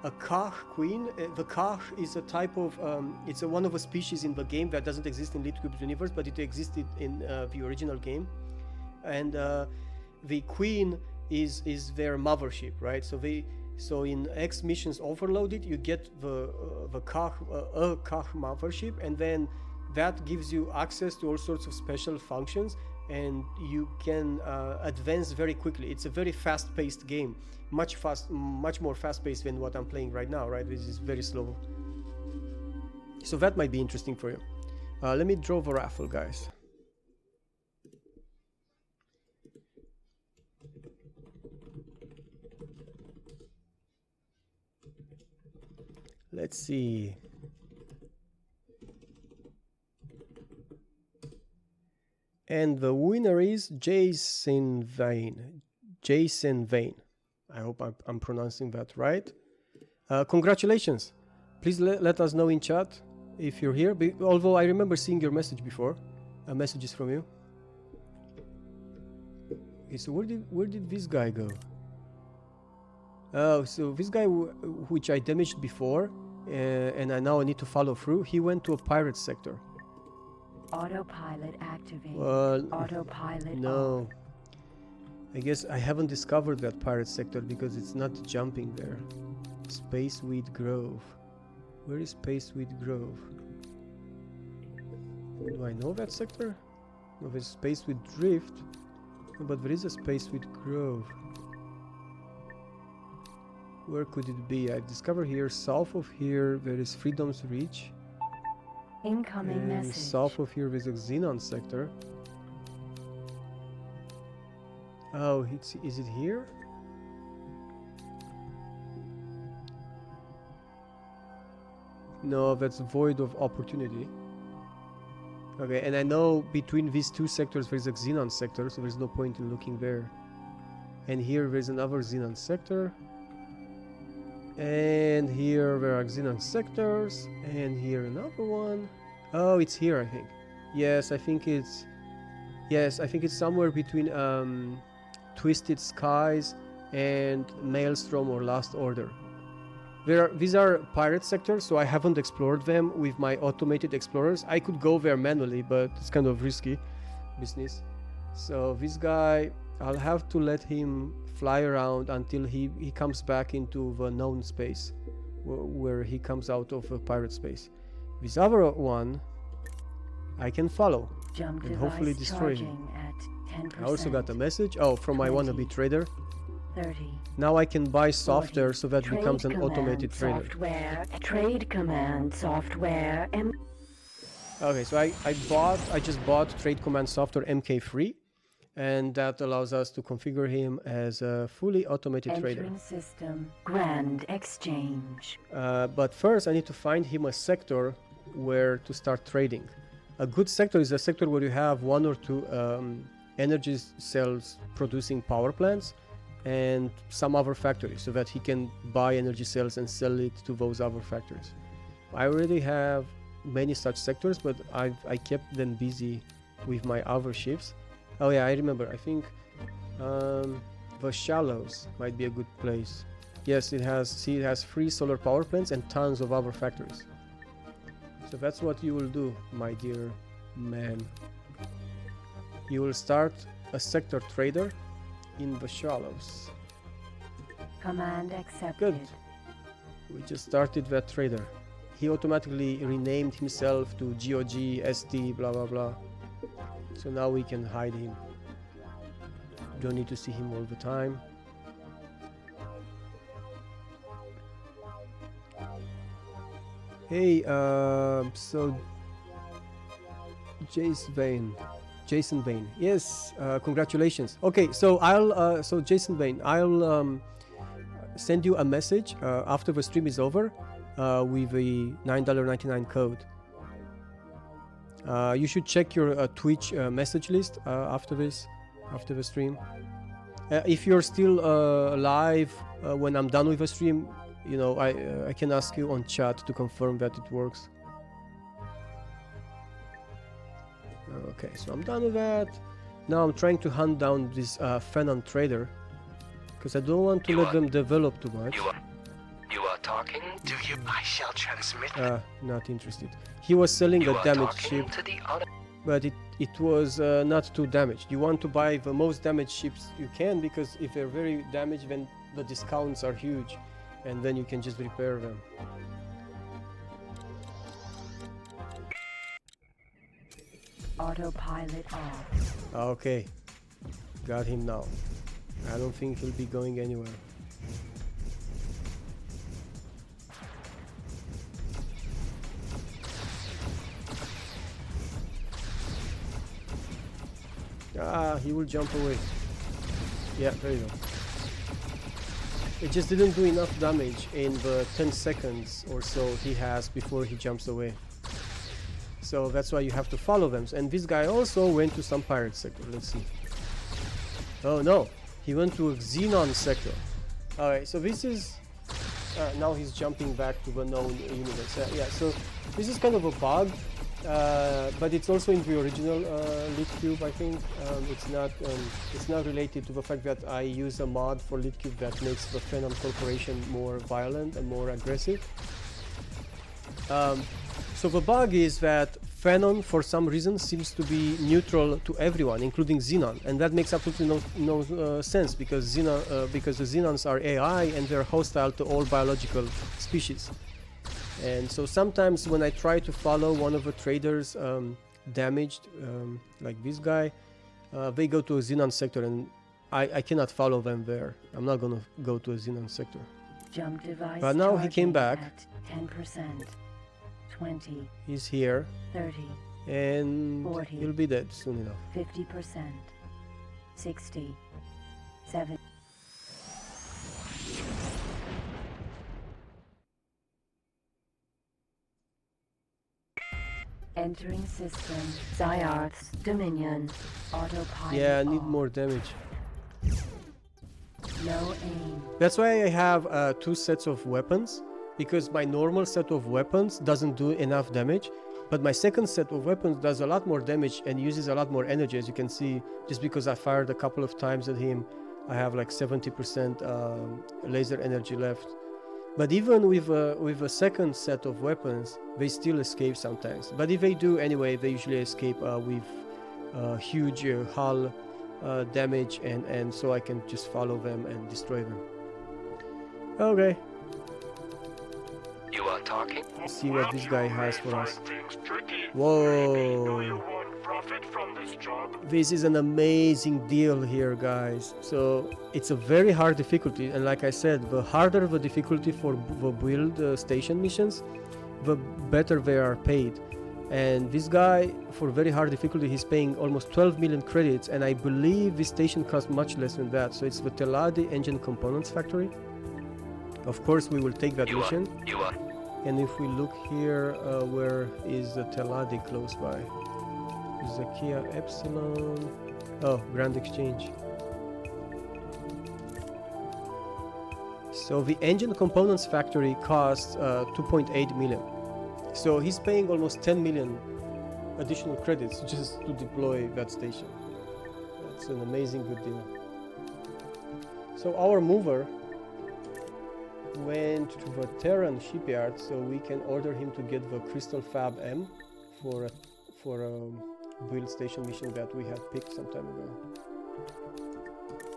A Kah queen, the Kah is a type of, it's one of the species in the game that doesn't exist in Litcube's universe, but it existed in the original game. And the queen is their mothership, right? So in X missions overloaded, you get the Kah, Kah mothership, and then that gives you access to all sorts of special functions. and you can advance very quickly. It's a very fast-paced game, much more fast-paced than what I'm playing right now, right? This is very slow. So that might be interesting for you. Let me draw the raffle, guys. Let's see. And the winner is Jason Vane. Jason Vane. I hope I'm pronouncing that right. Congratulations. Please let us know in chat if you're here. Although I remember seeing your message before. Messages from you. Okay, so where did this guy go? Oh, so this guy which I damaged before, and I now need to follow through. He went to a pirate sector. Autopilot activated. Well, Autopilot no. off. I guess I haven't discovered that pirate sector because it's not jumping there. Spaceweed Grove. Where is Spaceweed Grove? Do I know that sector? No, there's Spaceweed Drift. No, but there is a Spaceweed Grove. Where could it be? I discovered here, south of here, there is Freedom's Reach. Incoming And message. south of here, there's a Xenon sector. Oh, is it here? No, that's Void of Opportunity. Okay, and I know between these two sectors there's a Xenon sector, so there's no point in looking there. And here there's another Xenon sector. And here there are Xenon sectors. And here another one. Oh, it's here, I think. Yes, I think it's somewhere between Twisted Skies and Maelstrom or Last Order. These are pirate sectors, so I haven't explored them with my automated explorers. I could go there manually, but it's kind of risky business. So this guy, I'll have to let him fly around until he comes back into the known space, where he comes out of a pirate space. This other one, I can follow Jump and hopefully device destroy him. charging at 10%. I also got a message, from my 20. wannabe trader. 30. Now I can buy software so that Trade becomes an command automated trader. Software. Trade command software. Okay, so I just bought Trade Command Software MK3, and that allows us to configure him as a fully automated trader. Entering system. Grand exchange. But first I need to find him a sector where to start trading. A good sector is a sector where you have one or two energy cells producing power plants and some other factories, so that he can buy energy cells and sell it to those other factories. I already have many such sectors, but I kept them busy with my other ships. Oh yeah, I remember. I think the Shallows might be a good place. Yes, it has 3 solar power plants and tons of other factories. So that's what you will do, my dear man. You will start a sector trader in the Shallows. Command accepted. Good. We just started that trader. He automatically renamed himself to GOG, ST, blah blah blah. So now we can hide him. Don't need to see him all the time. Hey, so Jason Vane. Yes, congratulations. Okay, so so Jason Vane, I'll send you a message after the stream is over with a $9.99 code. You should check your Twitch message list after the stream. If you're still live when I'm done with the stream, you know, I can ask you on chat to confirm that it works. Okay, so I'm done with that. Now I'm trying to hunt down this Phenon trader, because I don't want to let them develop too much. You are talking? Do you? I shall transmit. Not interested. He was selling You a are damaged talking ship, to the other. but it was not too damaged. You want to buy the most damaged ships you can, because if they're very damaged, then the discounts are huge, and then you can just repair them. Autopilot off. Okay, got him now. I don't think he'll be going anywhere. Ah, he will jump away. Yeah, there you go. It just didn't do enough damage in the 10 seconds or so he has before he jumps away. So that's why you have to follow them. And this guy also went to some pirate sector. Let's see. Oh no, he went to a Xenon sector. Alright, so this is... now he's jumping back to the known universe. Yeah, so this is kind of a bug. But it's also in the original Litcube, I think. It's not related to the fact that I use a mod for Litcube that makes the Phenom Corporation more violent and more aggressive. So the bug is that Phenom, for some reason, seems to be neutral to everyone, including Xenon, and that makes absolutely no sense because the Xenons are AI and they're hostile to all biological species. And so sometimes when I try to follow one of the traders damaged, like this guy, they go to a Xenon sector and I cannot follow them there. I'm not gonna go to a Xenon sector. Jump device. But now he came back. At 10%. 20. He's here. 30. And 40. he'll be dead soon enough. 50%. 60. 70. Entering system. Zyarth's Dominion. Autopilot. Yeah, I need off. more damage. No aim. That's why I have 2 sets of weapons, because my normal set of weapons doesn't do enough damage, but my second set of weapons does a lot more damage and uses a lot more energy. As you can see, just because I fired a couple of times at him, I have like 70% laser energy left. But even with a second set of weapons, they still escape sometimes. But if they do anyway, they usually escape with huge hull damage, and so I can just follow them and destroy them. Okay. You are talking? See what this guy has for us. Things tricky. Whoa. Do you want profit from this job? This is an amazing deal here, guys. So it's a very hard difficulty, and like I said, the harder the difficulty for the build station missions, the better they are paid. And this guy, for very hard difficulty, he's paying almost 12 million credits, and I believe this station costs much less than that. So it's the Teladi Engine Components Factory. Of course, we will take that mission. And if we look here, where is the Teladi close by? Zakia Epsilon. Oh, Grand Exchange. So the Engine Components Factory costs 2.8 million. So he's paying almost 10 million additional credits just to deploy that station. That's an amazing good deal. So our mover went to the Terran shipyard, so we can order him to get the Crystal Fab M for a build station mission that we had picked some time ago.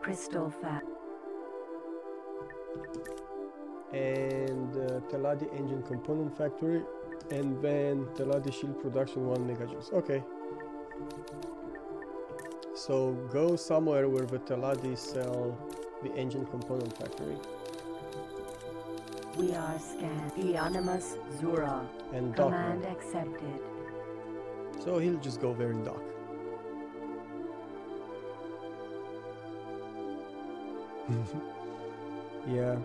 Crystal Fab. And Teladi Engine Component Factory, and then Teladi Shield Production 1 megajoules. Okay. So go somewhere where the Teladi sell the engine component factory. We are scanned. Eonimus Zura. And dock. Command accepted. So he'll just go there and dock. Yeah.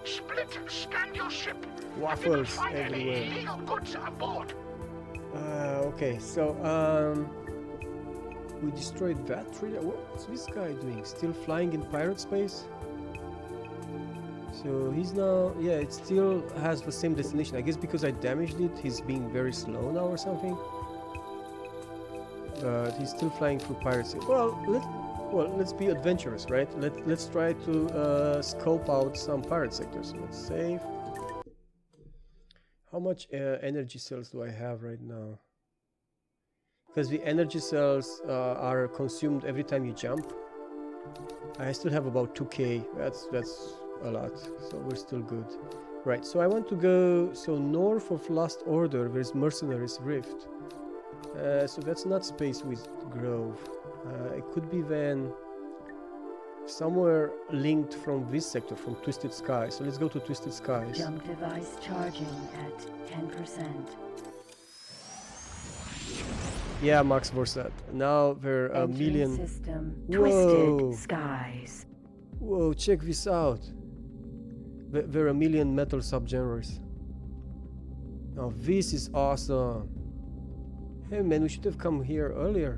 Split, scan your ship. Waffles Find any everywhere. illegal goods aboard. Okay, so we destroyed that tree. What's this guy doing? Still flying in pirate space? So he's now, yeah, it still has the same destination. I guess because I damaged it, he's being very slow now or something. But he's still flying through piracy. Well, let's be adventurous, right? Let's try to scope out some pirate sectors. Let's save. How much energy cells do I have right now? Because the energy cells are consumed every time you jump. I still have about 2k. That's a lot, so we're still good. Right, so I want to go, so north of Last Order, there's Mercenaries Rift. So that's not Space with Grove. It could be then somewhere linked from this sector, from Twisted Skies. So let's go to Twisted Skies. Jump device charging at 10%. Yeah, Max Vorsat. Now there are a Entering million... system. Whoa. Twisted Skies. Whoa, check this out. There are a million metal subgenres. Now this is awesome. Hey man, we should have come here earlier.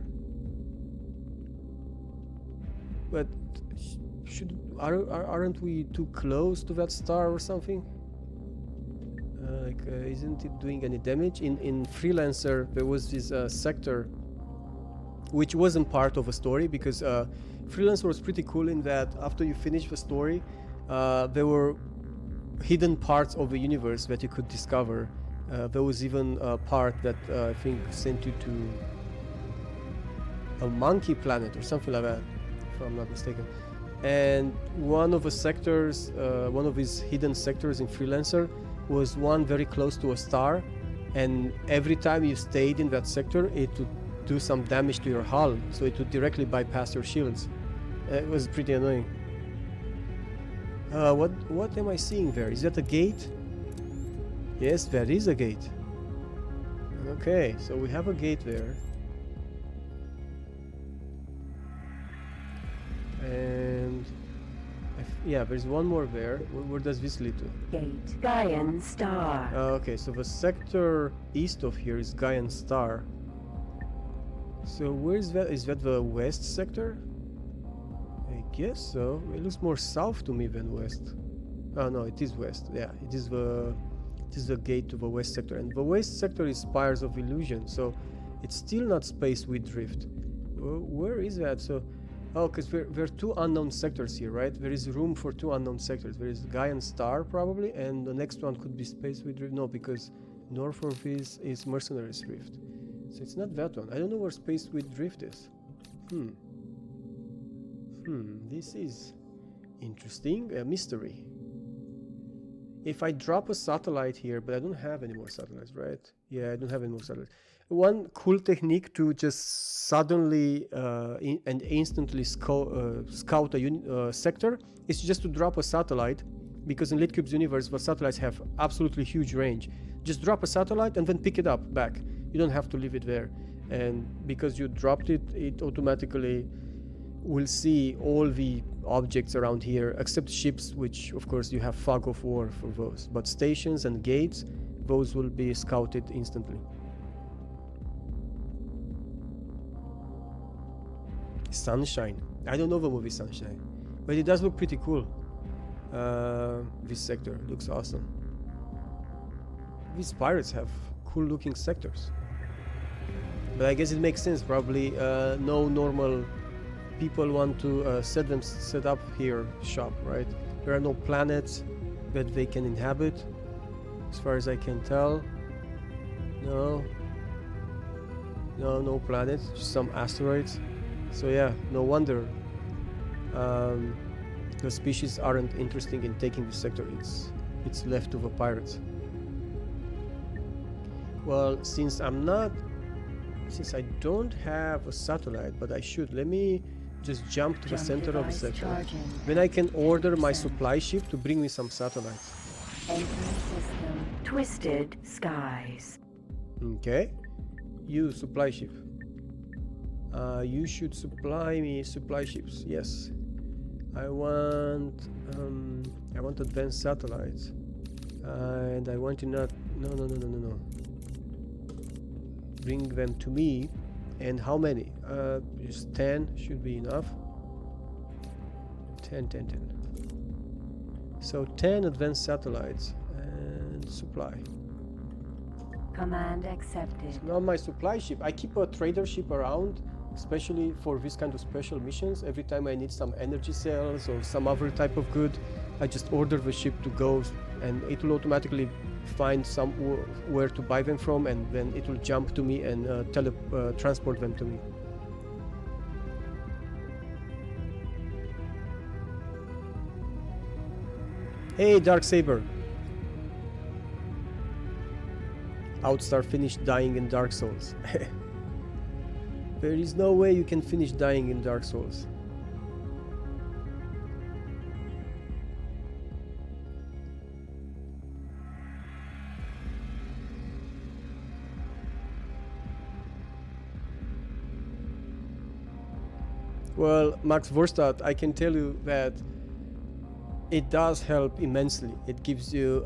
But aren't we too close to that star or something? Isn't it doing any damage? In Freelancer there was this sector which wasn't part of a story, because Freelancer was pretty cool in that after you finish the story there were hidden parts of the universe that you could discover. There was even a part that I think sent you to a monkey planet or something like that, if I'm not mistaken. And one of the sectors, one of these hidden sectors in Freelancer was one very close to a star, and every time you stayed in that sector it would do some damage to your hull, so it would directly bypass your shields. It was pretty annoying. What am I seeing there? Is that a gate? Yes, that is a gate. Okay, so we have a gate there. And yeah, there's one more there. Where does this lead to? Gate. Gaian Star. Okay, so the sector east of here is Gaian Star. So where is that? Is that the west sector? I guess so. It looks more south to me than west. Oh no, it is west. Yeah, it is the gate to the west sector. And the west sector is Spires of Illusion, so it's still not Space with Drift. Where is that? So, oh, because there are two unknown sectors here, right? There is room for two unknown sectors. There is Gaian Star probably, and the next one could be Space with Drift. No, because north of this is Mercenaries Rift. So it's not that one. I don't know where Space with Drift is. This is interesting. A mystery. If I drop a satellite here, but I don't have any more satellites, right? Yeah, I don't have any more satellites. One cool technique to just suddenly and instantly scout a sector is just to drop a satellite, because in Litcube's universe, the satellites have absolutely huge range. Just drop a satellite and then pick it up back. You don't have to leave it there. And because you dropped it, it automatically will see all the objects around here, except ships, which of course you have fog of war for those. But stations and gates, those will be scouted instantly. Sunshine. I don't know the movie Sunshine, but it does look pretty cool. This sector looks awesome. These pirates have cool looking sectors. But I guess it makes sense, probably no normal people want to set up here shop, right? There are no planets that they can inhabit, as far as I can tell. No planets, just some asteroids. So yeah, no wonder the species aren't interested in taking the sector. It's left to the pirates. Well, since I don't have a satellite, but I should, let me just jump to the center of the sector. Then I can order my supply ship to bring me some satellites. Entering system. Twisted Skies. Okay. You, supply ship. You should supply me supply ships. Yes. I want advanced satellites. And I want to not... No. Bring them to me. And how many? Just 10 should be enough. 10. So 10 advanced satellites and supply. Command accepted. So now my supply ship. I keep a trader ship around, especially for this kind of special missions. Every time I need some energy cells or some other type of good, I just order the ship to go, and it will automatically find somewhere to buy them from, and then it will jump to me and transport them to me. Hey, Dark Saber. Outstar finished dying in Dark Souls. There is no way you can finish dying in Dark Souls. Well, Max Vorstadt, I can tell you that it does help immensely. It gives you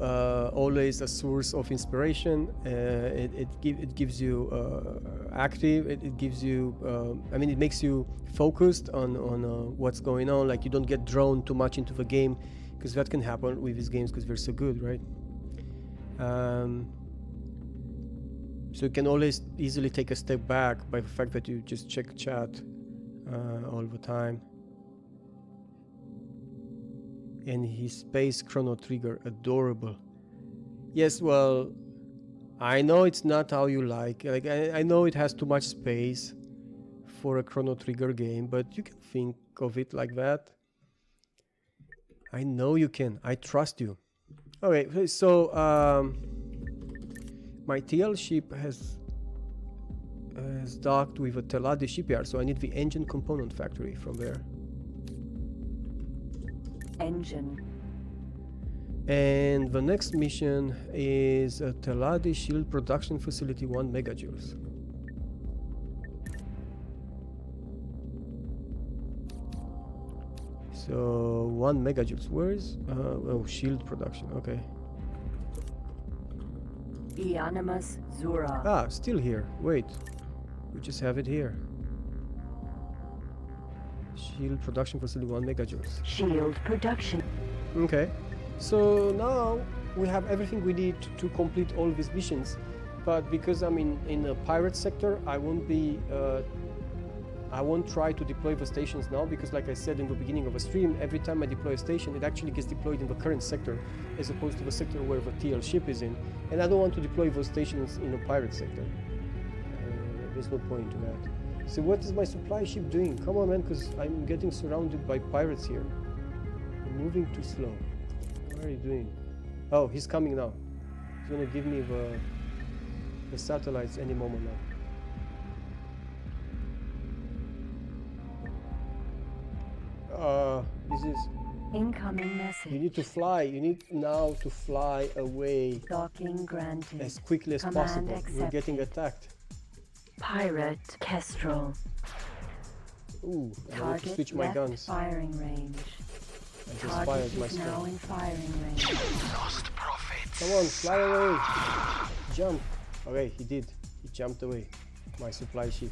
always a source of inspiration. It gives you active. It gives you. I mean, it makes you focused on what's going on. Like you don't get drawn too much into the game, because that can happen with these games because they're so good, right? So you can always easily take a step back by the fact that you just check chat all the time. And his space chrono trigger, adorable. Yes, well, I know it's not how you like. I know it has too much space for a chrono trigger game, but you can think of it like that. I know you can. I trust you. Okay, so my TL ship has docked with a Teladi shipyard, so I need the engine component factory from there. Engine. And the next mission is a Teladi shield production facility, 1 megajoules. So 1 megajoules. Where is oh, shield production? Okay. Eonimus Zura. Ah, still here. Wait, we just have it here. Shield production facility, 1 megajoules. Shield production. Okay, so now we have everything we need to complete all these missions, but because I'm in a pirate sector, I won't try to deploy the stations now, because like I said in the beginning of a stream, every time I deploy a station, it actually gets deployed in the current sector as opposed to the sector where the TL ship is in, and I don't want to deploy those stations in a pirate sector. There's no point to that. So what is my supply ship doing? Come on, man, because I'm getting surrounded by pirates here. I'm moving too slow. What are you doing? Oh, he's coming now. He's gonna give me the satellites any moment now. This is... Incoming message. You need to fly. You need now to fly away Docking granted. as quickly as Command possible. accepted. We're getting attacked. Pirate Kestrel. Ooh, I want to Target switch my left guns. firing range. I just Target fired my is now stun. in firing range. Lost profits. Come on, fly away! Jump! Okay, he did. He jumped away. My supply ship.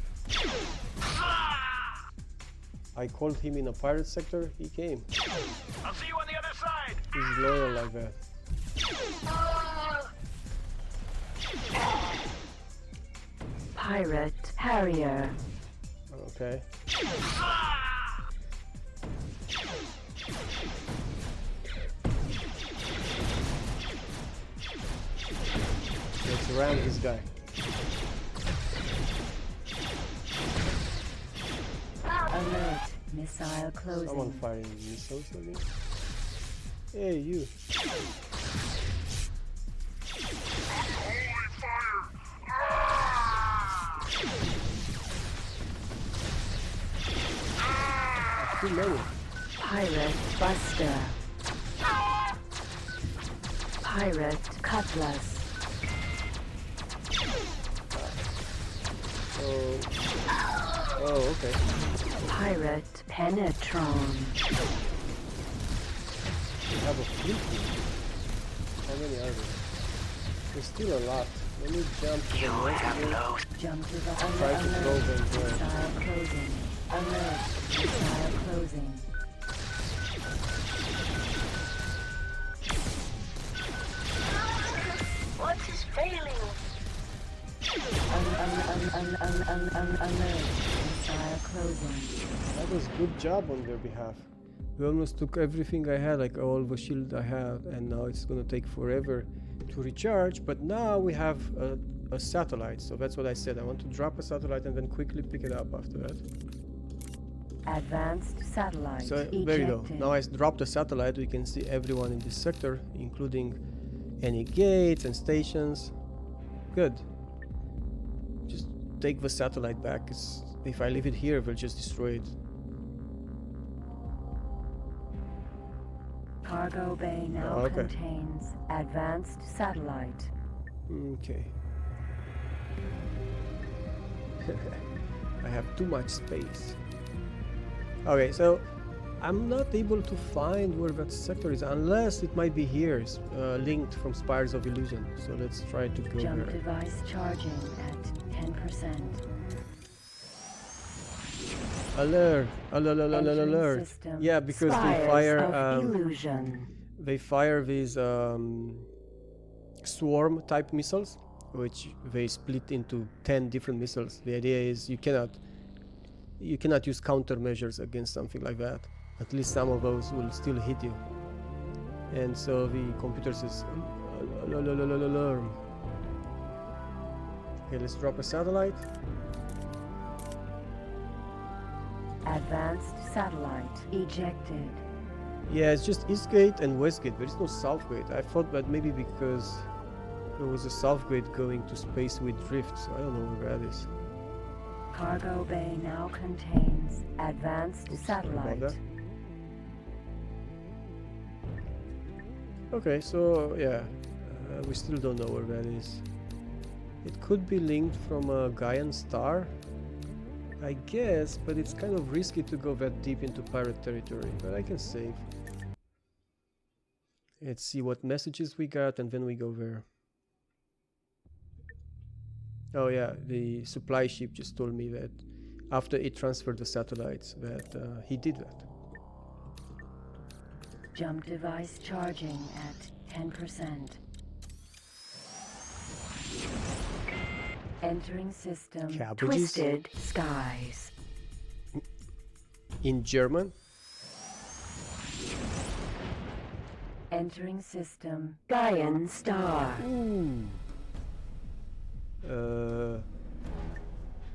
I called him in a pirate sector, he came. I'll see you on the other side. He's loyal like that. Pirate Harrier. Okay. Let's ram this guy. Alert. Missile closing. Someone firing missiles again. Hey, you. Too many. Pirate Buster. Pirate Cutlass. Oh, okay. Pirate Penetron. We have a fleet here. How many are there? There's still a lot. Let me jump to the next one. Jump to the Try to throw alert. them there. Missile closing. Alert. Missile closing. What is failing? Alert. Missile closing. That was a good job on their behalf. We almost took everything I had, like all the shield I had, and now it's gonna take forever to recharge, but now we have a satellite, so that's what I said. I want to drop a satellite and then quickly pick it up after that. Advanced satellite. So there you go. ejected. Now I dropped the satellite, we can see everyone in this sector, including any gates and stations. Good. Just take the satellite back. If I leave it here, we'll just destroy it. Cargo bay now Okay. contains advanced satellite. Okay. I have too much space. Okay, so I'm not able to find where that sector is, unless it might be here, linked from Spires of Illusion. So let's try to go Jump there. device charging at 10%. Alert! Alert! System. Yeah, because Spires of illusion. they fire these swarm type missiles, which they split into 10 different missiles. The idea is you cannot use countermeasures against something like that. At least some of those will still hit you. And so the computer says alarm. Okay, let's drop a satellite. Advanced satellite ejected. Yeah, it's just Eastgate and Westgate. There is no Southgate. I thought that maybe because there was a Southgate going to space with drift, so I don't know where that is. Cargo bay now contains advanced Oops, sorry about satellite. that. Okay, so yeah, we still don't know where that is. It could be linked from a Gaian star, I guess, but it's kind of risky to go that deep into pirate territory, but I can save. Let's see what messages we got and then we go there. Oh yeah, the supply ship just told me that after it transferred the satellites that he did that. Jump device charging at 10%. Entering system. Cabbages? Twisted skies. In German? Entering system. Gaian star. Ooh.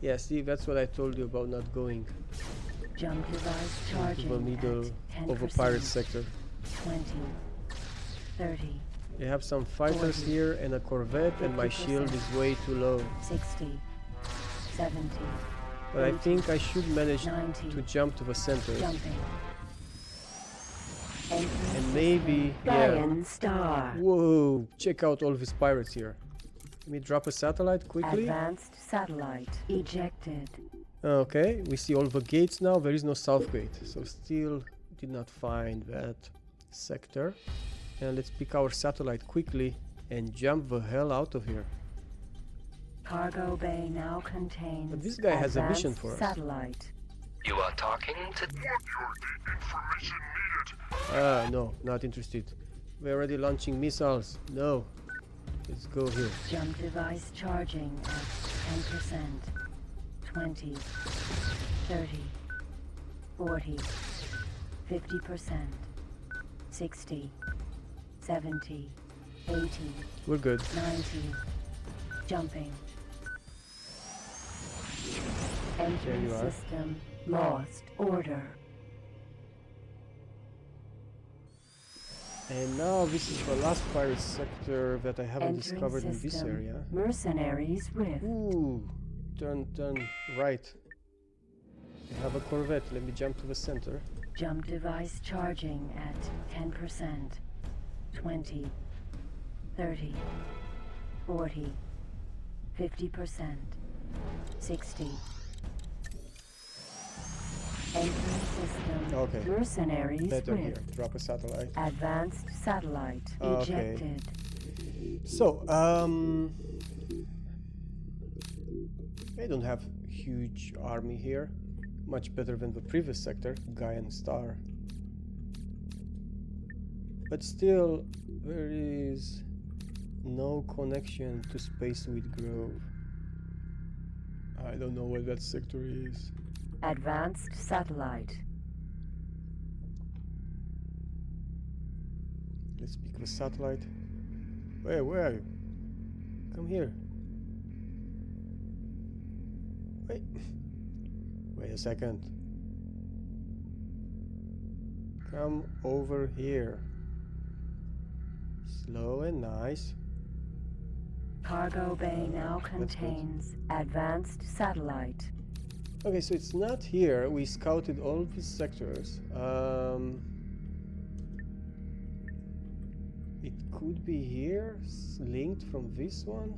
Yeah, see, that's what I told you about not going Jump device to charging the middle at 10%. of a pirate sector. 20, 30, You have some fighters 40, here and a corvette, and my shield 50%. is way too low. 60, 70, But I think I should manage 90, to jump to the center. jumping. Entering And maybe, system. yeah. Gaian star. Whoa, check out all these pirates here. Let me drop a satellite quickly. Advanced satellite ejected. Okay, we see all the gates now. There is no south gate, so still did not find that sector. And let's pick our satellite quickly and jump the hell out of here. Cargo bay now contains. But this guy has a mission advanced for us. satellite. You are talking to... No, not interested. We're already launching missiles. No. Let's go here. Jump device charging at 10%. 20, 30, 40, 50%, 60, 70, 80, We're good. 90, jumping. Entering you are. system lost order. And now this is the last pirate sector that I haven't Entering discovered in this system. area. Mercenaries rift. Ooh, turn right. I have a corvette. Let me jump to the center. Jump device charging at 10%. 20, 30, 40, 50%, 60. Entering system. Okay. Mercenaries Better here. rift. Drop a satellite. Advanced satellite Okay. ejected. So, I don't have huge army here. Much better than the previous sector, Gaian Star. But still, there is no connection to Spaceweed Grove. I don't know where that sector is. Advanced satellite. Let's pick the satellite. Where are you? Come here. Wait a second. Come over here. Slow and nice. Cargo bay now That's good. contains advanced satellite. Okay, so it's not here. We scouted all of these sectors. It could be here, linked from this one.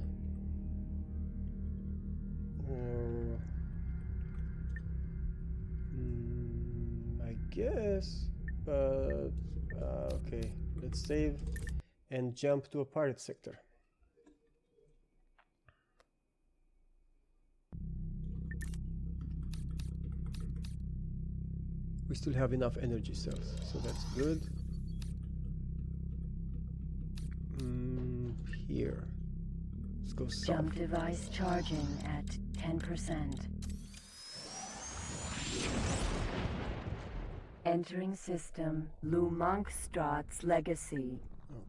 Or... I guess. But... okay, let's save and jump to a pirate sector. We still have enough energy cells, so that's good. Here. Let's go south. Jump device charging at 10%. Entering system Lumangstad's Legacy.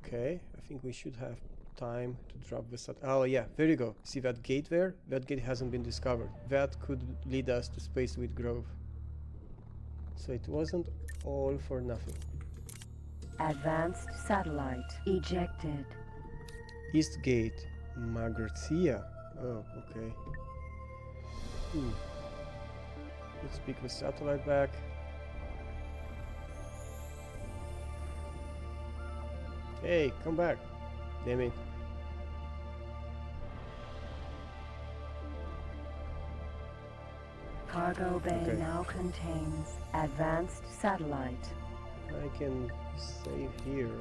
Okay, I think we should have time to drop the sat. Oh yeah, there you go. See that gate there? That gate hasn't been discovered. That could lead us to Spaceweed Grove. So it wasn't all for nothing. Advanced satellite ejected. East Gate, Magrathea. Oh, okay. Let's pick the satellite back. Hey, come back. Damn it. Cargo bay Okay. now contains advanced satellite. I can save here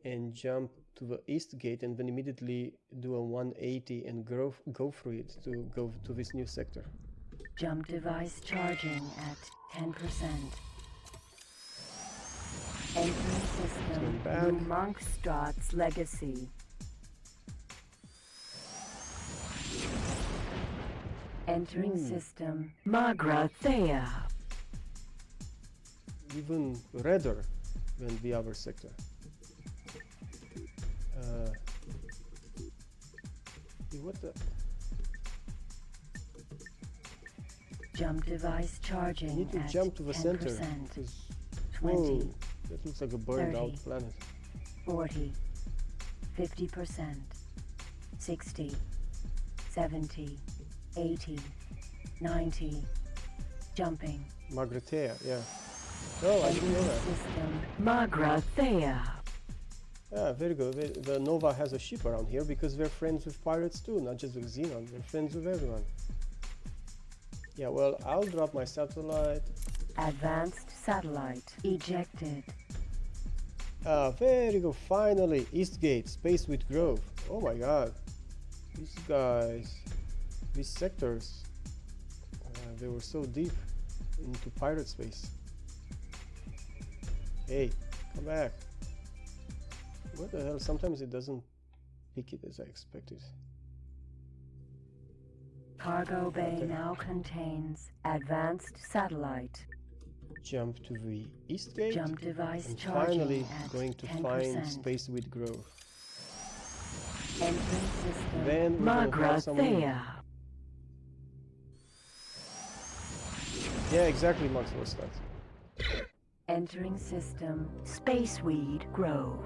and jump to the east gate and then immediately do a 180 and go through it to go to this new sector. Jump device charging at 10%. Entering system Turn back. Lumangstad's Legacy. Entering system Magrathea. Even redder than the other sector. What the? Jump device charging I need to at jump to the 10%. center. 'Cause, 20, whoa, that looks like a burned 30. out planet. 40, 50%, 60, 70, 80, 90, jumping. Magrathea, yeah. Oh, I didn't know that. System Magrathea. Ah, very good. The Nova has a ship around here because they're friends with pirates too, not just with Xenon. They're friends with everyone. Yeah, well, I'll drop my satellite. Advanced satellite ejected. Ah, very good. Finally, Eastgate, Spaceweed Grove. Oh my god. These guys, these sectors, they were so deep into pirate space. Hey, come back. What the hell? Sometimes it doesn't pick it as I expected. Cargo bay Okay. now contains advanced satellite. Jump to the east gate. Jump device And charging finally at going to 10%. find Spaceweed Grove. Entering system Then we're gonna have some wind. Magrathea. Yeah, exactly, Max Verstappen. Entering system Spaceweed Grove.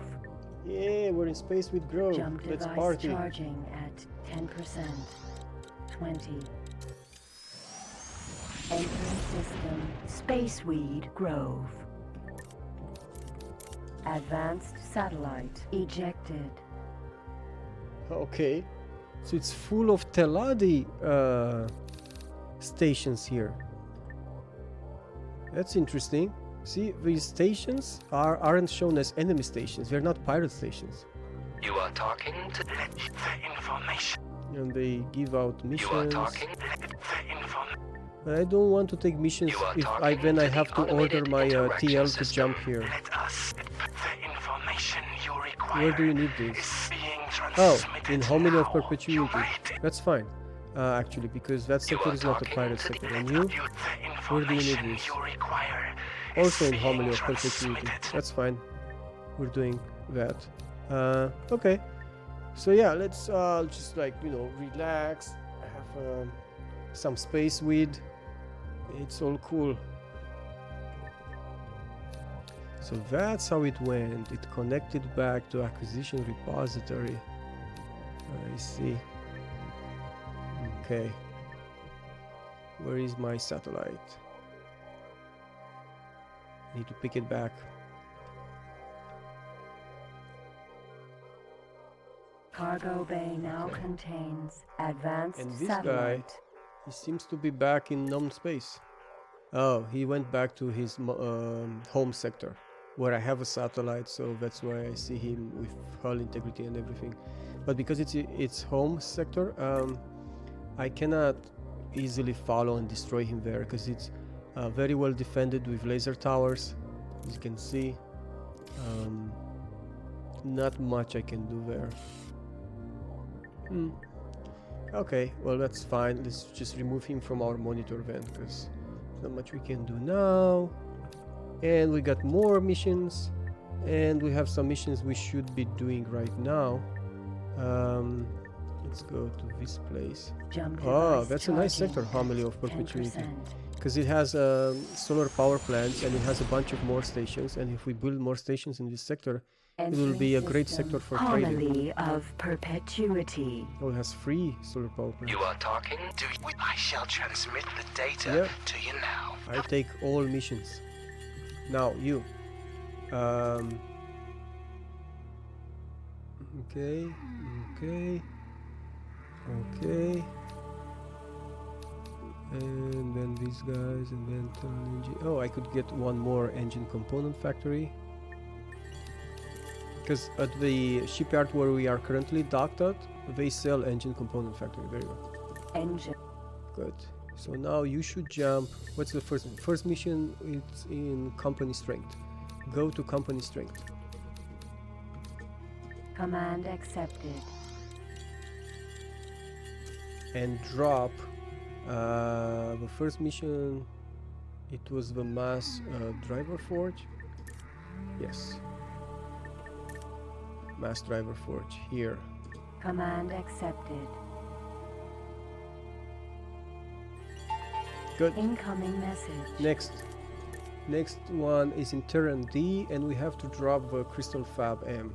Yeah, we're in Spaceweed Grove. Jump Let's device party. charging at 10%. 20. Entering system Spaceweed Grove. Advanced satellite ejected. Okay, so it's full of Teladi stations here. That's interesting. See, these stations aren't shown as enemy stations. They're not pirate stations. You are talking to... Let the information. And they give out missions. You are talking... Let the information. But I don't want to take missions You are if talking then I to have the to order automated my interaction TL to system. jump here. Let us. The information you require. Where do you need this? Is being Oh, transmitted in Hominy of now. Perpetuity. You might That's fine, actually, because that You sector are is not a talking pirate to the sector. And you, the where do you need information this? you require Also is in Homily being of Perpetuity. transmitted. That's fine. We're doing that. Okay. So yeah, let's just like, relax. Have some space weed. It's all cool. So that's how it went. It connected back to acquisition repository. I see. Okay. Where is my satellite? Need to pick it back. Cargo bay now contains advanced And this satellite. guy, he seems to be back in known space. Oh, he went back to his home sector, where I have a satellite, so that's why I see him with hull integrity and everything. But because it's home sector, I cannot easily follow and destroy him there, because it's very well defended with laser towers, as you can see. Not much I can do there. Okay, well that's fine. Let's just remove him from our monitor then, because not much we can do now. And we got more missions, and we have some missions we should be doing right now. Let's go to this place. Oh, that's a nice sector, Homily of Perpetuity, because it has solar power plants and it has a bunch of more stations, and if we build more stations in this sector, it will be a great sector for trading. Homily of Perpetuity. Oh, it has free solar power plants. You are talking? I shall transmit the data to you now. I take all missions. Now you. Okay. And then these guys, and then engine. Oh, I could get one more engine component factory. Because at the shipyard where we are currently docked at, they sell engine component factory. Very well. Engine. Good. So now you should jump. What's the first mission? It's in company strength. Go to company strength. Command accepted. And drop the first mission. It was the mass driver forge. Yes. Mass driver forge here. Command accepted. Good. Incoming message. Next one is in Terran D, and we have to drop the Crystal Fab M.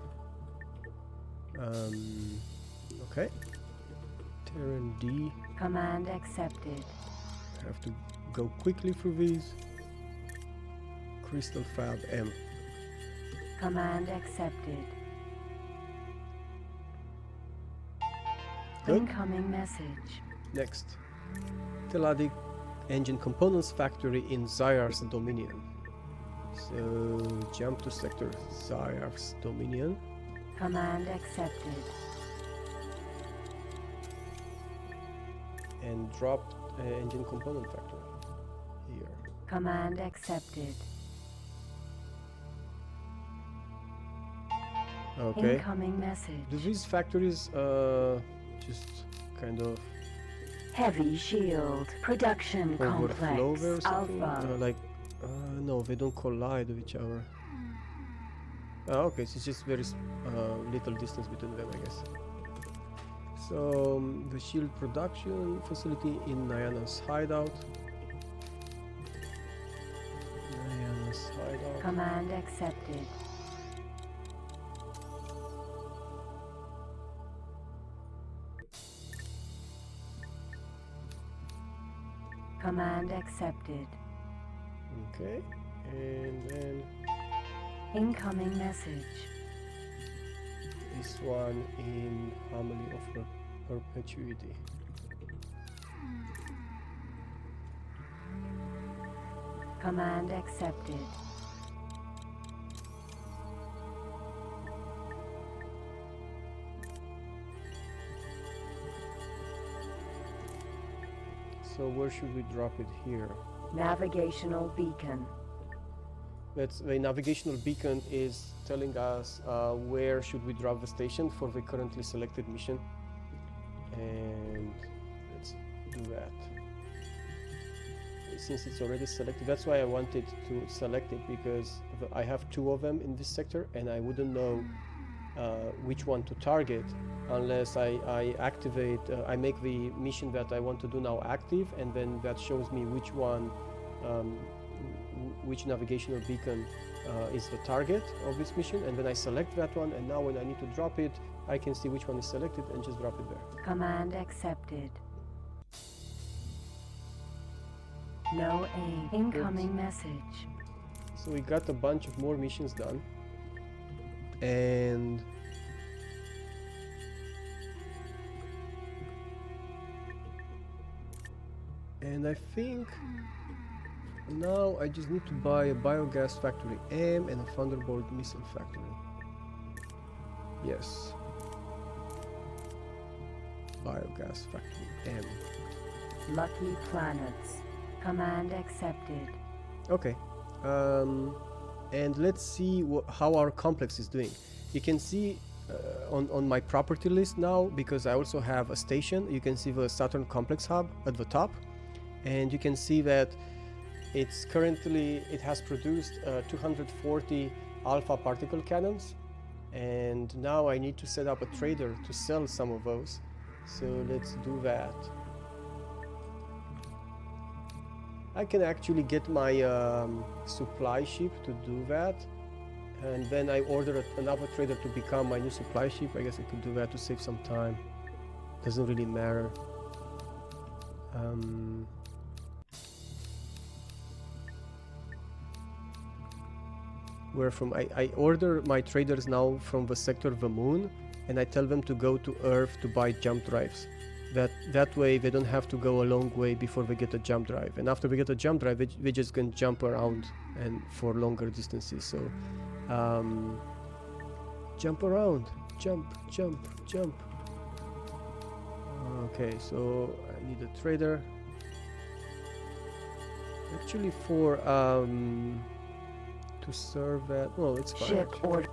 Okay. Terran D. Command accepted. Have to go quickly through these. Crystal Fab M. Command accepted. Good. Incoming message. Next. Teladic Engine Components Factory in Zyar's Dominion. So jump to sector Zyar's Dominion. Command accepted. And drop Engine Component Factory here. Command accepted. Okay. Incoming message. Do these factories just kind of Heavy shield production overflow complex there or something? Alpha. No, they don't collide with each other. Okay, so it's just very little distance between them, I guess. So the shield production facility in Nyana's hideout. Nyana's hideout. Command accepted. Command accepted. Okay, and then Incoming message. this one in Homily of Perpetuity. Command accepted. So where should we drop it here? Navigational beacon. That's the navigational beacon is telling us where should we drop the station for the currently selected mission, and let's do that. Since it's already selected, that's why I wanted to select it, because I have two of them in this sector and I wouldn't know which one to target unless I activate, I make the mission that I want to do now active, and then that shows me which one, which navigational beacon is the target of this mission, and then I select that one, and now when I need to drop it, I can see which one is selected and just drop it there. Command accepted. No aid. Incoming message. So we got a bunch of more missions done. And I think now I just need to buy a biogas factory M and a Thunderbolt missile factory. Yes. Biogas factory M. Lucky planets. Command accepted. Okay. And let's see how our complex is doing. You can see on my property list now, because I also have a station, you can see the Saturn complex hub at the top, and you can see that it has produced 240 alpha particle cannons, and now I need to set up a trader to sell some of those. So let's do that. I can actually get my supply ship to do that, and then I order another trader to become my new supply ship. I guess I could do that to save some time. Doesn't really matter. Where from? I order my traders now from the sector of the moon, and I tell them to go to Earth to buy jump drives. That way they don't have to go a long way before they get a jump drive, and after we get a jump drive we just can jump around and for longer distances. So jump around, jump. Okay, so I need a trader actually for to serve that. Well, it's fine. Ship order.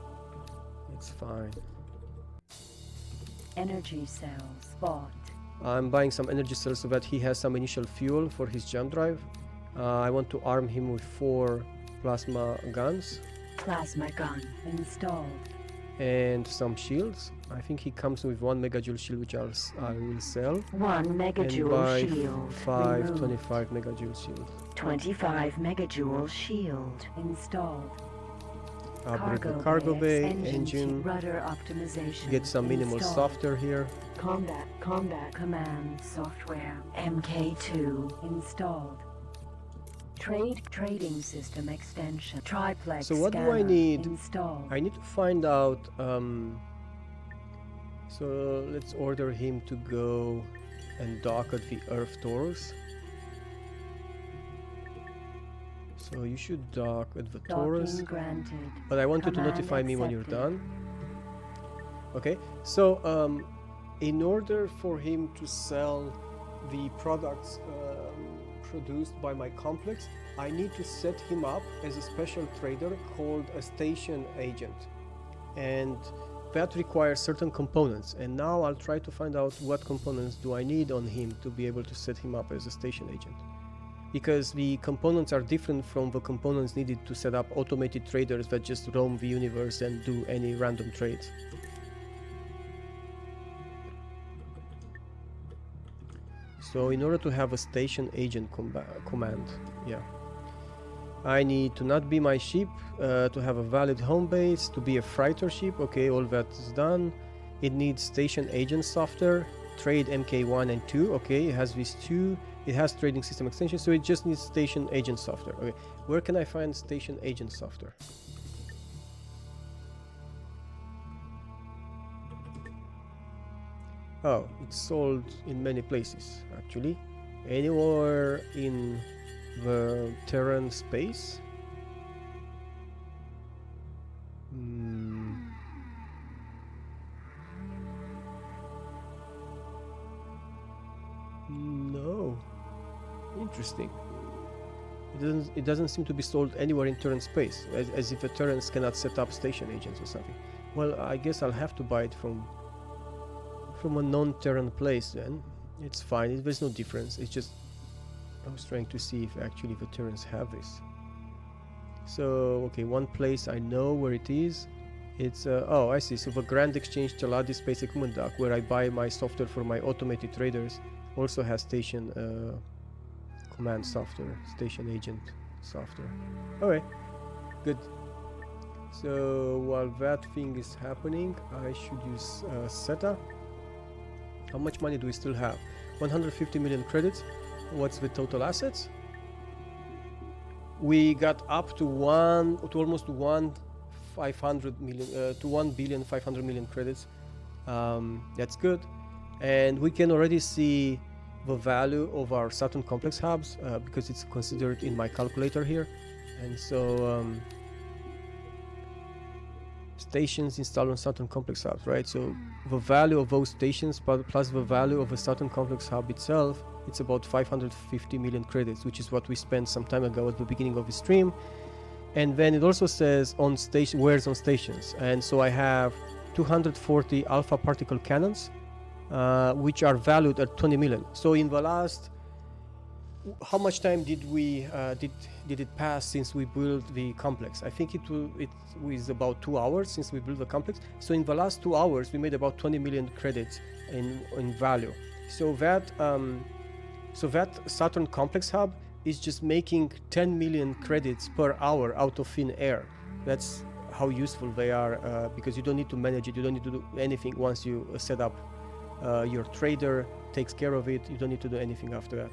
It's fine. Energy cells bought. I'm buying some energy cells so that he has some initial fuel for his jump drive. I want to arm him with 4 plasma guns. Plasma gun installed. And some shields. I think he comes with 1 megajoule shield, which I will sell. 1 And megajoule buy shield. 5 removed. 25 megajoule shield. 25 megajoule shield installed. Upgrade the cargo bay, engine, engine. rudder optimization. Get some minimal installed. software here. Combat command software MK2 installed. Trading system extension. Triplex. So what do I scanner need? Installed. I need to find out. So let's order him to go and dock at the Earth Taurus. So you should dock at the Taurus. Docking granted. But I want you to Command notify me when you're accepted. done. Okay, so in order for him to sell the products produced by my complex, I need to set him up as a special trader called a station agent, and that requires certain components. And now I'll try to find out what components do I need on him to be able to set him up as a station agent, because the components are different from the components needed to set up automated traders that just roam the universe and do any random trades. So in order to have a station agent command, yeah, I need to not be my ship, to have a valid home base, to be a freighter ship. Okay, all that is done. It needs station agent software, trade MK1 and 2. Okay, it has these 2. It has trading system extension, so it just needs station agent software. Okay, where can I find station agent software? Oh, it's sold in many places, actually. Anywhere in the Terran space? No. Interesting. It doesn't seem to be sold anywhere in Terran space, as if the Terrans cannot set up station agents or something. Well, I guess I'll have to buy it from a non-Terran place then. It's fine, there's no difference. It's just I was trying to see if actually the Terrans have this. So okay, one place I know where it is. It's oh, I see. So the Grand Exchange Chaladi Space Equipment Dock, where I buy my software for my automated traders, also has station command software, station agent software. Okay, good. So while that thing is happening, I should use SETA. How much money do we still have? 150 million credits. What's the total assets? We got up to almost 1,500 million to 1,500,000,000 credits. That's good, and we can already see the value of our Saturn complex hubs because it's considered in my calculator here. And so stations installed on Saturn complex hubs, right? So the value of those stations plus the value of the Saturn complex hub itself, it's about 550 million credits, which is what we spent some time ago at the beginning of the stream. And then it also says on station, where's on stations. And so I have 240 alpha particle cannons, which are valued at 20 million. So in the last, how much time did we did it pass since we built the complex? I think it was about 2 hours since we built the complex. So in the last 2 hours, we made about 20 million credits in value. So that Saturn complex hub is just making 10 million credits per hour out of thin air. That's how useful they are, because you don't need to manage it, you don't need to do anything once you set up. Your trader takes care of it, you don't need to do anything after that.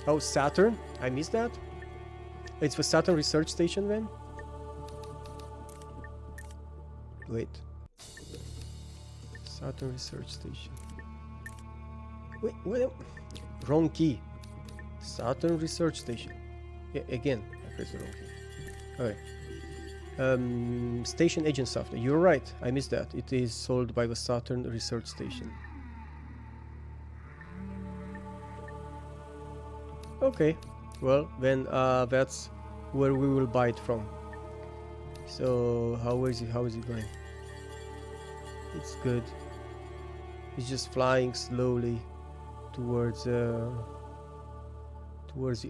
Oh, Saturn, I missed that. It's the Saturn research station then? Wait. Saturn research station. Wait, wrong key. Saturn research station. Yeah, again, I pressed the wrong key. Okay. Station agent software. You're right, I missed that. It is sold by the Saturn research station. Okay, well then that's where we will buy it from. So how is it going? It's good. It's just flying slowly towards the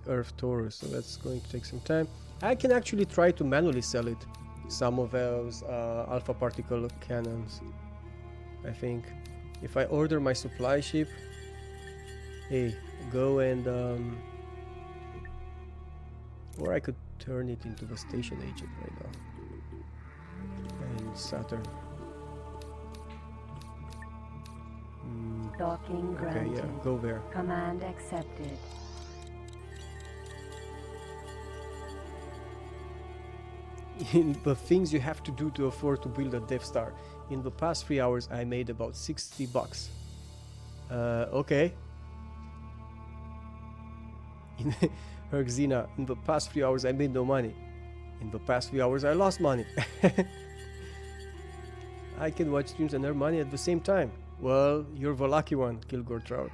Earth torus, so that's going to take some time. I can actually try to manually sell it, some of those alpha particle cannons. I think if I order my supply ship, hey, go and or I could turn it into the station agent right now. And Saturn. Docking granted. Okay, yeah, go there. Command accepted. In the things you have to do to afford to build a Death Star. In the past 3 hours, I made about $60. Okay. Herxina, in the past 3 hours, I made no money. In the past 3 hours, I lost money. I can watch streams and earn money at the same time. Well, you're the lucky one, Kilgore Trout.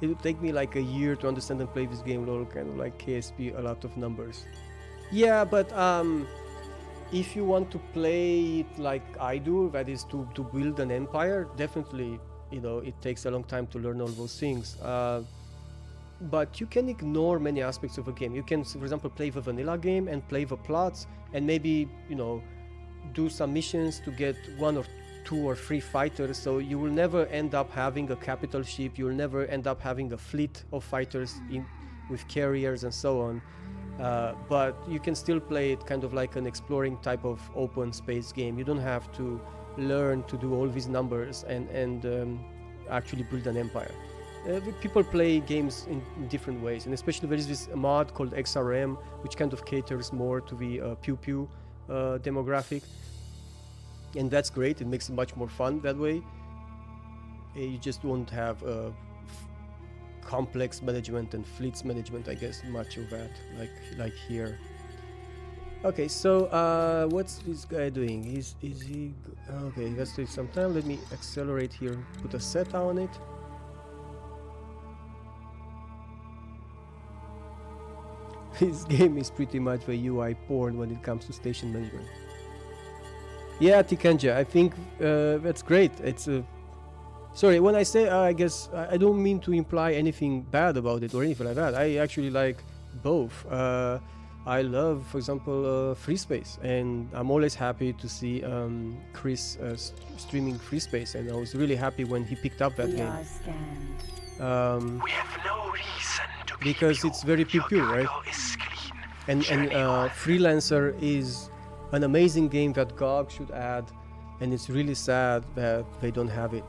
It would take me like a year to understand and play this game, lol, kind of like KSP, a lot of numbers. Yeah, but if you want to play it like I do, that is to build an empire, definitely, you know, it takes a long time to learn all those things. But you can ignore many aspects of a game. You can, for example, play the vanilla game and play the plots and maybe, you know, do some missions to get 1 or 2 or 3 fighters. So you will never end up having a capital ship. You will never end up having a fleet of fighters with carriers and so on. But you can still play it kind of like an exploring type of open space game. You don't have to learn to do all these numbers and actually build an empire. People play games in different ways, and especially there is this mod called XRM, which kind of caters more to the pew pew demographic, and that's great. It makes it much more fun that way. You just won't have complex management and fleets management, I guess, much of that, like here. Okay, so what's this guy doing? Is he okay? Let's take some time. Let me accelerate here. Put a SETA on it. This game is pretty much the UI porn when it comes to station management. Yeah, Tikanja, I think that's great. It's sorry, when I say I guess I don't mean to imply anything bad about it or anything like that. I actually like both. I love, for example, Free Space, and I'm always happy to see Chris streaming Free Space, and I was really happy when he picked up that game. Scanned. We have no reason to because keep it's you. very Your pew-pew, right? cargo is clean. And Journey on. Freelancer is an amazing game that GOG should add, and it's really sad that they don't have it.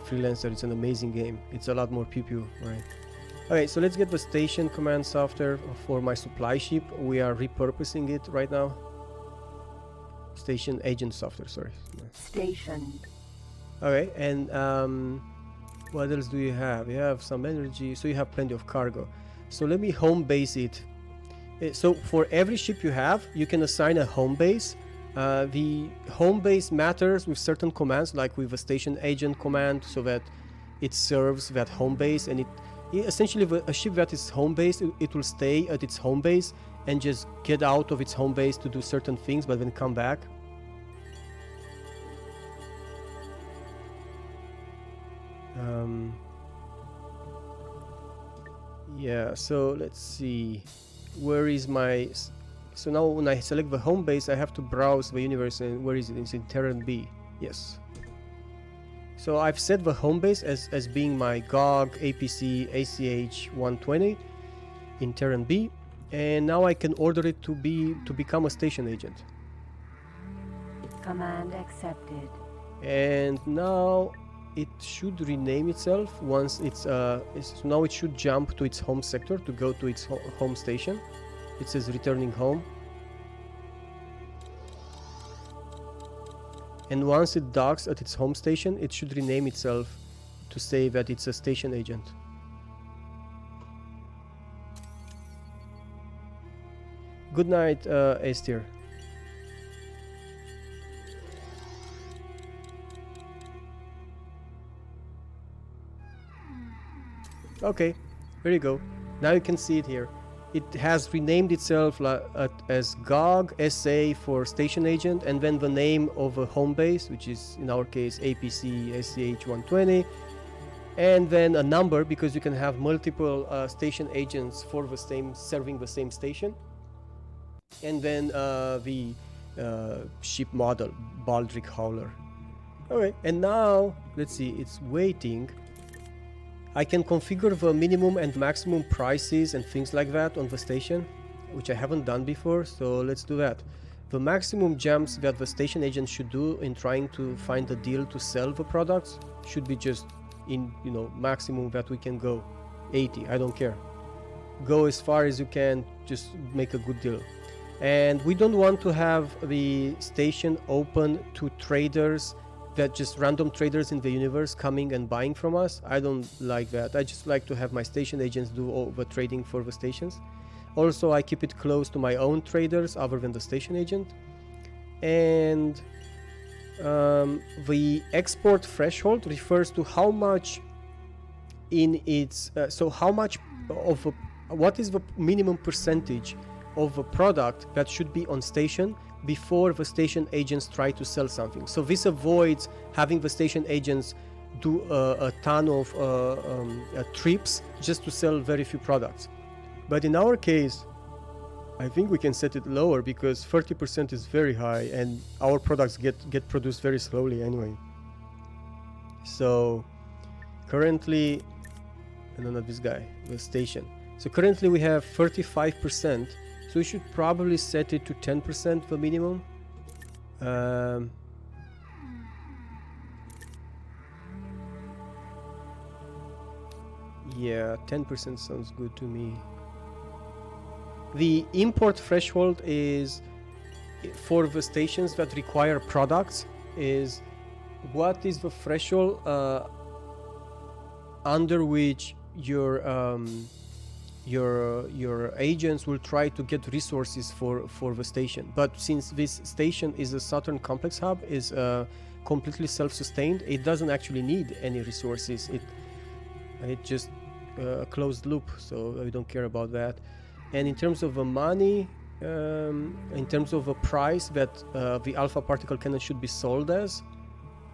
Freelancer is an amazing game. It's a lot more pew-pew, right? Okay, so let's get the station command software for my supply ship. We are repurposing it right now. Station agent software, sorry. Station. Okay, and what else do you have? You have some energy, so you have plenty of cargo. So let me home base it. So for every ship you have, you can assign a home base. The home base matters with certain commands, like with a station agent command, so that it serves that home base, and it essentially a ship that is home base, it will stay at its home base and just get out of its home base to do certain things, but then come back. Yeah, so let's see, where is my so now when I select the home base, I have to browse the universe, and where is it? It's in Terran B. Yes, so I've set the home base as being my GOG APC ACH 120 in Terran B, and now I can order it to become a station agent. Command accepted. And now it should rename itself once so now it should jump to its home sector to go to its home station. It says returning home, and once it docks at its home station, it should rename itself to say that it's a station agent. Good night, Esther. Okay, there you go. Now you can see it here. It has renamed itself as GOG SA for station agent, and then the name of a home base, which is in our case APC SCH 120, and then a number, because you can have multiple station agents for the same serving the same station, and then the ship model Baldric Howler. Okay, and now let's see, it's waiting. I can configure the minimum and maximum prices and things like that on the station, which I haven't done before, so let's do that. The maximum jumps that the station agent should do in trying to find a deal to sell the products should be just in, maximum that we can go 80. I don't care. Go as far as you can, just make a good deal. And we don't want to have the station open to traders, that just random traders in the universe coming and buying from us. I don't like that. I just like to have my station agents do all the trading for the stations. Also, I keep it close to my own traders other than the station agent. And the export threshold refers to how much in its what is the minimum percentage of a product that should be on station before the station agents try to sell something. So this avoids having the station agents do a ton of trips just to sell very few products. But in our case, I think we can set it lower, because 30% is very high and our products get produced very slowly anyway. So currently, no, not this guy, the station. So currently we have 35%. So we should probably set it to 10%, the minimum. Yeah, 10% sounds good to me. The import threshold is, for the stations that require products, is what is the threshold under which your agents will try to get resources for the station. But since this station is a Saturn complex hub, is completely self-sustained, it doesn't actually need any resources. It just a closed loop, so we don't care about that. And in terms of the money, in terms of a price that the alpha particle cannon should be sold as,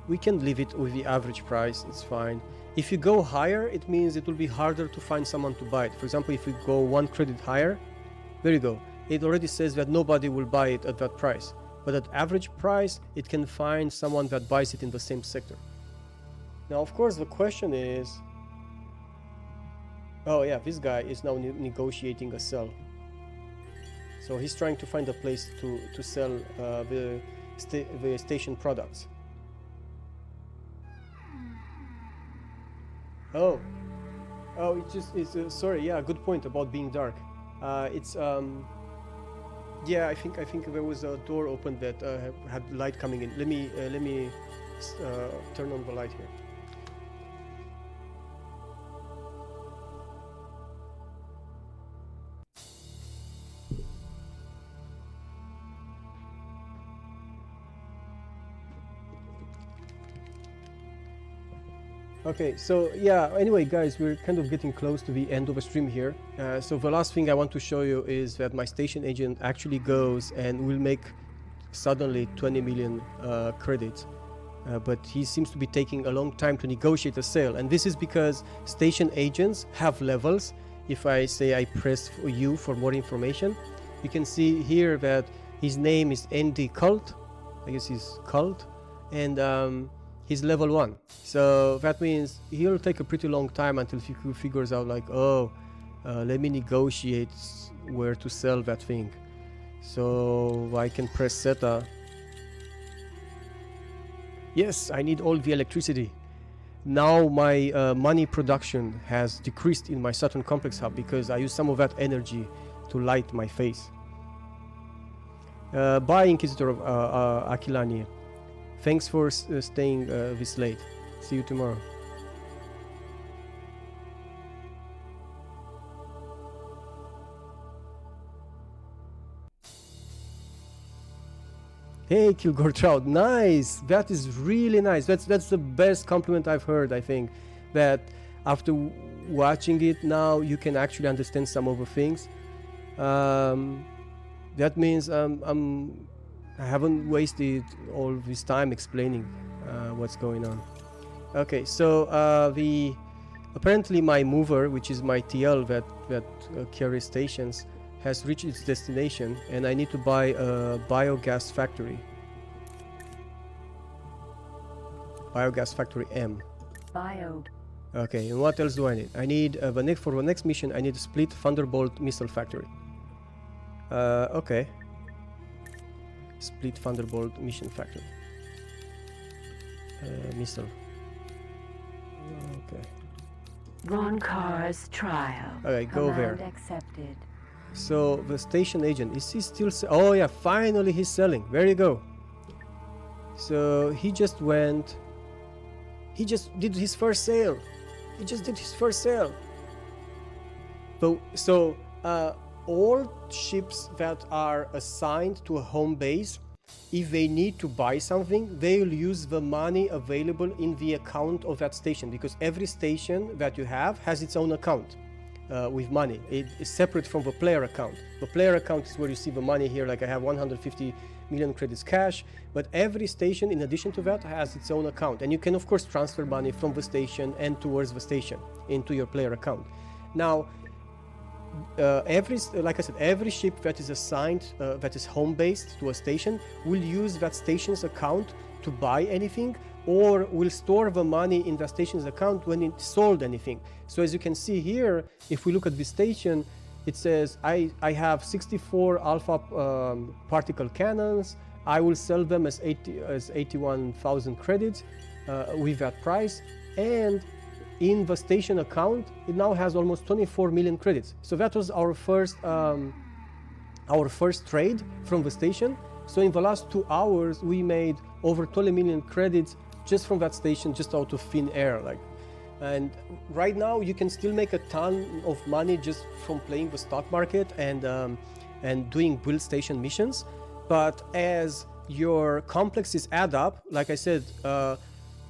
we can leave it with the average price. It's fine. If you go higher, it means it will be harder to find someone to buy it. For example, if you go 1 credit higher, there you go. It already says that nobody will buy it at that price. But at average price, it can find someone that buys it in the same sector. Now, of course, the question is, Oh yeah, this guy is now negotiating a sell. So he's trying to find a place to sell the station products. Oh, it's sorry. Yeah, good point about being dark. Yeah, I think there was a door open that had light coming in. Let me turn on the light here. Okay, so yeah, anyway guys, we're kind of getting close to the end of the stream here. So the last thing I want to show you is that my station agent actually goes and will make suddenly 20 million credits. But he seems to be taking a long time to negotiate a sale. And this is because station agents have levels. If I say I press for U for more information, you can see here that his name is ND Cult. I guess he's Cult. And he's level 1, so that means he'll take a pretty long time until he figures out like, oh, let me negotiate where to sell that thing. So I can press Zeta. Yes, I need all the electricity. Now my money production has decreased in my Saturn complex hub because I use some of that energy to light my face. Bye, Inquisitor of Aquilani. Thanks for staying this late. See you tomorrow. Hey, Kilgore Trout, nice! That is really nice. That's the best compliment I've heard, I think. That after watching it now, you can actually understand some of the things. That means I haven't wasted all this time explaining what's going on. Okay, so apparently my mover, which is my TL that carries stations, has reached its destination, and I need to buy a biogas factory. Biogas factory M. Bio. Okay, and what else do I need? I need for the next mission I need a split Thunderbolt missile factory. Okay. Split Thunderbolt mission factory. Missile. Okay. Roncar's trial. Okay, go Command there. Accepted. So the station agent, is he still oh yeah, finally he's selling. There you go. So he just went, he just did his first sale. He just did his first sale. So all ships that are assigned to a home base, if they need to buy something, they'll use the money available in the account of that station, because every station that you have has its own account with money. It is separate from the player account. The player account is where you see the money here, like I have 150 million credits cash, but every station in addition to that has its own account, and you can of course transfer money from the station and towards the station into your player account. Now like I said, every ship that is assigned, that is home based to a station, will use that station's account to buy anything, or will store the money in the station's account when it sold anything. So as you can see here, if we look at this station, it says I have 64 alpha particle cannons. I will sell them as 81,000 credits with that price, and in the station account it now has almost 24 million credits. So that was our first trade from the station. So in the last 2 hours we made over 20 million credits just from that station, just out of thin air, like. And right now you can still make a ton of money just from playing the stock market and doing build station missions. But as your complexes add up, like I said,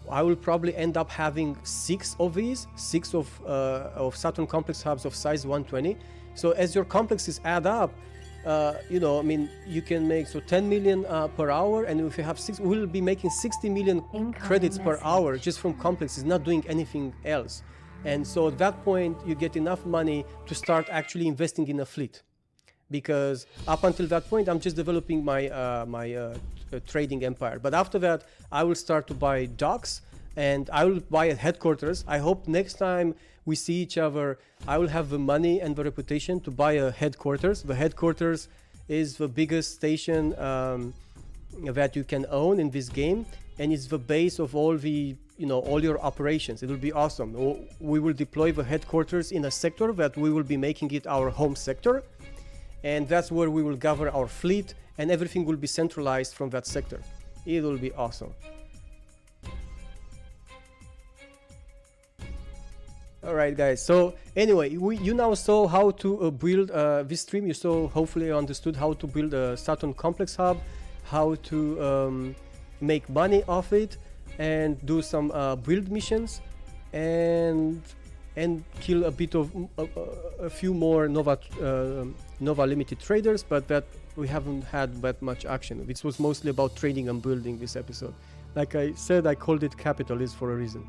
I will probably end up having 6 of these, 6 of Saturn complex hubs of size 120. So as your complexes add up, you know, I mean, you can make 10 million per hour, and if you have 6, we'll be making 60 million credits per hour just from complexes, not doing anything else. And so at that point, you get enough money to start actually investing in a fleet. Because up until that point, I'm just developing my trading empire. But after that, I will start to buy docks, and I will buy at headquarters. I hope next time we see each other. I will have the money and the reputation to buy a headquarters. The headquarters is the biggest station that you can own in this game, and it's the base of all the, you know, all your operations. It will be awesome. We will deploy the headquarters in a sector that we will be making it our home sector, and that's where we will gather our fleet, and everything will be centralized from that sector. It will be awesome. Alright guys, so anyway, you now saw how to build this stream. You saw, hopefully you understood how to build a Saturn complex hub, how to make money off it, and do some build missions, and kill a bit of a few more Nova limited traders, but that we haven't had that much action. This was mostly about trading and building this episode. Like I said, I called it Capitalism for a reason.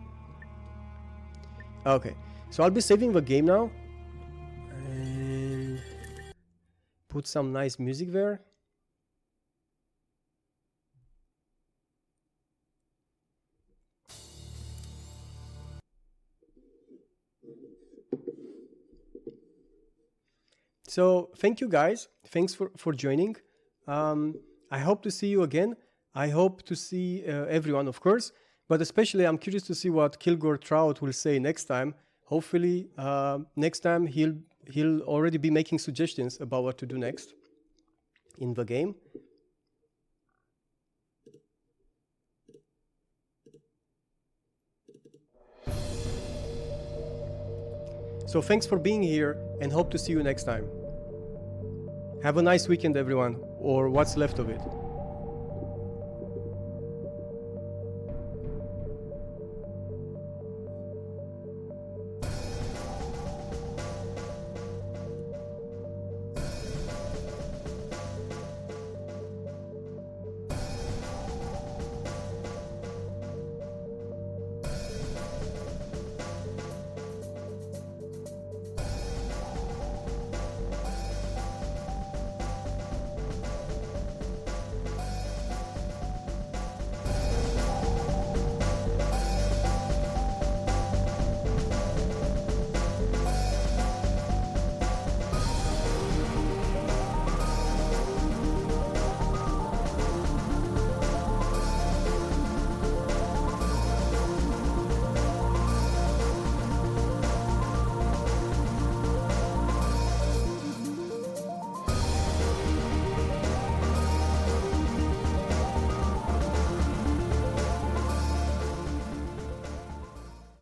Okay, so I'll be saving the game now and put some nice music there. So thank you guys, thanks for joining. I hope to see you again. I hope to see everyone, of course. But especially, I'm curious to see what Kilgore Trout will say next time. Hopefully, next time he'll already be making suggestions about what to do next in the game. So thanks for being here, and hope to see you next time. Have a nice weekend, everyone, or what's left of it.